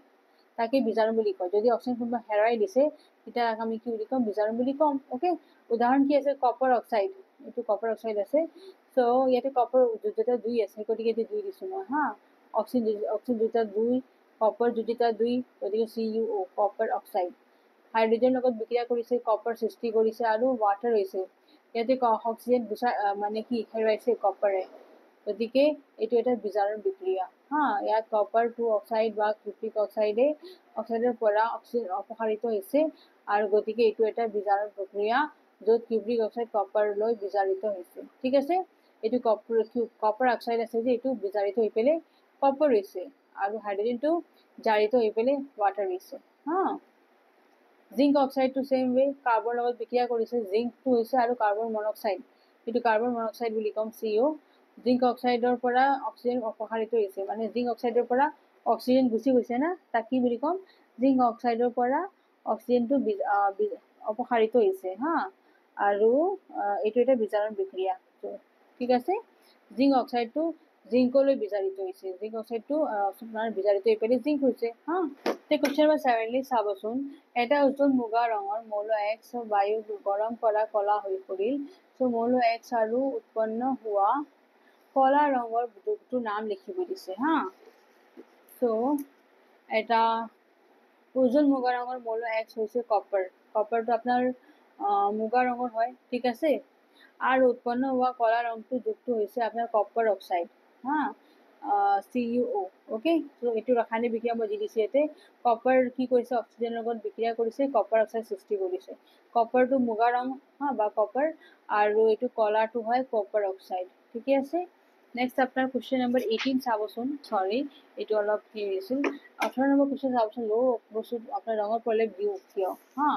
তাকে বিজাৰণ বুলি কয় যদি অক্সিজেন কোনোবা হেৰুৱাই দিছে তেতিয়া আমি কি বুলি কম বিজাৰণ বুলি কম ওকে উদাহৰণ কি আছে কপাৰ অক্সাইড এইটো কপাৰ অক্সাইড আছে সো ইয়াতে কপাৰ দুটা দুই আছে গতিকে দুই দিছো মই হা অক্সিজেন দুটা দুই কপাৰ দুটা দুই গতিকে CuO কপাৰ অক্সাইড হাইড্ৰোজেন লগত বিক্ৰিয়া কৰিছে কপাৰ সৃষ্টি কৰিছে আৰু ওৱাটাৰ হৈছে ইয়াতে অক্সিজেন মানে কি হেৰুৱাইছে কপাৰে গতিকে এইটো এটা বিজাৰণ বিক্ৰিয়া হা ইয়াত কপাৰ টু অক্সাইড বা কিউপ্ৰিক অক্সাইডৰ পৰা অক্সিজেন অপসাৰিত হৈছে আৰু গতিকে এইটো এটা বিজাৰণ প্ৰক্ৰিয়া য'ত কিউপ্ৰিক অক্সাইড কপাৰ লৈ বিজাৰিত হৈছে ঠিক আছে এইটো কপাৰ অক্সাইড আছে যে এইটো বিজাৰিত হৈ পেলে কপাৰ হৈছে আৰু হাইড্ৰোজেনটো জাৰিত হৈ পেলে ওৱাটাৰ হৈছে হা zinc oxide to same way carbon লগত বিক্ৰিয়া কৰিছে জিংকটো হৈছে আৰু কাৰ্বন মনক্সাইড এইটো কাৰ্বন মনক্সাইড বুলি কম CO জিংক অক্সাইডৰ পৰা অক্সিজেন অপসাৰিত হৈছে মানে জিংক অক্সাইডৰ পৰা অক্সিজেন গুচি গৈছে না তাক কি বুলি কম জিংক অক্সাইডৰ পৰা অক্সিজেনটো অপসাৰিত হৈছে হা আৰু এইটো এটা বিজাৰণ বিক্ৰিয়া ঠিক আছে জিংক অক্সাইডটো জিংকলৈ বিজাৰিত হৈছে জিংক অক্সাইডটো বিজাৰিত হৈ পেলাই জিংক হৈছে হা কোশ্চেন নম্বৰ 7 চাবচোন এটা উজ্জ্বল মুগা ৰঙৰ মৌল X বায়ু গৰম কৰা কলা হৈ পৰিল সো মৌল X আৰু উৎপন্ন হোৱা কলা ৰঙৰ যুগটো নাম লিখিব দিছে হা সো এটা উজ্জ্বল মুগা ৰঙৰ মৌল X হৈছে কপাৰটো আপোনাৰ মুগা ৰঙৰ হয় ঠিক আছে আৰু উৎপন্ন হোৱা কলা ৰংটো যুগটো হৈছে আপোনাৰ কপাৰ অক্সাইড হা CuO ওকে সো এইটো ৰাসায়নিক বিক্ৰিয়া মই দি দিছো ইয়াতে কপাৰ কি কৰিছে অক্সিজেনৰ লগত বিক্ৰিয়া কৰিছে কপাৰ অক্সাইড সৃষ্টি কৰিছে কপাৰটো মুগা ৰং হা বা কপাৰ আৰু এইটো কলাটো হয় কপাৰ অক্সাইড ঠিক আছে নেক্সট আপোনাৰ কোশ্চেন নম্বৰ 18 চাবচোন সৰি এইটো অলপ কি হৈছিল 18 নম্বৰ কোশ্চেন চাবচোন লো বস্তু আপোনাৰ ৰঙৰ প্ৰলেপ দিও কিয় হা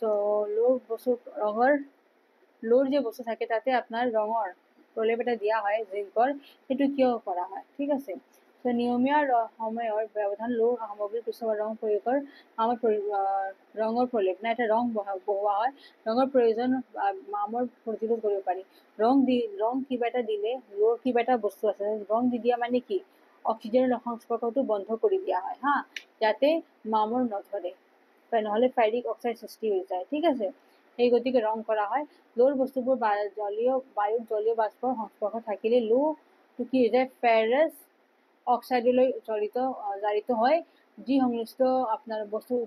সো লো বস্তু ৰঙৰ লোৰ যে বস্তু থাকে তাতে আপোনাৰ ৰঙৰ প্ৰলেপ এটা দিয়া হয় জিংকৰ, সেইটো কিয় কৰা হয়, ঠিক আছে। তো নিয়মীয়া সময়ৰ ব্যৱধান লোৰ সামগ্ৰীৰ পৃষ্ঠৰ ৰং প্ৰয়োগৰ আমাৰ ৰঙৰ প্ৰলেপ না এটা ৰং বহোৱা হয়, ৰঙৰ প্ৰয়োজন মামৰ প্ৰতিৰোধ কৰিব পাৰি। ৰং কিবা এটা দিলে, লোৰ কিবা এটা বস্তু আছে, ৰং দি দিয়া মানে কি অক্সিজেনৰ সংস্পৰ্শটো বন্ধ কৰি দিয়া হয় হা, যাতে মামৰ নধৰে, নহ'লে ফেৰিক অক্সাইড সৃষ্টি হৈ যায়, ঠিক আছে। সেই গতিকে ৰং কৰা হয়। লোৰ বস্তুবোৰ বায়ুত জলীয় বাষ্পৰ সংস্পৰ্শ থাকিলে লোটো কি হৈ যায় ফেৰাছ অক্সাইডলৈ জাৰিত হয়, যি সংশ্লিষ্ট আপোনাৰ বস্তুৰ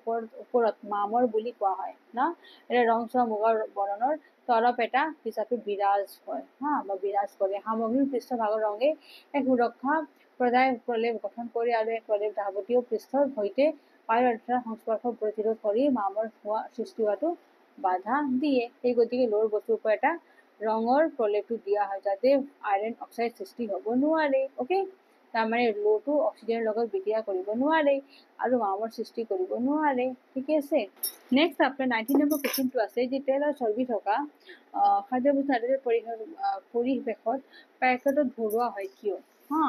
ওপৰত মামৰ বুলি কোৱা হয় না। এটা ৰংচোৱা মুগাৰ বৰণৰ তৰপ এটা হিচাপে বিৰাজ হয় হা, বা বিৰাজ কৰে। সামগ্ৰীৰ পৃষ্ঠভাগৰ ৰঙে এক সুৰক্ষা প্ৰলেপ গঠন কৰি আৰু এক প্ৰলেপ যাৱতীয় পৃষ্ঠৰ সৈতে বায়ুৰ সংস্পৰ্শ প্ৰতিৰোধ কৰি মামৰ সৃষ্টি হোৱাটো বাধা দিয়ে। সেই গতিকে লোৰ বস্তুৰ ওপৰত এটা ৰঙৰ প্ৰলেপটো দিয়া হয় যাতে আইৰণ অক্সাইড সৃষ্টি হ'ব নোৱাৰে। অ'কে, তাৰমানে লোটো অক্সিজেনৰ লগত বিক্ৰিয়া কৰিব নোৱাৰে আৰু মামৰ সৃষ্টি কৰিব নোৱাৰে, ঠিক আছে। নেক্সট আপোনাৰ 19 নম্বৰ কুৱেশ্যনটো আছে যে তেল আৰু চৰ্বি থকা খাদ্যবস্তু নাইট্ৰজেন পৰিৱেশত পেকেটত ভৰোৱা হয় কিয় হা।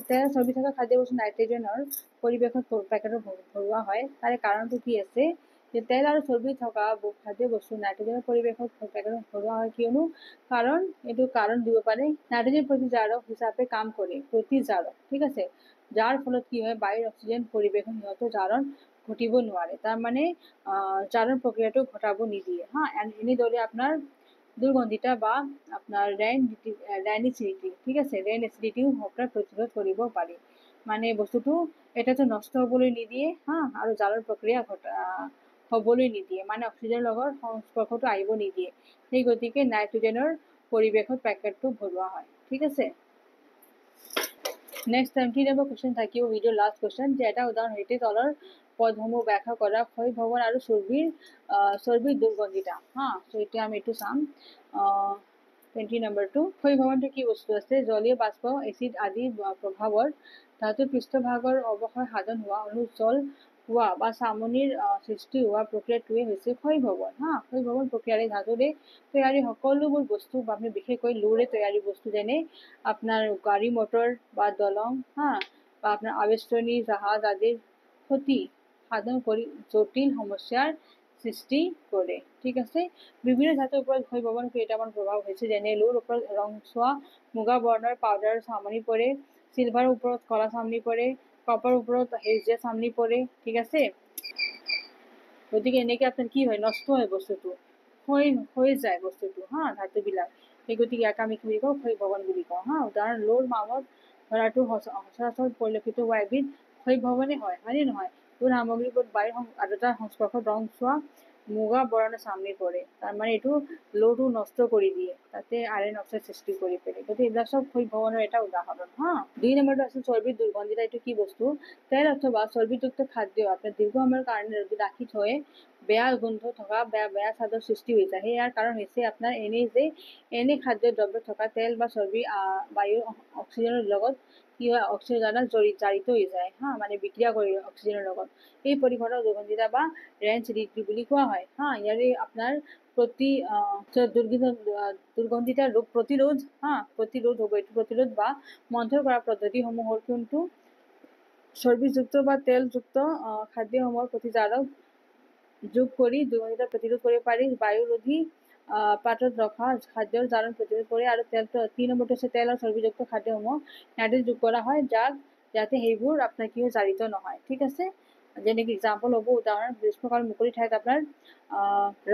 তেল আৰু চৰ্বি থকা খাদ্যবস্তু নাইট্ৰজেনৰ পৰিৱেশত পেকেটত ভৰোৱা হয়, তাৰে কাৰণটো কি আছে যে তেল আৰু চৰ্বি থকা খাদ্যবস্তু নাইট্ৰজেনৰ পৰিৱেশত পেকেটত ভৰোৱা হয় কিয়নো এইটো কাৰণ দিব পাৰে নাইট্ৰজেন প্ৰতিজাৰক হিচাপে কাম কৰে, প্ৰতিজাৰক, ঠিক আছে, যাৰ ফলত কি হয় বায়ুৰ অক্সিজেন পৰিৱেশন সিহঁতৰ জাৰণ ঘটিব নোৱাৰে, তাৰমানে জাৰণ প্ৰক্ৰিয়াটো ঘটাব নিদিয়ে হা। এনেদৰে আপোনাৰ দুৰ্গন্ধিতা বা আপোনাৰ ৰেইন এচিডিটি, ঠিক আছে, ৰেইন এচিডিটিও আপোনাৰ প্ৰতিৰোধ কৰিব পাৰি। মানে বস্তুটো এটাতো নষ্ট হ'বলৈ নিদিয়ে হা, আৰু জাৰণ প্ৰক্ৰিয়া হ'বলৈ নিদিয়ে, মানে অক্সিজেনৰ লগত সংস্পৰ্শটো আহিব নিদিয়ে। সেই গতিকে নাইট্ৰজেনৰ পৰিৱেশত পেকেটটো ভৰোৱা হয়, ঠিক আছে। নেক্সট 20 নম্বৰ কুৱেশ্যন থাকিব ভিডিঅ'ৰ লাষ্ট কুৱেশ্যন যে এটা উদাহৰণ সৈতে তলৰ পদসমূহ ব্যাখ্যা কৰা ক্ষয় ভৱন আৰু চৰ্বিৰ দুৰ্গন্ধিতা হা। চ' এতিয়া আমি এইটো চাম 20 নম্বৰটো। ক্ষয় ভৱনটো কি বস্তু আছে, জলীয় বাষ্প এচিড আদিৰ প্ৰভাৱত ধাতুৰ পৃষ্ঠভাগৰ অৱক্ষয় সাধন হোৱা, অনুজ্জ্বল হোৱা বা চামনিৰ সৃষ্টি হোৱা প্ৰক্ৰিয়াটোৱে হৈছে ক্ষয় ভৱন হা। ক্ষয় ভৱন প্ৰক্ৰিয়াৰে ধাতুৰে তৈয়াৰী সকলোবোৰ বস্তু বা আপুনি বিশেষকৈ লোৰে তৈয়াৰী বস্তু যেনে আপোনাৰ গাড়ী মটৰ বা দলং হা, বা আপোনাৰ আৱেষ্টনী জাহাজ আদিৰ ক্ষতি সাধন কৰি জটিল সমস্যাৰ সৃষ্টি কৰে, ঠিক আছে। বিভিন্ন ধাতুৰ ওপৰত ক্ষয় ভৱন কেইটামান প্ৰভাৱ হৈছে, যেনে লোৰ ওপৰত ৰংচোৱা মুগা বৰ্ণৰ পাউডাৰ চামনি পৰে, চিলভাৰৰ ওপৰত কলা চামনি পৰে, কপাৰ ওপৰত সেউজীয়া চামনি পৰে, ঠিক আছে। গতিকে এনেকে আপোনাৰ কি হয় নষ্ট হয় বস্তুটো, হৈ যায় বস্তুটো হা, ধাতুবিলাক। সেই গতিকে ইয়াক আমি কি বুলি কওঁ ক্ষয় ভৱন বুলি কওঁ হা। উদাহৰণ লোৰ মামত ধৰাটো সচৰাচৰ পৰিলক্ষিত হোৱা এবিধ ক্ষয় ভৱনে হয়, হয়নে নহয়। লোৰ সামগ্ৰীৰ ওপৰত বায়ুৰ আৰ্দ্ৰতাৰ সংস্পৰ্শত ৰংচোৱা মুগা বৰণৰ চামনি পৰে, তাৰমানে এইটো লোটো নষ্ট কৰি দিয়ে, তাতে আইৰণ অক্সাইড সৃষ্টি কৰি পেলাই, গতিকে এইবিলাক চব ক্ষয় ভৱনৰ এটা উদাহৰণ হা। 2 নম্বৰটো আছিল চৰ্বিৰ দুৰ্গন্ধিতা। এইটো কি বস্তু, তেল অথবা চৰ্বিযুক্ত খাদ্য আপোনাৰ দীৰ্ঘ সময়ৰ কাৰণে ৰ'দত ৰাখি থৈ বেয়া গোন্ধ থকা বেয়া স্বাদৰ সৃষ্টি হৈ যায়। ইয়াৰ কাৰণ হৈছে আপোনাৰ এনে খাদ্য দ্ৰব্য থকা তেল বা চৰ্বি বায়ুৰ অক্সিজেনৰ লগত কি হয় অক্সিজেনৰ দ্বাৰা জাৰিত হৈ যায় হা, মানে বিক্ৰিয়া কৰি অক্সিজেনৰ লগত। এই পৰিঘটনাক দুৰ্গন্ধিতা বা ৰেইন এচিডিটি বুলি কোৱা হয় হা। ইয়াৰে আপোনাৰ দুৰ্গন্ধিতা ৰোগ প্ৰতিৰোধ হ'ব। এইটো প্ৰতিৰোধ বা মন্থৰ কৰা পদ্ধতিসমূহ হ'ল কোনটো, চৰ্বিযুক্ত বা তেলযুক্ত খাদ্যসমূহৰ প্ৰতিজাৰক যোগ কৰি দুৰ্গন্ধিতা প্ৰতিৰোধ কৰিব পাৰি, বায়ুৰোধী পাত্ৰত ৰখা খাদ্যৰ জাৰণ প্ৰতিৰোধ কৰে, আৰু 3 নম্বৰটো হৈছে তেল আৰু চৰ্বিযুক্ত খাদ্যসমূহ নাইট্ৰজেন যোগ কৰা হয় যাতে সেইবোৰ আপোনাৰ কি হয় জাৰিত নহয়, ঠিক আছে। যেনেকে এক্সাম্পল হ'ব উদাহৰণ গ্ৰীষ্মকাল মুকলি ঠাইত আপোনাৰ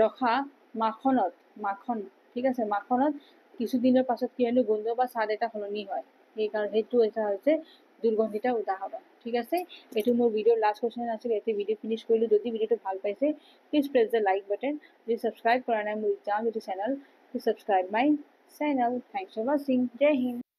ৰখা মাখন, ঠিক আছে, মাখনত কিছুদিনৰ পাছত কি হয় গোন্ধ বা স্বাদ এটা সলনি হয়, সেইটো এটা হৈছে দুৰ্গন্ধিতা উদাহৰণ, ঠিক আছে। এইটো মোৰ ভিডিঅ'ৰ লাষ্ট কুৱেশ্যন আছিল। এতিয়া ভিডিঅ' ফিনিছ কৰিলোঁ। যদি ভিডিঅ'টো ভাল পাইছে please press the like button. যদি ছাবস্ক্ৰাইব কৰা নাই মোৰ exam channel, please subscribe my channel. Thanks for ৱাচিং। জয় হিন্দ।